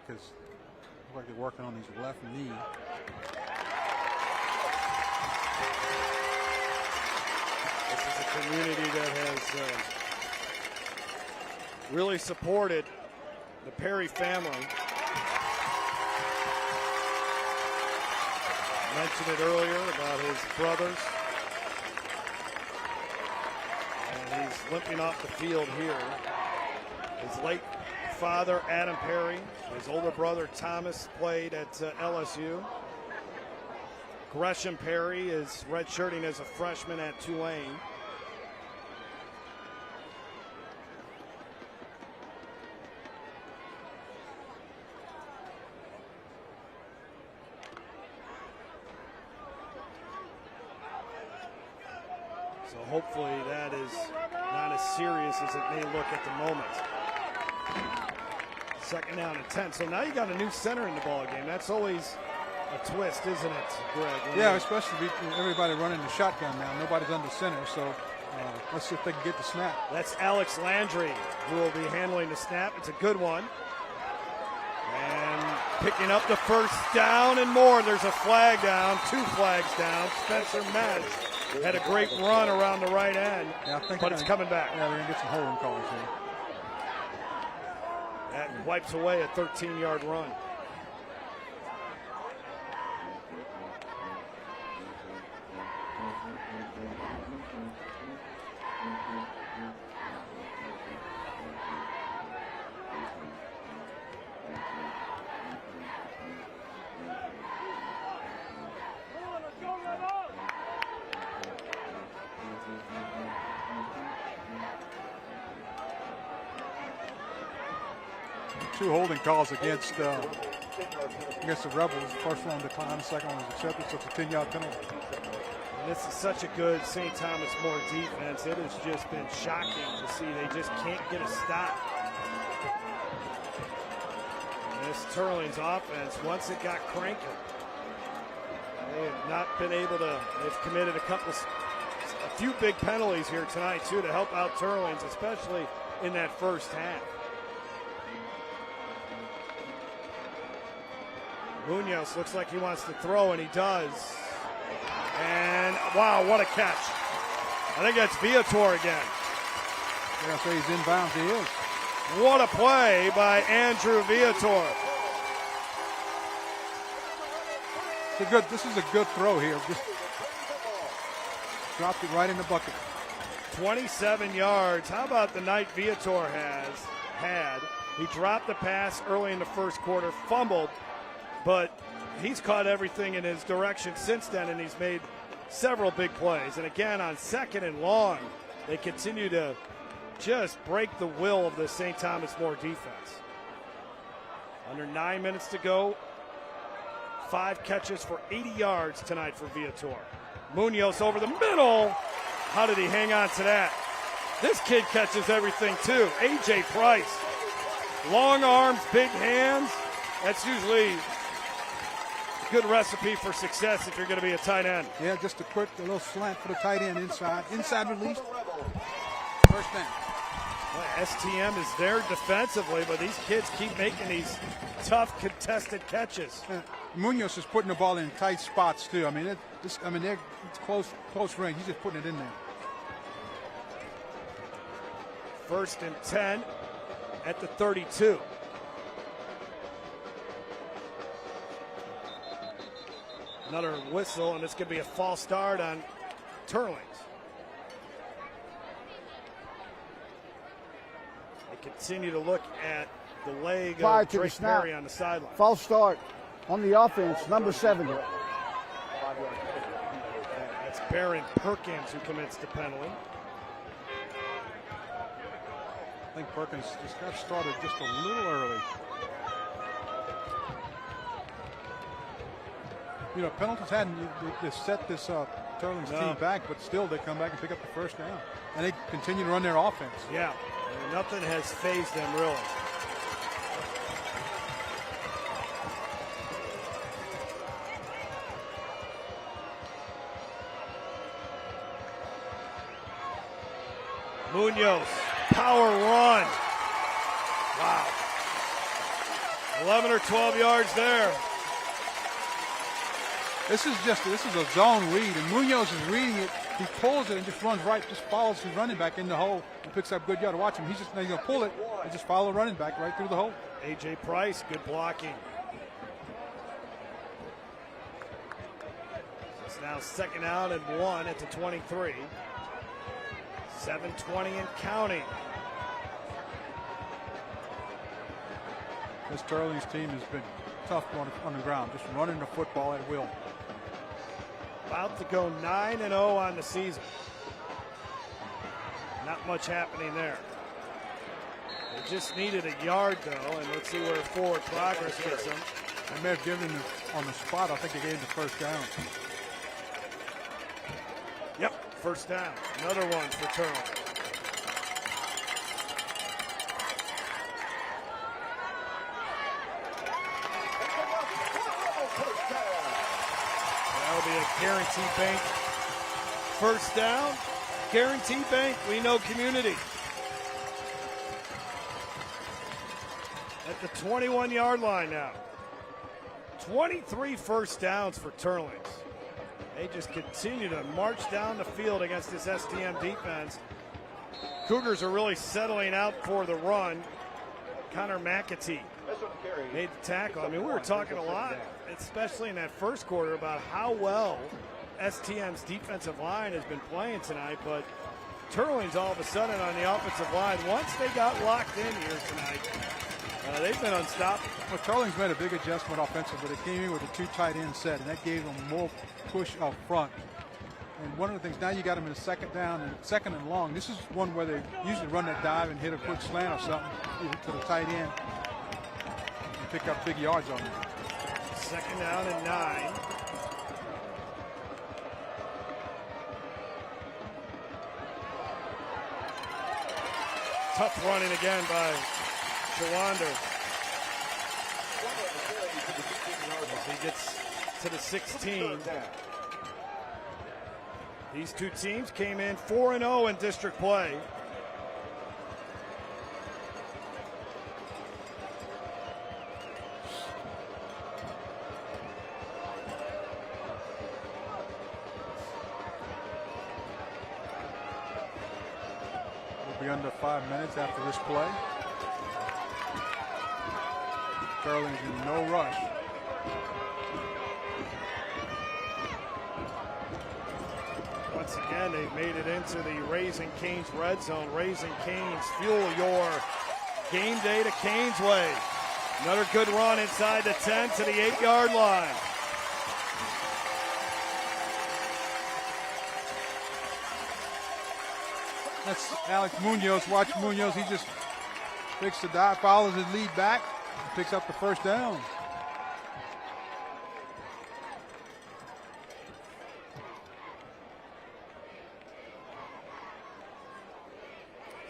like they're working on his left knee. This is a community that has really supported the Perry family. I mentioned it earlier about his brothers. And he's limping off the field here. His late father, Adam Perry, his older brother, Thomas, played at LSU. Gresham Perry is redshirting as a freshman at Tulane. So hopefully that is not as serious as it may look at the moment. Second down and 10. So now you got a new center in the ball game. That's always a twist, isn't it, Greg? Yeah, especially everybody running the shotgun now. Nobody's under center, so let's see if they can get the snap. That's Alex Landry who will be handling the snap. It's a good one. And picking up the first down and more. There's a flag down, 2 flags down. Spencer Metz had a great run around the right end, yeah, but it's coming back. Yeah, they're going to get some holding calls here. That wipes away a 13-yard run. Two holding calls against the Rebels. First one declined, the second one was accepted, so it's a 10-yard penalty. And this is such a good St. Thomas More defense. It has just been shocking to see. They just can't get a stop. And this Teurlings offense, once it got cranking, they have not been able to. They've committed a few big penalties here tonight too to help out Teurlings, especially in that first half. Munoz looks like he wants to throw, and he does. And, wow, what a catch. I think that's Viator again. Yeah, so he's inbounds. He is. What a play by Andrew Viator. This is a good throw here. Just dropped it right in the bucket. 27 yards. How about the night Viator has had? He dropped the pass early in the first quarter, fumbled, but he's caught everything in his direction since then, and he's made several big plays. And again, on 2nd and long, they continue to just break the will of the St. Thomas More defense. Under 9 minutes to go, 5 catches for 80 yards tonight for Viator. Munoz over the middle. How did he hang on to that? This kid catches everything too. A.J. Price. Long arms, big hands. That's usually a good recipe for success if you're going to be a tight end. Yeah, just a little slant for the tight end inside. Inside release. First down. Well, STM is there defensively, but these kids keep making these tough contested catches. Munoz is putting the ball in tight spots too. I mean, it's close range. He's just putting it in there. 1st and 10 at the 32. Another whistle, and this could be a false start on Teurlings. They continue to look at the leg of Drake Perry on the sideline. False start. On the offense, number 70. That's Baron Perkins who commits the penalty. I think Perkins just got started just a little early. You know, penalties they set this Teurlings team back, but still they come back and pick up the first down. And they continue to run their offense. Yeah, nothing has phased them really. Munoz, power run. Wow. 11 or 12 yards there. This is a zone read, and Munoz is reading it. He pulls it and just runs right, just follows his running back in the hole and picks up good yard. Watch him. He's going to pull it and just follow the running back right through the hole. A.J. Price, good blocking. It's now 2nd out and 1 at the 23. 7:20 and counting. This Teurlings team has been tough on the ground, just running the football at will. About to go 9-0 on the season. Not much happening there. They just needed a yard, though, and let's see where forward progress gets them. They may have given them on the spot. I think they gave the first down. Yep, first down. Another one for Teurlings. That'll be a Guarantee Bank first down. Guarantee Bank, we know community. At the 21-yard line now. 23 first downs for Teurlings. They just continue to march down the field against this STM defense. Cougars are really settling out for the run. Connor McAtee made the tackle. I mean, we were talking a lot, especially in that first quarter, about how well STM's defensive line has been playing tonight, but Teurlings all of a sudden on the offensive line, once they got locked in here tonight, they've been unstoppable. Well, Teurlings made a big adjustment offensively. They came in with a 2 tight end set, and that gave them more push up front. And one of the things, now you got them in a 2nd down and 2nd and long. This is one where they usually run that dive and hit a quick slant or something to the tight end and pick up big yards on them. 2nd down and 9. Tough running again by Shawander. He gets to the 16. These two teams came in 4-0 in district play. We'll be under 5 minutes after this play. Teurlings in no rush. Once again, they've made it into the Raising Cane's red zone. Raising Cane's, fuel your game day to Cane's way. Another good run inside the 10 to the 8-yard line. That's Alex Munoz. Watch Munoz. He just picks the dive, follows his lead back, and picks up the first down.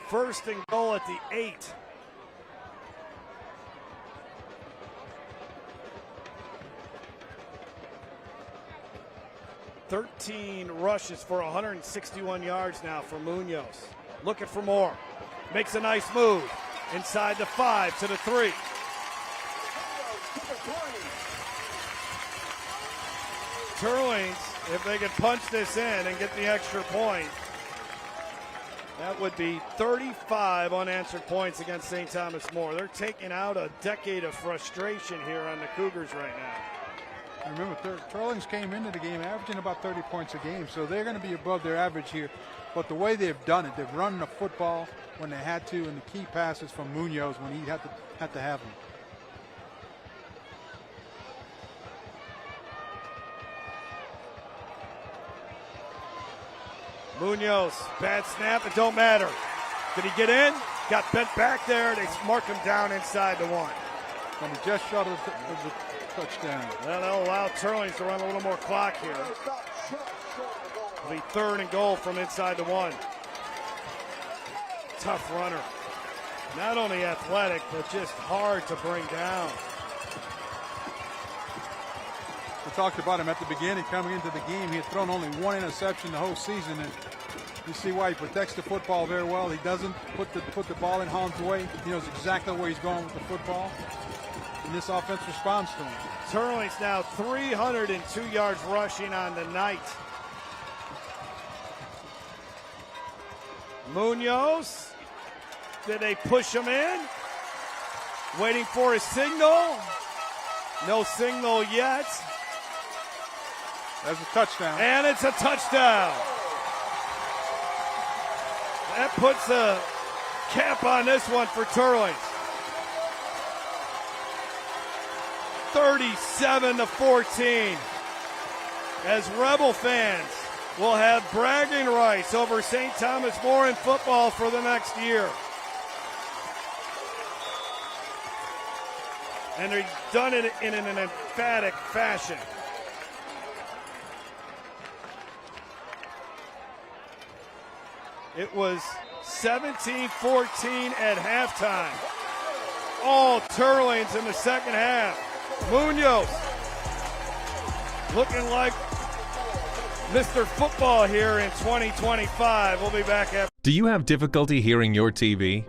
First and goal at the 8. "13 rushes for 161 yards now for Munoz. Looking for more. Makes a nice move. Inside the 5 to the 3. Teurlings, if they could punch this in and get the extra point, that would be 35 unanswered points against St. Thomas More. They're taking out a decade of frustration here on the Cougars right now. Remember, Teurlings came into the game averaging about 30 points a game, so they're going to be above their average here. But the way they've done it, they've run the football when they had to, and the key passes from Munoz when he had to have them. Munoz, bad snap, it don't matter. Did he get in? Got bent back there. They mark him down inside the 1. And he just shot of the touchdown. Well, they'll allow Teurlings to run a little more clock here. It'll be 3rd and goal from inside the 1. Tough runner. Not only athletic, but just hard to bring down. We talked about him at the beginning coming into the game. He had thrown only 1 interception the whole season, and you see why he protects the football very well. He doesn't put the ball in harm's way. He knows exactly where he's going with the football, and this offense responds to him. Teurlings now 302 yards rushing on the night. Munoz, did they push him in? Waiting for a signal. No signal yet. That's a touchdown. And it's a touchdown. That puts a cap on this one for Teurlings. 37-14. As Rebel fans will have bragging rights over St. Thomas More in football for the next year. And they've done it in an emphatic fashion. It was 17-14 at halftime. All Teurlings in the second half. Munoz looking like Mr. Football here in 2025. We'll be back after. Do you have difficulty hearing your TV?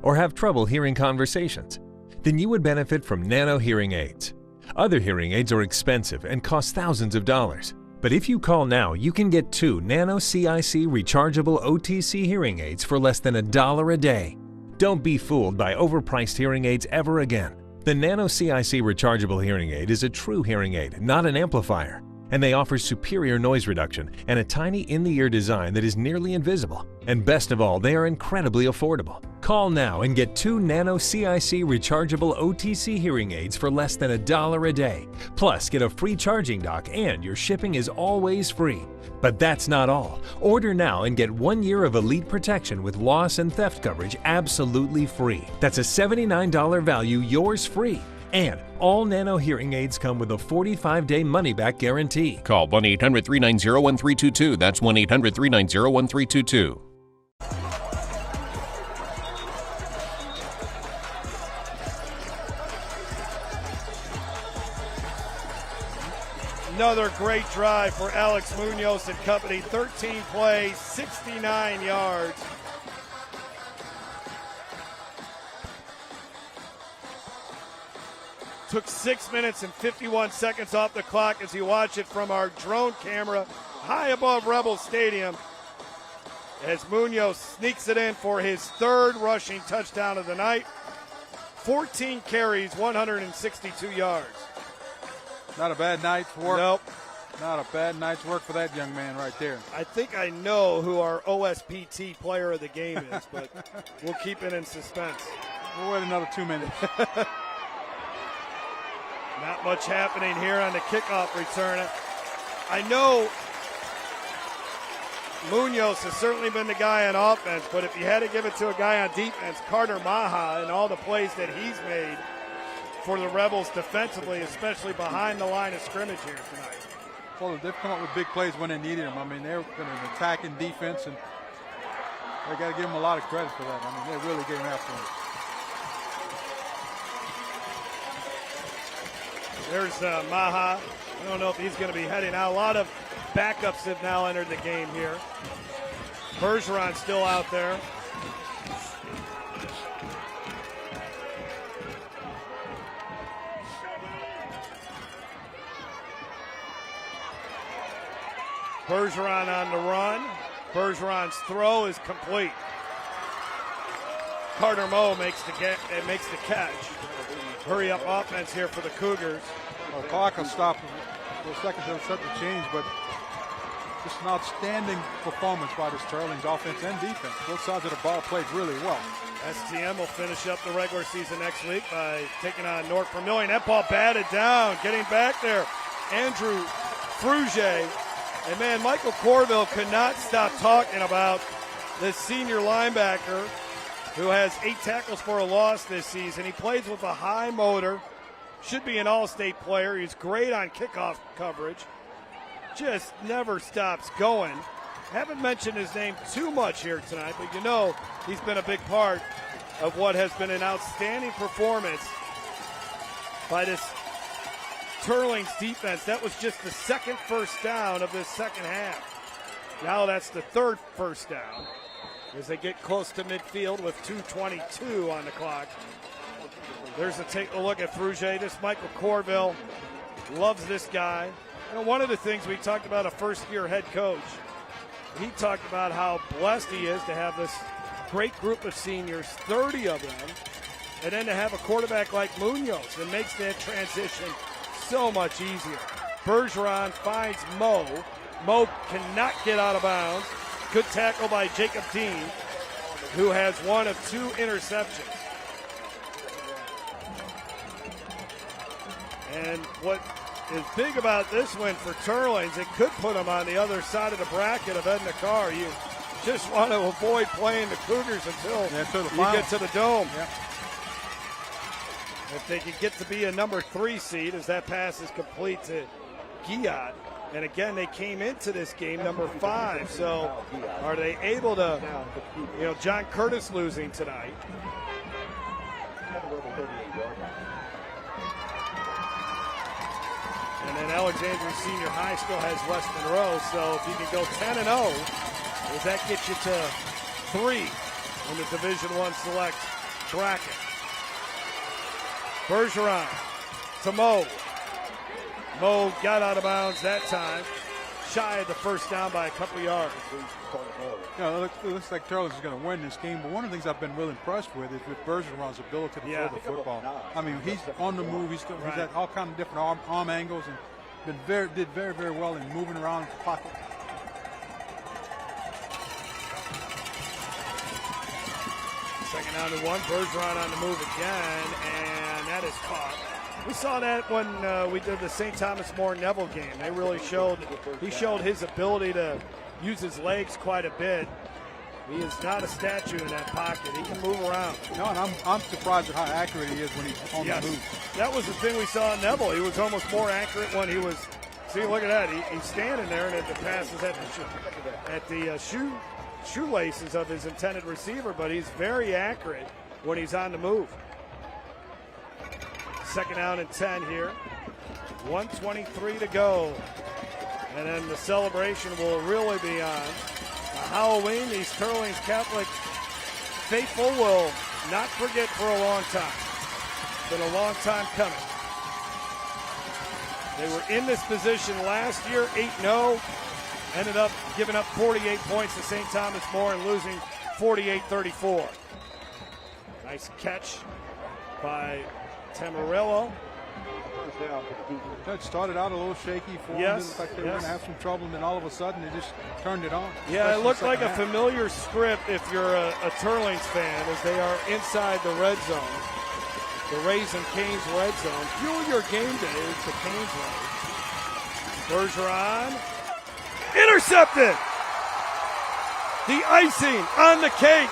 Or have trouble hearing conversations? Then you would benefit from Nano hearing aids. Other hearing aids are expensive and cost thousands of dollars. But if you call now, you can get 2 Nano CIC rechargeable OTC hearing aids for less than $1 a day. Don't be fooled by overpriced hearing aids ever again. The Nano CIC rechargeable hearing aid is a true hearing aid, not an amplifier. And they offer superior noise reduction and a tiny in-the-ear design that is nearly invisible. And best of all, they are incredibly affordable. Call now and get 2 Nano CIC rechargeable OTC hearing aids for less than $1 a day. Plus, get a free charging dock and your shipping is always free. But that's not all. Order now and get 1 year of elite protection with loss and theft coverage absolutely free. That's a $79 value, yours free. And all Nano hearing aids come with a 45-day money-back guarantee. Call 1-800-390-1322. That's 1-800-390-1322. Another great drive for Alex Munoz and company. 13 plays, 69 yards. Took 6 minutes and 51 seconds off the clock as you watch it from our drone camera high above Rebel Stadium as Munoz sneaks it in for his 3rd rushing touchdown of the night. 14 carries, 162 yards. Not a bad night's work. Nope. Not a bad night's work for that young man right there. I think I know who our OSPT player of the game is, but we'll keep it in suspense. We'll wait another 2 minutes. Not much happening here on the kickoff return. I know Munoz has certainly been the guy on offense, but if you had to give it to a guy on defense, Carter Maha and all the plays that he's made for the Rebels defensively, especially behind the line of scrimmage here tonight. Well, they've come up with big plays when they needed them. I mean, they're going to attack in defense, and they got to give them a lot of credit for that. I mean, they're really getting after them. There's Maha. I don't know if he's going to be heading out. A lot of backups have now entered the game here. Bergeron's still out there. Bergeron on the run. Bergeron's throw is complete. Carter Moe makes the catch. Hurry up offense here for the Cougars. Well, the clock will stop for a second to set the change, but just an outstanding performance by this Teurlings offense and defense. Both sides of the ball played really well. STM will finish up the regular season next week by taking on North Vermillion. That ball batted down, getting back there. Andrew Frugier And, man, Michael Corville could not stop talking about this senior linebacker who has 8 tackles for a loss this season. He plays with a high motor, should be an all-state player. He's great on kickoff coverage, just never stops going. Haven't mentioned his name too much here tonight, but you know he's been a big part of what has been an outstanding performance by this Teurlings defense. That was just the second first down of this second half. Now that's the third first down as they get close to midfield with 2:22 on the clock. There's a look at Frugier. This Michael Corville loves this guy. You know, one of the things we talked about, a first-year head coach, he talked about how blessed he is to have this great group of seniors, 30 of them, and then to have a quarterback like Munoz that makes that transition so much easier. Bergeron finds Mo. Mo cannot get out of bounds. Good tackle by Jacob Dean, who has one of 2 interceptions. And what is big about this win for Teurlings, it could put them on the other side of the bracket of Edna Carr. You just want to avoid playing the Cougars until you get to the Dome. Yeah. If they could get to be a number 3 seed as that pass is complete to Guillat. And again, they came into this game number 5. So are they able to, John Curtis losing tonight. And then Alexandria Senior High still has West Monroe. So if you can go 10-0, does that get you to 3 in the Division I select bracket? Bergeron to Mo. Mo got out of bounds that time. Shy of the first down by a couple yards. It looks like Teurlings is going to win this game, but one of the things I've been really impressed with is with Bergeron's ability to throw the football. I mean, he's on the move. He's got all kinds of different arm angles and did very, very well in moving around the pocket. Second down to 1. Bergeron on the move again, and that is caught. We saw that when we did the St. Thomas More Neville game. They really showed his ability to use his legs quite a bit. He is not a statue in that pocket. He can move around. No, and I'm surprised at how accurate he is when he's on the move. That was the thing we saw in Neville. He was almost more accurate when he was. See, look at that. He's standing there, and the pass is at the shoelaces of his intended receiver, but he's very accurate when he's on the move. Second down and 10 here. 1:23 to go. And then the celebration will really be on. Halloween, these Teurlings Catholic faithful will not forget for a long time. It's been a long time coming. They were in this position last year, 8-0. Ended up giving up 48 points to St. Thomas More and losing 48-34. Nice catch by Tamarillo. It started out a little shaky for them. It looked like they were going to have some trouble, and then all of a sudden they just turned it on. Yeah, it looked like a familiar script if you're a Teurlings fan, as they are inside the red zone. The Rays and Canes red zone. Fuel your game day is the Canes Rays. Bergeron. Intercepted! The icing on the cake.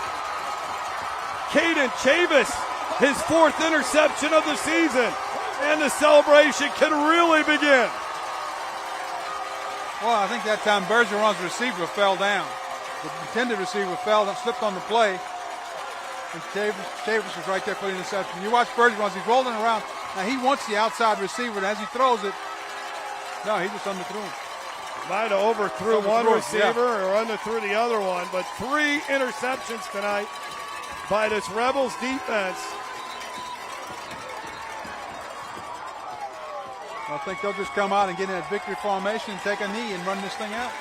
Caden Chavis, his 4th interception of the season. And the celebration can really begin. Well, I think that time Bergeron's receiver fell down. The intended receiver slipped on the play. And Chavis was right there for the interception. You watch Bergeron, he's rolling around. Now he wants the outside receiver, and as he throws it, no, he just underthrew him. Might have overthrew one receiver or underthrew the other one, but 3 interceptions tonight by this Rebels defense. I think they'll just come out and get in a victory formation and take a knee and run this thing out.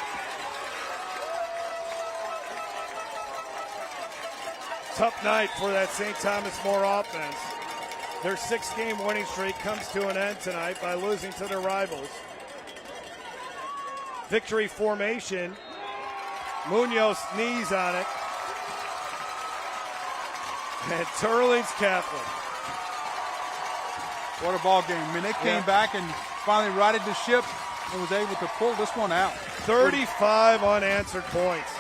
Tough night for that St. Thomas More offense. Their 6-game winning streak comes to an end tonight by losing to their rivals. Victory formation. Munoz knees on it. And Teurlings Catholic. What a ball game. I mean, they came back and finally righted the ship and was able to pull this one out. 35 unanswered points.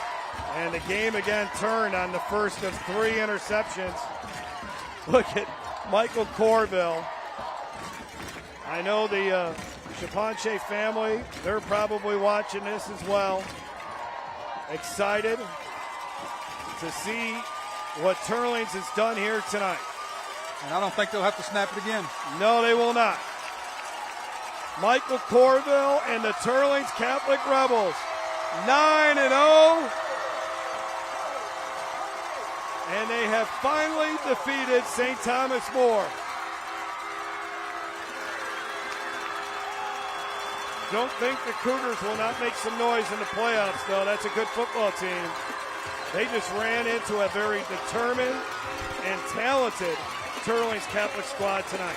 And the game again turned on the first of 3 interceptions. Look at Michael Corville. I know the Chapanche family, they're probably watching this as well. Excited to see what Teurlings has done here tonight. And I don't think they'll have to snap it again. No, they will not. Michael Corville and the Teurlings Catholic Rebels, 9-0. And they have finally defeated St. Thomas More. Don't think the Cougars will not make some noise in the playoffs, though. That's a good football team. They just ran into a very determined and talented Teurlings Catholic squad tonight.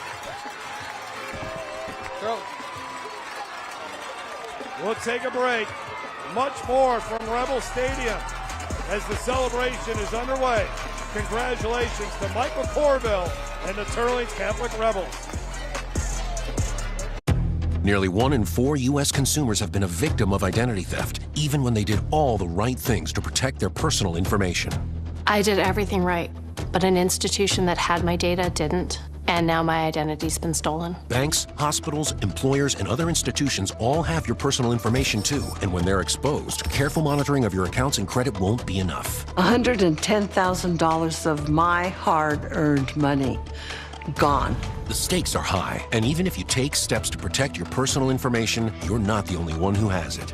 So, we'll take a break. Much more from Rebel Stadium as the celebration is underway. Congratulations to Michael Corville and the Teurlings Catholic Rebels. Nearly 1 in 4 U.S. consumers have been a victim of identity theft, even when they did all the right things to protect their personal information. I did everything right, but an institution that had my data didn't. And now my identity's been stolen. Banks, hospitals, employers, and other institutions all have your personal information too. And when they're exposed, careful monitoring of your accounts and credit won't be enough. $110,000 of my hard-earned money gone. The stakes are high, and even if you take steps to protect your personal information, you're not the only one who has it.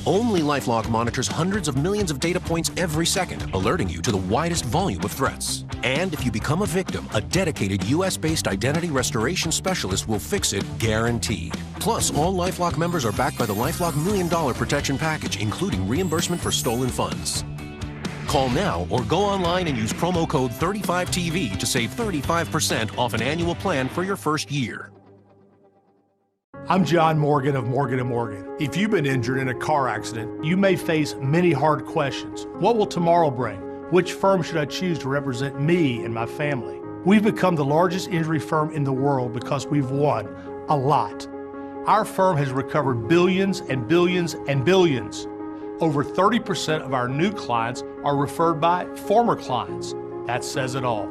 Only LifeLock monitors hundreds of millions of data points every second, alerting you to the widest volume of threats. And if you become a victim, a dedicated U.S.-based identity restoration specialist will fix it, guaranteed. Plus, all LifeLock members are backed by the LifeLock $1 Million Protection Package, including reimbursement for stolen funds. Call now or go online and use promo code 35TV to save 35% off an annual plan for your first year. I'm John Morgan of Morgan & Morgan. If you've been injured in a car accident, you may face many hard questions. What will tomorrow bring? Which firm should I choose to represent me and my family? We've become the largest injury firm in the world because we've won a lot. Our firm has recovered billions and billions and billions. Over 30% of our new clients are referred by former clients. That says it all.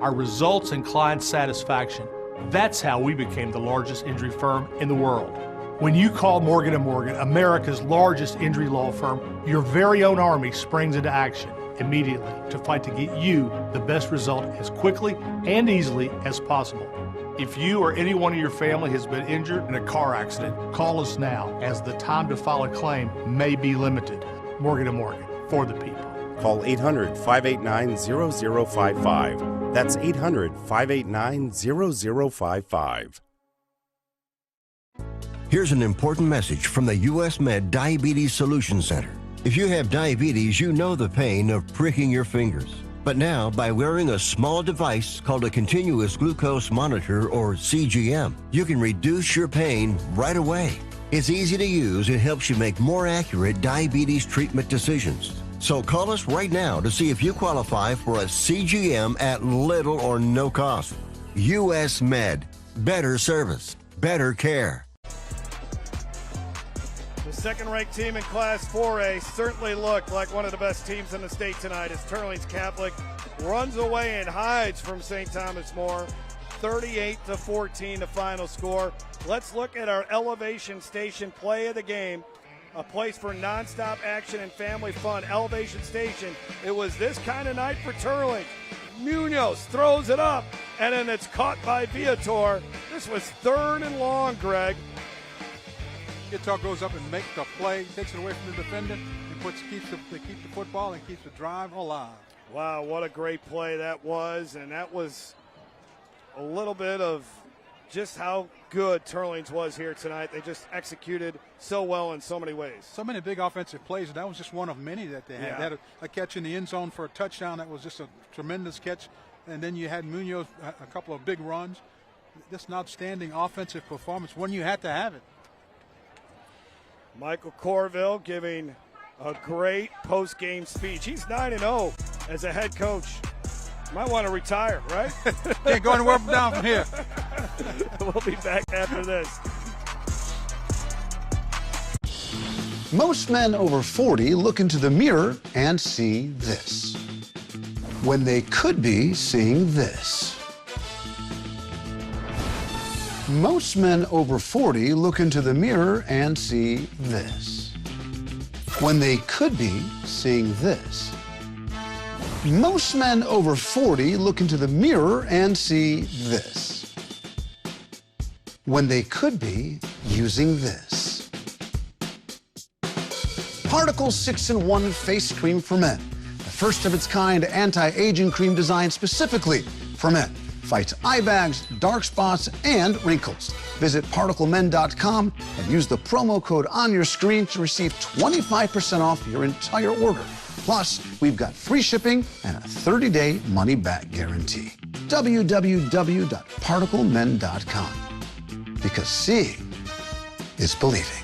Our results and client satisfaction. That's how we became the largest injury firm in the world. When you call Morgan & Morgan, America's largest injury law firm, your very own army springs into action immediately to fight to get you the best result as quickly and easily as possible. If you or anyone in your family has been injured in a car accident, call us now, as the time to file a claim may be limited. Morgan & Morgan, for the people. Call 800-589-0055. That's 800-589-0055. Here's an important message from the U.S. Med Diabetes Solution Center. If you have diabetes, you know the pain of pricking your fingers. But now, by wearing a small device called a continuous glucose monitor, or CGM, you can reduce your pain right away. It's easy to use and helps you make more accurate diabetes treatment decisions. So call us right now to see if you qualify for a CGM at little or no cost. U.S. Med. Better service. Better care. The second-ranked team in Class 4A certainly looked like one of the best teams in the state tonight as Teurlings Catholic runs away and hides from St. Thomas More. 38-14 the final score. Let's look at our Elevation Station play of the game. A place for nonstop action and family fun. Elevation Station. It was this kind of night for Teurlings. Munoz throws it up, and then it's caught by Viator. This was 3rd and long, Greg. Guitar goes up and makes the play, takes it away from the defendant, and keeps the football and keeps the drive alive. Wow, what a great play that was, and that was a little bit of just how good Teurlings was here tonight. They just executed so well in so many ways. So many big offensive plays, and that was just one of many that they had. Yeah. They had a catch in the end zone for a touchdown. That was just a tremendous catch. And then you had Munoz, a couple of big runs. Just an outstanding offensive performance when you had to have it. Michael Corville giving a great post-game speech. He's 9-0 as a head coach. Might want to retire, right? Can't go anywhere down from here. We'll be back after this. Most men over 40 look into the mirror and see this, when they could be seeing this. Most men over 40 look into the mirror and see this, when they could be seeing this. Most men over 40 look into the mirror and see this, when they could be using this. Particle 6-in-1 Face Cream for Men, the first of its kind anti-aging cream designed specifically for men. Fights eye bags, dark spots, and wrinkles. Visit particlemen.com and use the promo code on your screen to receive 25% off your entire order. Plus, we've got free shipping and a 30-day money-back guarantee. www.particlemen.com. Because seeing is believing.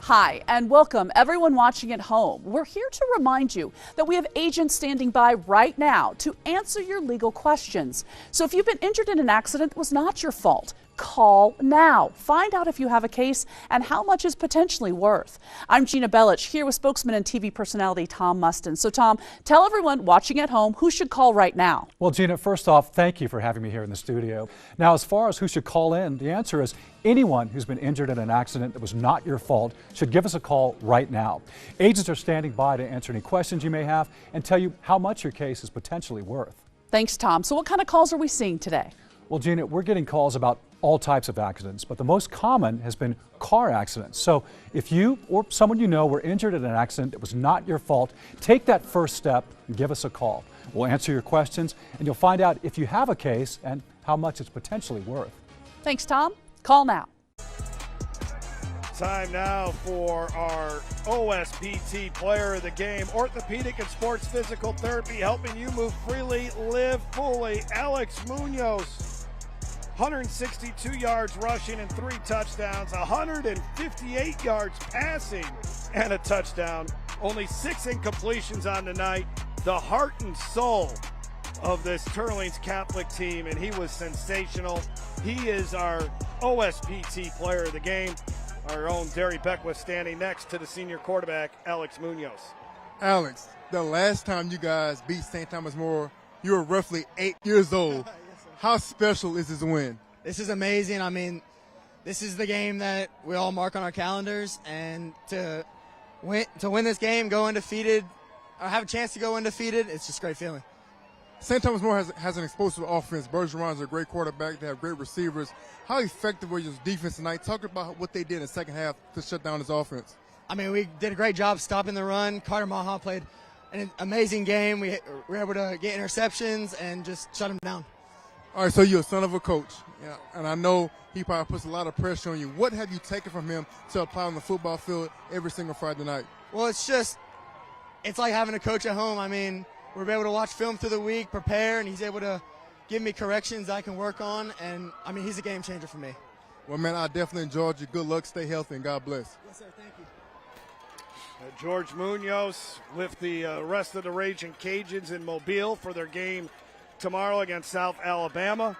Hi, and welcome everyone watching at home. We're here to remind you that we have agents standing by right now to answer your legal questions. So if you've been injured in an accident that was not your fault, call now. Find out if you have a case and how much is potentially worth. I'm Gina Bellich, here with spokesman and TV personality Tom Mustin. So Tom, tell everyone watching at home who should call right now. Well, Gina, first off, thank you for having me here in the studio. Now, as far as who should call in, the answer is anyone who's been injured in an accident that was not your fault should give us a call right now. Agents are standing by to answer any questions you may have and tell you how much your case is potentially worth. Thanks, Tom. So what kind of calls are we seeing today? Well, Gina, we're getting calls about all types of accidents, but the most common has been car accidents. So if you or someone you know were injured in an accident that was not your fault, take that first step and give us a call. We'll answer your questions and you'll find out if you have a case and how much it's potentially worth. Thanks, Tom. Call now. Time now for our OSPT player of the game, orthopedic and sports physical therapy, helping you move freely, live fully. Alex Munoz. 162 yards rushing and 3 touchdowns, 158 yards passing and a touchdown. Only 6 incompletions on the night. The heart and soul of this Teurlings Catholic team, and he was sensational. He is our OSPT player of the game. Our own Derry Beckwith standing next to the senior quarterback, Alex Munoz. Alex, the last time you guys beat St. Thomas More, you were roughly 8 years old. How special is this win? This is amazing. I mean, this is the game that we all mark on our calendars, and to win this game, go undefeated, or have a chance to go undefeated, it's just a great feeling. St. Thomas More has an explosive offense. Bergeron's a great quarterback. They have great receivers. How effective was your defense tonight? Talk about what they did in the second half to shut down this offense. I mean, we did a great job stopping the run. Carter Maha played an amazing game. We were able to get interceptions and just shut him down. All right, so you're a son of a coach, and I know he probably puts a lot of pressure on you. What have you taken from him to apply on the football field every single Friday night? Well, it's like having a coach at home. I mean, we're able to watch film through the week, prepare, and he's able to give me corrections I can work on, and, I mean, he's a game changer for me. Well, man, I definitely enjoyed you. Good luck, stay healthy, and God bless. Yes, sir, thank you. George Munoz with the rest of the Raging Cajuns in Mobile for their game tomorrow against South Alabama.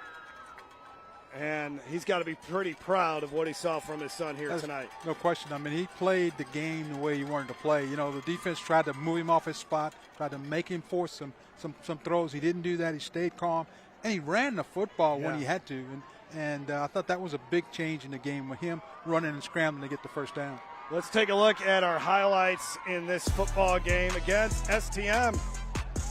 And he's got to be pretty proud of what he saw from his son here tonight. No question. I mean, he played the game the way he wanted to play. You know, the defense tried to move him off his spot, tried to make him force some throws. He didn't do that. He stayed calm, and he ran the football when he had to. And I thought that was a big change in the game with him running and scrambling to get the first down. Let's take a look at our highlights in this football game against STM.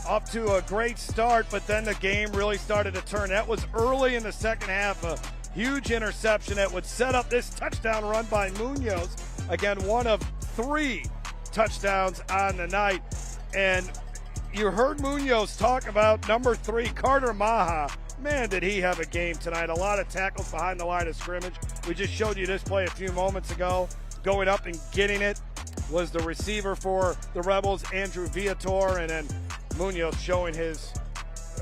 Up to a great start, but then the game really started to turn. That was early in the second half, a huge interception that would set up this touchdown run by Munoz. Again, one of 3 touchdowns on the night. And you heard Munoz talk about number 3, Carter Maha. Man, did he have a game tonight. A lot of tackles behind the line of scrimmage. We just showed you this play a few moments ago. Going up and getting it was the receiver for the Rebels, Andrew Viator, and then Munoz showing his,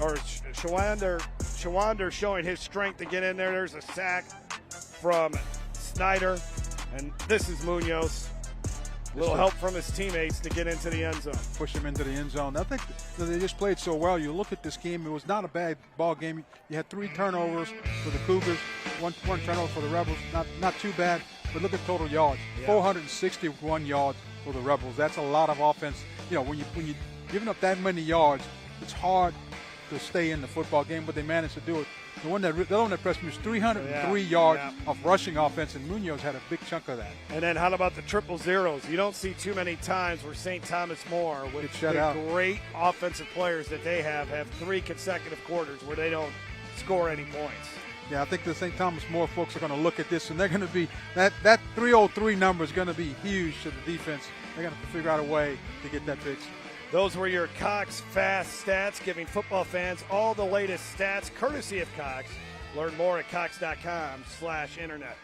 or Shawander showing his strength to get in there. There's a sack from Snyder, and this is Munoz. A little help from his teammates to get into the end zone. Push him into the end zone. I think they just played so well. You look at this game, it was not a bad ball game. You had 3 turnovers for the Cougars, one turnover for the Rebels. Not too bad. but look at total yards. 461 yards for the Rebels. That's a lot of offense. You know, when you're giving up that many yards, it's hard to stay in the football game, but they managed to do it. The one that impressed me was 303 yards of rushing offense, and Munoz had a big chunk of that. And then how about the triple zeros? You don't see too many times where St. Thomas More, with the great offensive players that they have 3 consecutive quarters where they don't score any points. Yeah, I think the St. Thomas More folks are going to look at this, and they're going to be that 303 number is going to be huge to the defense. They're going to have to figure out a way to get that fixed. Those were your Cox Fast Stats, giving football fans all the latest stats, courtesy of Cox. Learn more at cox.com/internet.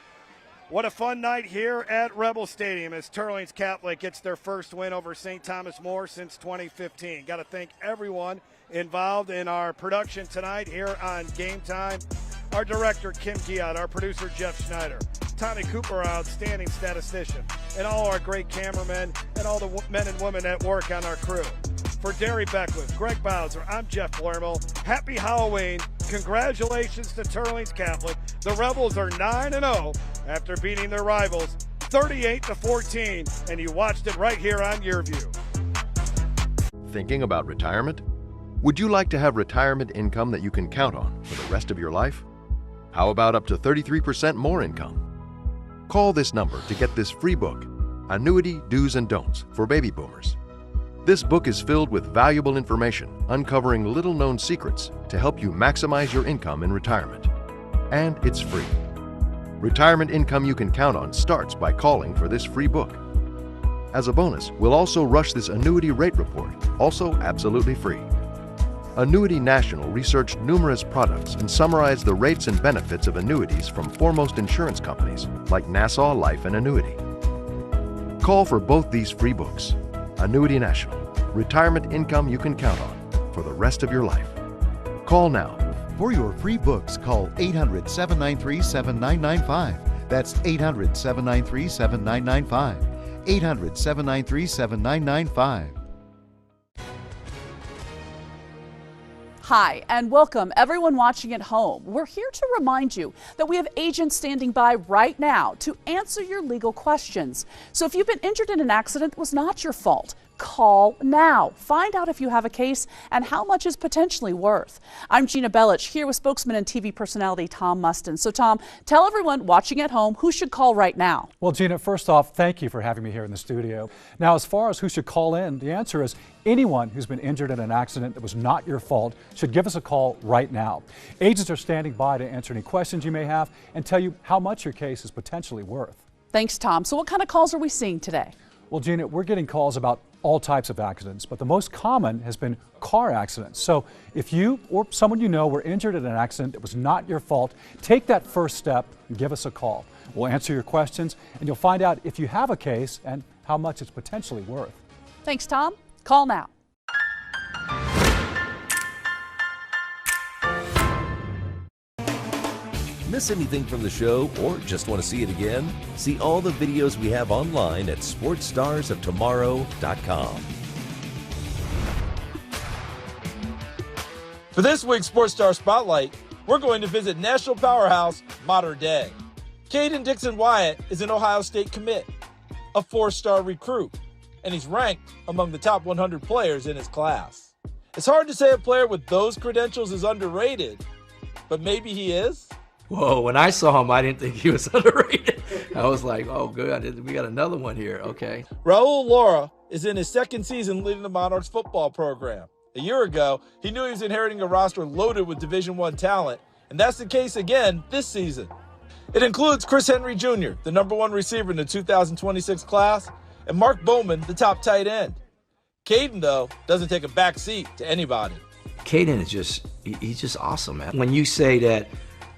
What a fun night here at Rebel Stadium as Teurlings Catholic gets their first win over St. Thomas More since 2015. Got to thank everyone involved in our production tonight here on Game Time. Our director, Kim Giat, our producer, Jeff Schneider, Tommy Cooper, our outstanding statistician, and all our great cameramen and all the men and women that work on our crew. For Derry Beckwith, Greg Bowser, I'm Jeff Blermel. Happy Halloween. Congratulations to Teurlings Catholic. The Rebels are 9-0 after beating their rivals 38-14, and you watched it right here on YurView. Thinking about retirement? Would you like to have retirement income that you can count on for the rest of your life? How about up to 33% more income? Call this number to get this free book, Annuity Do's and Don'ts for Baby Boomers. This book is filled with valuable information uncovering little-known secrets to help you maximize your income in retirement. And it's free. Retirement income you can count on starts by calling for this free book. As a bonus, we'll also rush this annuity rate report, also absolutely free. Annuity National researched numerous products and summarized the rates and benefits of annuities from foremost insurance companies like Nassau Life and Annuity. Call for both these free books. Annuity National, retirement income you can count on for the rest of your life. Call now. For your free books, call 800-793-7995. That's 800-793-7995. 800-793-7995. Hi, and welcome everyone watching at home. We're here to remind you that we have agents standing by right now to answer your legal questions. So if you've been injured in an accident that was not your fault, call now. Find out if you have a case and how much is potentially worth. I'm Gina Bellich, here with spokesman and TV personality Tom Mustin. So Tom, tell everyone watching at home who should call right now. Well, Gina, first off, thank you for having me here in the studio. Now, as far as who should call in, the answer is anyone who's been injured in an accident that was not your fault should give us a call right now. Agents are standing by to answer any questions you may have and tell you how much your case is potentially worth. Thanks, Tom. So what kind of calls are we seeing today? Well, Gina, we're getting calls about all types of accidents, but the most common has been car accidents. So if you or someone you know were injured in an accident that was not your fault, take that first step and give us a call. We'll answer your questions and you'll find out if you have a case and how much it's potentially worth. Thanks, Tom. Call now. Miss anything from the show or just want to see it again? See all the videos we have online at sportsstarsoftomorrow.com. For this week's Sports Star Spotlight, we're going to visit national powerhouse Mater Dei. Caden Dixon Wyatt is an Ohio State commit, a 4-star recruit, and he's ranked among the top 100 players in his class. It's hard to say a player with those credentials is underrated, but maybe he is? Whoa, when I saw him, I didn't think he was underrated. I was like, oh, good, we got another one here, okay. Raul Laura is in his second season leading the Monarchs football program. A year ago, he knew he was inheriting a roster loaded with Division I talent, and that's the case again this season. It includes Chris Henry Jr., the #1 receiver in the 2026 class, and Mark Bowman, the top tight end. Caden, though, doesn't take a back seat to anybody. Caden is he's just awesome, man. When you say that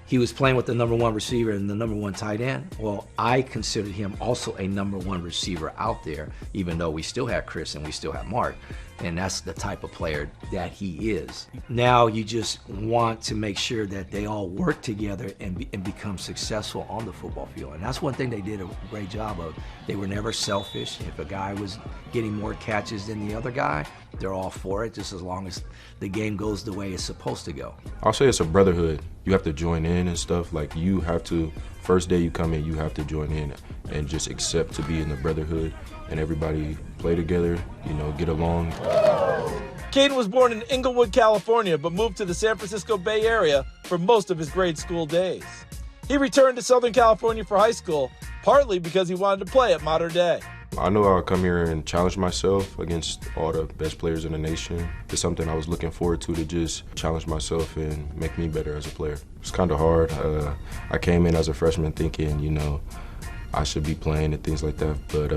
he was playing with the #1 receiver and the #1 tight end, well, I considered him also a #1 receiver out there, even though we still have Chris and we still have Mark. And that's the type of player that he is. Now you just want to make sure that they all work together and become successful on the football field. And that's one thing they did a great job of. They were never selfish. If a guy was getting more catches than the other guy, they're all for it, just as long as the game goes the way it's supposed to go. I'll say it's a brotherhood. You have to join in and stuff. Like, you have to first day you come in, you have to join in and just accept to be in the brotherhood and everybody play together, you know, get along. Caden was born in Inglewood, California, but moved to the San Francisco Bay Area for most of his grade school days. He returned to Southern California for high school, partly because he wanted to play at Modern Day. I knew I would come here and challenge myself against all the best players in the nation. It's something I was looking forward to just challenge myself and make me better as a player. It's kind of hard. I came in as a freshman thinking, you know, I should be playing and things like that, but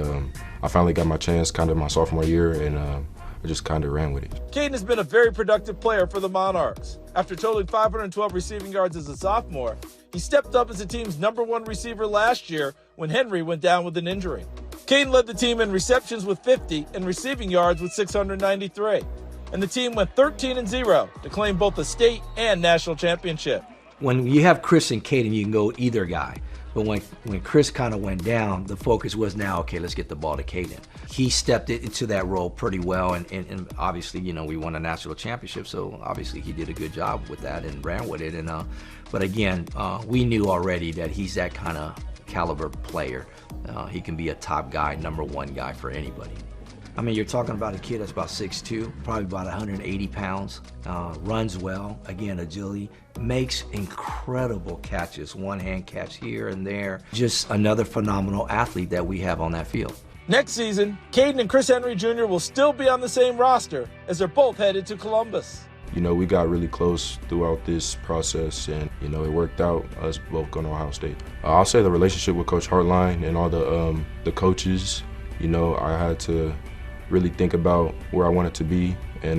I finally got my chance kind of my sophomore year, and I just kind of ran with it. Caden has been a very productive player for the Monarchs. After totaling 512 receiving yards as a sophomore, he stepped up as the team's #1 receiver last year when Henry went down with an injury. Caden led the team in receptions with 50 and receiving yards with 693. And the team went 13-0 to claim both the state and national championship. When you have Chris and Caden, you can go either guy. But when Chris kind of went down, the focus was now, okay, let's get the ball to Caden. He stepped into that role pretty well, and obviously, you know, we won a national championship, so obviously he did a good job with that and ran with it. And but again, we knew already that he's that kind of caliber player. He can be a top guy, #1 guy for anybody. I mean, you're talking about a kid that's about 6'2", probably about 180 pounds, runs well, again, agility, makes incredible catches, one-hand catch here and there. Just another phenomenal athlete that we have on that field. Next season, Caden and Chris Henry Jr. will still be on the same roster as they're both headed to Columbus. You know, we got really close throughout this process, and, you know, it worked out, us both going to Ohio State. I'll say the relationship with Coach Hartline and all the coaches, you know, I had to really think about where I wanted to be, and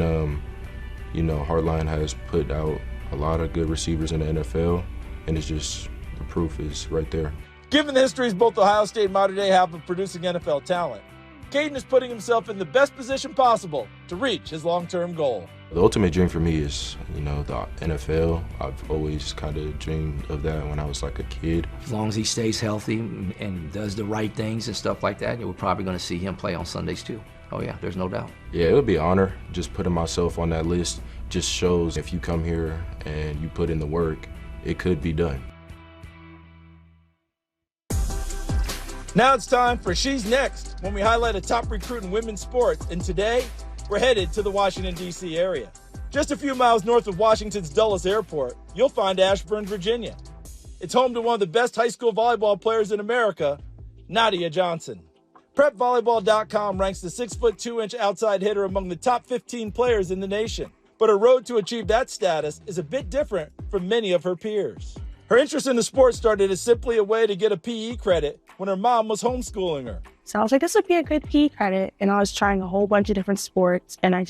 you know, Hartline has put out a lot of good receivers in the NFL, and it's just, the proof is right there. Given the histories both Ohio State and Modern Day have of producing NFL talent, Caden is putting himself in the best position possible to reach his long-term goal. The ultimate dream for me is, you know, the NFL. I've always kind of dreamed of that when I was like a kid. As long as he stays healthy and does the right things and stuff like that, we're probably going to see him play on Sundays too. Oh yeah, there's no doubt. Yeah, it would be an honor. Just putting myself on that list just shows if you come here and you put in the work, it could be done. Now it's time for She's Next, when we highlight a top recruit in women's sports. And today, we're headed to the Washington, D.C. area. Just a few miles north of Washington's Dulles Airport, you'll find Ashburn, Virginia. It's home to one of the best high school volleyball players in America, Nadia Johnson. PrepVolleyball.com ranks the 6'2" outside hitter among the top 15 players in the nation. But her road to achieve that status is a bit different from many of her peers. Her interest in the sport started as simply a way to get a PE credit when her mom was homeschooling her. So I was like, this would be a good PE credit. And I was trying a whole bunch of different sports, and I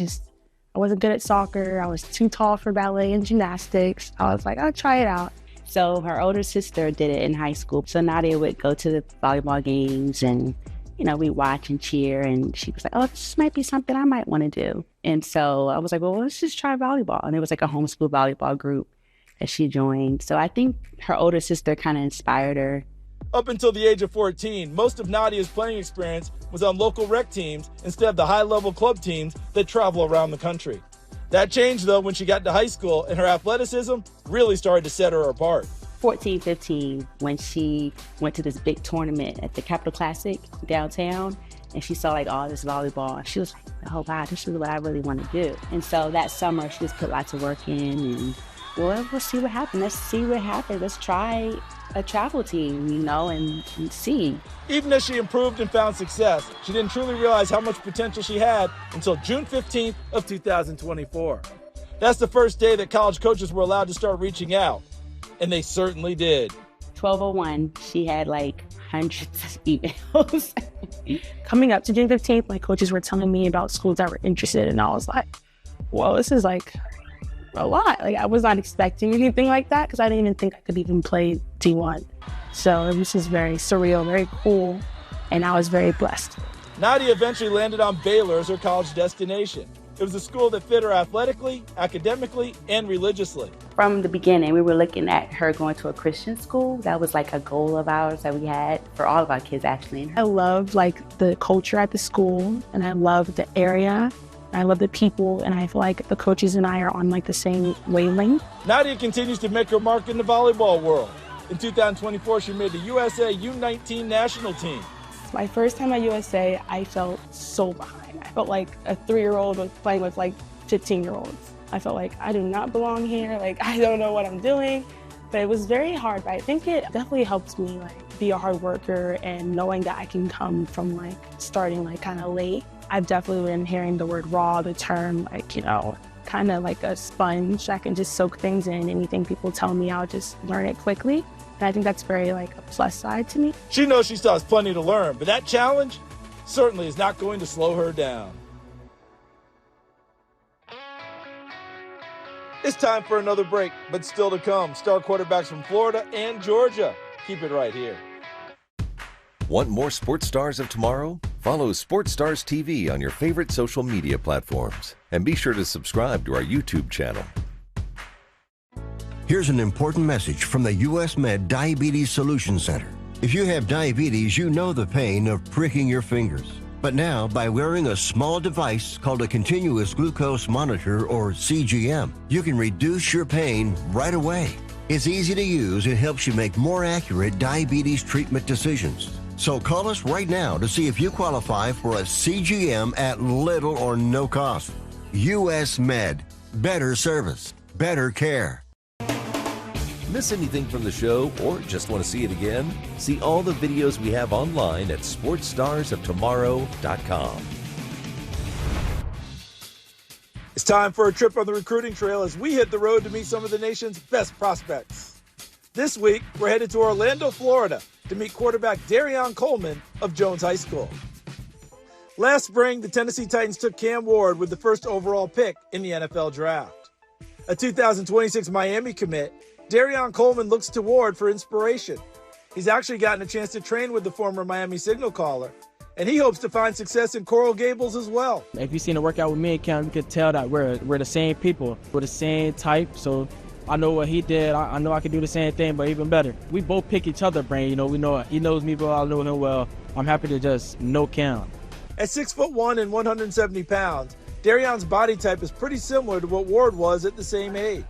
wasn't good at soccer. I was too tall for ballet and gymnastics. I was like, I'll try it out. So her older sister did it in high school. So Nadia would go to the volleyball games, and you know, we watch and cheer, and she was like, oh, this might be something I might want to do. And so I was like, well, let's just try volleyball. And it was like a homeschool volleyball group that she joined. So I think her older sister kind of inspired her. Up until the age of 14, most of Nadia's playing experience was on local rec teams instead of the high-level club teams that travel around the country. That changed, though, when she got to high school, and her athleticism really started to set her apart. 14, 15, when she went to this big tournament at the Capitol Classic downtown, and she saw like all this volleyball. She was like, oh wow, this is what I really want to do. And so that summer, she just put lots of work in, and well, we'll see what happens. Let's see what happens. Let's try a travel team, you know, and see. Even as she improved and found success, she didn't truly realize how much potential she had until June 15th of 2024. That's the first day that college coaches were allowed to start reaching out. And they certainly did. 1201, she had like hundreds of emails. Coming up to June 15th, my coaches were telling me about schools that were interested, and I was like, whoa, this is like a lot. Like, I was not expecting anything like that because I didn't even think I could even play D1. So this is very surreal, very cool, and I was very blessed. Nadia eventually landed on Baylor as her college destination. It was a school that fit her athletically, academically, and religiously. From the beginning, we were looking at her going to a Christian school. That was like a goal of ours that we had for all of our kids, actually. I love like the culture at the school, and I love the area. I love the people, and I feel like the coaches and I are on like the same wavelength. Nadia continues to make her mark in the volleyball world. In 2024, she made the USA U19 national team. My first time at USA, I felt so behind. I felt like a 3-year-old was playing with like 15-year-olds. I felt like I do not belong here. Like, I don't know what I'm doing. But it was very hard. But I think it definitely helps me like be a hard worker and knowing that I can come from like starting like kind of late. I've definitely been hearing the word raw, the term, like, you know, kind of like a sponge. I can just soak things in. Anything people tell me, I'll just learn it quickly. And I think that's very like a plus side to me. She knows she still has plenty to learn, but that challenge certainly is not going to slow her down. It's time for another break, but still to come. Star quarterbacks from Florida and Georgia. Keep it right here. Want more Sports Stars of Tomorrow? Follow Sports Stars TV on your favorite social media platforms. And be sure to subscribe to our YouTube channel. Here's an important message from the U.S. Med Diabetes Solution Center. If you have diabetes, you know the pain of pricking your fingers. But now, by wearing a small device called a continuous glucose monitor, or CGM, you can reduce your pain right away. It's easy to use and helps you make more accurate diabetes treatment decisions. So call us right now to see if you qualify for a CGM at little or no cost. U.S. Med. Better service. Better care. Miss anything from the show or just want to see it again? See all the videos we have online at sportsstarsoftomorrow.com. It's time for a trip on the recruiting trail as we hit the road to meet some of the nation's best prospects. This week, we're headed to Orlando, Florida to meet quarterback Darion Coleman of Jones High School. Last spring, the Tennessee Titans took Cam Ward with the first overall pick in the NFL draft. A 2026 Miami commit, Darion Coleman looks to Ward for inspiration. He's actually gotten a chance to train with the former Miami signal caller, and he hopes to find success in Coral Gables as well. If you've seen a workout with me and Cam, you can tell that we're the same people. We're the same type, so I know what he did. I know I can do the same thing, but even better. We both pick each other's brain. You know, we know he knows me well, I know him well. I'm happy to just know Cam. At 6'1" and 170 pounds, Darion's body type is pretty similar to what Ward was at the same age.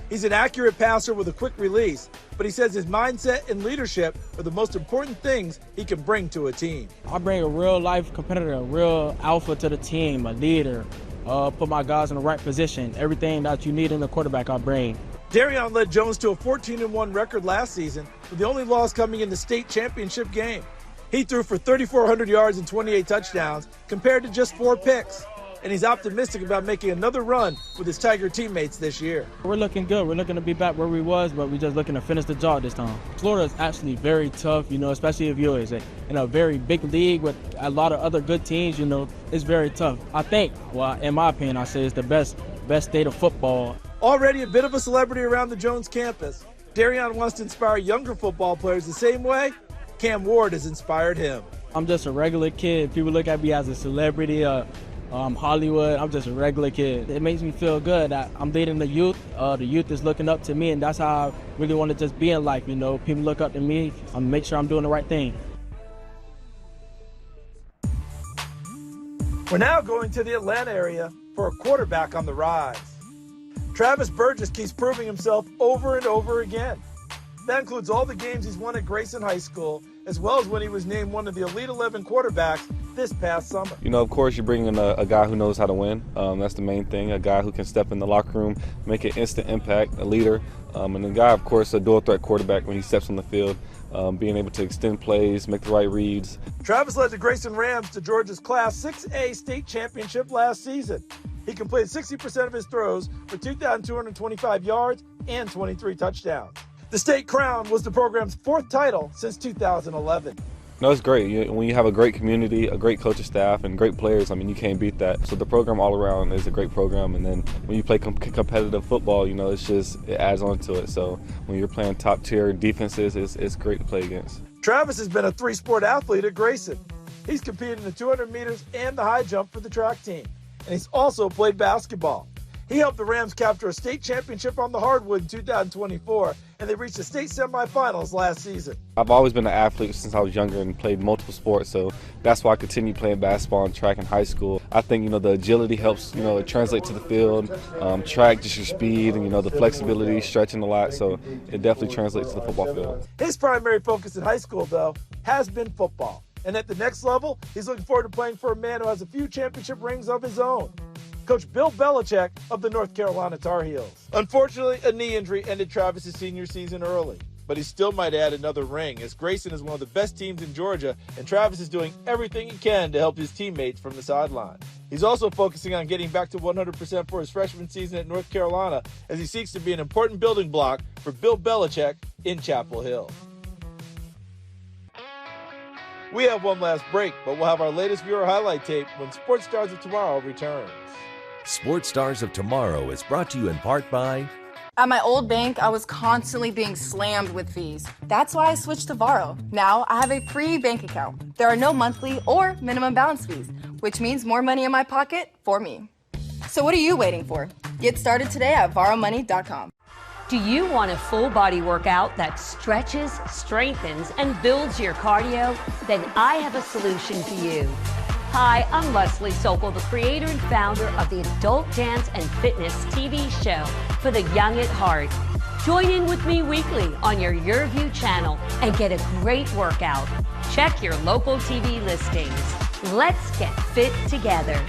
He's an accurate passer with a quick release, but he says his mindset and leadership are the most important things he can bring to a team. I bring a real-life competitor, a real alpha to the team, a leader, put my guys in the right position. Everything that you need in a quarterback, I bring. Darion led Jones to a 14-1 record last season, with the only loss coming in the state championship game. He threw for 3,400 yards and 28 touchdowns, compared to just 4 picks. And he's optimistic about making another run with his Tiger teammates this year. We're looking good. We're looking to be back where we was, but we're just looking to finish the job this time. Florida is actually very tough, you know, especially if you're in a very big league with a lot of other good teams, you know, it's very tough. I think, well, in my opinion, I say it's the best state of football. Already a bit of a celebrity around the Jones campus, Darion wants to inspire younger football players the same way Cam Ward has inspired him. I'm just a regular kid. People look at me as a celebrity, Hollywood. I'm just a regular kid. It makes me feel good that I'm leading the youth. The youth is looking up to me, and that's how I really want to just be in life. You know, people look up to me. I make sure I'm doing the right thing. We're now going to the Atlanta area for a quarterback on the rise. Travis Burgess keeps proving himself over and over again. That includes all the games he's won at Grayson High School, as well as when he was named one of the Elite 11 quarterbacks this past summer. You know, of course, you're bringing a guy who knows how to win. That's the main thing, a guy who can step in the locker room, make an instant impact, a leader. And a guy, of course, a dual-threat quarterback when he steps on the field, being able to extend plays, make the right reads. Travis led the Grayson Rams to Georgia's Class 6A state championship last season. He completed 60% of his throws for 2,225 yards and 23 touchdowns. The state crown was the program's 4th title since 2011. No, it's great. When you have a great community, a great coaching staff, and great players, I mean, you can't beat that. So the program all around is a great program. And then when you play competitive football, you know, it adds on to it. So when you're playing top-tier defenses, it's great to play against. Travis has been a 3-sport athlete at Grayson. He's competed in the 200 meters and the high jump for the track team. And he's also played basketball. He helped the Rams capture a state championship on the hardwood in 2024, and they reached the state semifinals last season. I've always been an athlete since I was younger and played multiple sports, so that's why I continued playing basketball and track in high school. I think, the agility helps, it translates to the field. Track, just your speed and, the flexibility, stretching a lot, so it definitely translates to the football field. His primary focus in high school, though, has been football. And at the next level, he's looking forward to playing for a man who has a few championship rings of his own. Coach Bill Belichick of the North Carolina Tar Heels. Unfortunately, a knee injury ended Travis's senior season early, but he still might add another ring, as Grayson is one of the best teams in Georgia, and Travis is doing everything he can to help his teammates from the sideline. He's also focusing on getting back to 100% for his freshman season at North Carolina, as he seeks to be an important building block for Bill Belichick in Chapel Hill. We have one last break, but we'll have our latest viewer highlight tape when Sports Stars of Tomorrow returns. Sports Stars of Tomorrow is brought to you in part by... At my old bank, I was constantly being slammed with fees. That's why I switched to Varo. Now I have a free bank account. There are no monthly or minimum balance fees, which means more money in my pocket for me. So what are you waiting for? Get started today at varomoney.com. Do you want a full body workout that stretches, strengthens, and builds your cardio? Then I have a solution for you. Hi, I'm Leslie Sokol, the creator and founder of the Adult Dance and Fitness TV show for the young at heart. Join in with me weekly on your YurView channel and get a great workout. Check your local TV listings. Let's get fit together.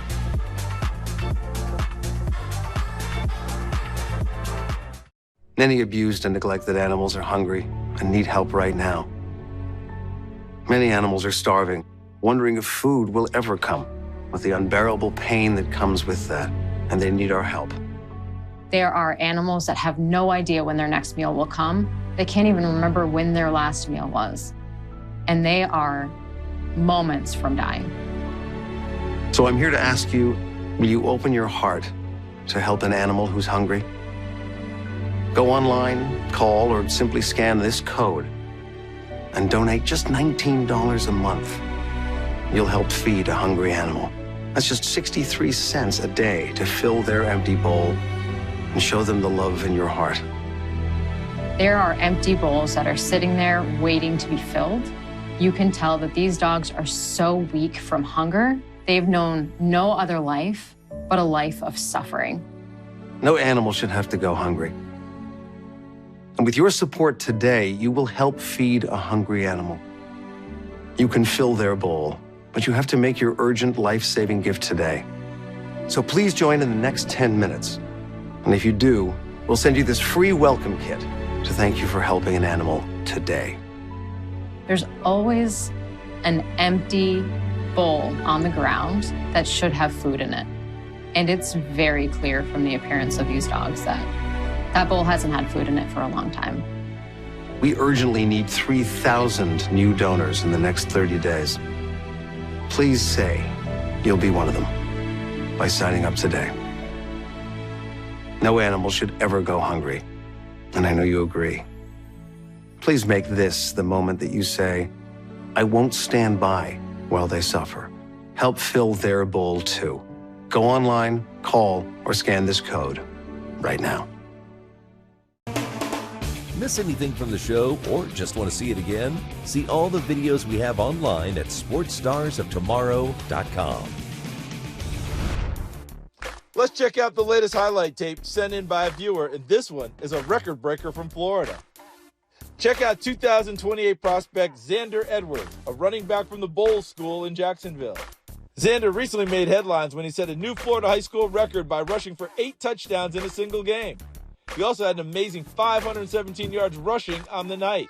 Many abused and neglected animals are hungry and need help right now. Many animals are starving, wondering if food will ever come, with the unbearable pain that comes with that, and they need our help. There are animals that have no idea when their next meal will come. They can't even remember when their last meal was. And they are moments from dying. So I'm here to ask you, will you open your heart to help an animal who's hungry? Go online, call, or simply scan this code and donate just $19 a month. You'll help feed a hungry animal. That's just 63 cents a day to fill their empty bowl and show them the love in your heart. There are empty bowls that are sitting there waiting to be filled. You can tell that these dogs are so weak from hunger. They've known no other life but a life of suffering. No animal should have to go hungry. And with your support today, you will help feed a hungry animal. You can fill their bowl, but you have to make your urgent life-saving gift today. So please join in the next 10 minutes. And if you do, we'll send you this free welcome kit to thank you for helping an animal today. There's always an empty bowl on the ground that should have food in it. And it's very clear from the appearance of these dogs that that bowl hasn't had food in it for a long time. We urgently need 3,000 new donors in the next 30 days. Please say you'll be one of them by signing up today. No animal should ever go hungry, and I know you agree. Please make this the moment that you say, I won't stand by while they suffer. Help fill their bowl too. Go online, call, or scan this code right now. Miss anything from the show or just want to see it again? See all the videos we have online at sportsstarsoftomorrow.com. Let's check out the latest highlight tape sent in by a viewer, and this one is a record breaker from Florida. Check out 2028 prospect Xander Edwards, a running back from the Bowles School in Jacksonville. Xander recently made headlines when he set a new Florida high school record by rushing for 8 touchdowns in a single game. He also had an amazing 517 yards rushing on the night.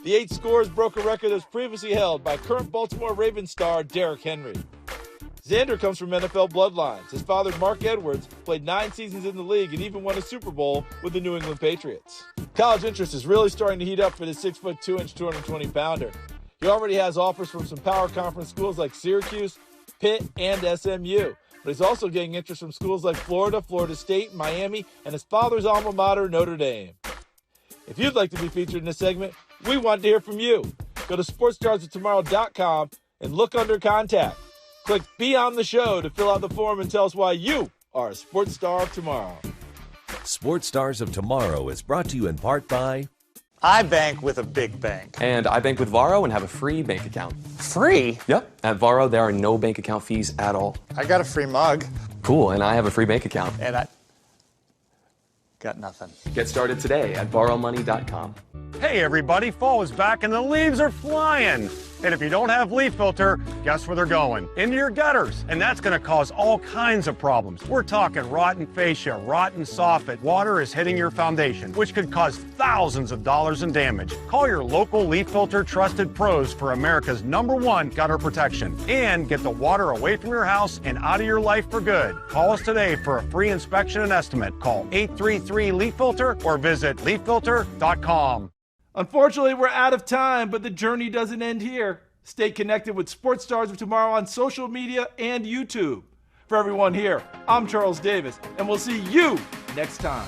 The 8 scores broke a record that was previously held by current Baltimore Ravens star Derrick Henry. Xander comes from NFL bloodlines. His father, Mark Edwards, played 9 seasons in the league and even won a Super Bowl with the New England Patriots. College interest is really starting to heat up for this 6'2", 220-pounder. He already has offers from some power conference schools like Syracuse, Pitt, and SMU. But he's also getting interest from schools like Florida, Florida State, Miami, and his father's alma mater, Notre Dame. If you'd like to be featured in this segment, we want to hear from you. Go to sportsstarsoftomorrow.com and look under Contact. Click Be on the Show to fill out the form and tell us why you are a sports star of tomorrow. Sports Stars of Tomorrow is brought to you in part by I bank with a big bank. And I bank with Varo and have a free bank account. Free? Yep. At Varo, there are no bank account fees at all. I got a free mug. Cool, and I have a free bank account. And I got nothing. Get started today at borrowmoney.com. Hey everybody, fall is back and the leaves are flying. And if you don't have leaf filter, guess where they're going? Into your gutters. And that's gonna cause all kinds of problems. We're talking rotten fascia, rotten soffit. Water is hitting your foundation, which could cause thousands of dollars in damage. Call your local leaf filter trusted pros for America's #1 gutter protection. And get the water away from your house and out of your life for good. Call us today for a free inspection and estimate. Call 833-LEAF-FILTER or visit leaffilter.com. Unfortunately, we're out of time, but the journey doesn't end here. Stay connected with Sports Stars of Tomorrow on social media and YouTube. For everyone here, I'm Charles Davis, and we'll see you next time.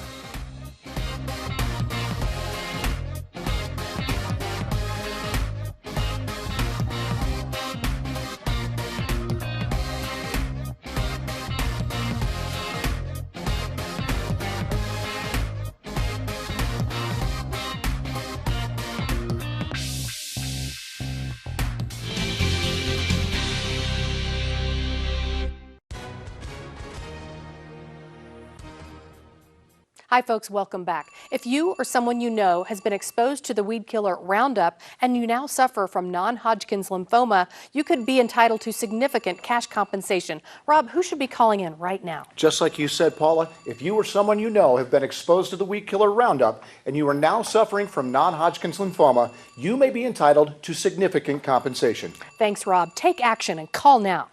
Hi folks, welcome back. If you or someone you know has been exposed to the weed killer Roundup and you now suffer from non-Hodgkin's lymphoma, you could be entitled to significant cash compensation. Rob, who should be calling in right now? Just like you said, Paula, if you or someone you know have been exposed to the weed killer Roundup and you are now suffering from non-Hodgkin's lymphoma, you may be entitled to significant compensation. Thanks, Rob. Take action and call now.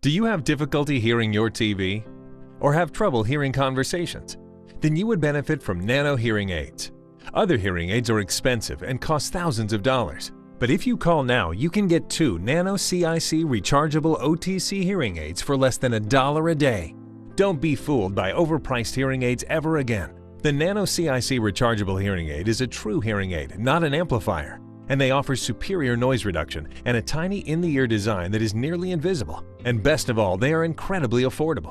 Do you have difficulty hearing your TV? Or have trouble hearing conversations? Then you would benefit from Nano hearing aids. Other hearing aids are expensive and cost thousands of dollars. But if you call now, you can get 2 Nano CIC rechargeable OTC hearing aids for less than $1 a day. Don't be fooled by overpriced hearing aids ever again. The Nano CIC rechargeable hearing aid is a true hearing aid, not an amplifier. And they offer superior noise reduction and a tiny in-the-ear design that is nearly invisible. And best of all, they are incredibly affordable.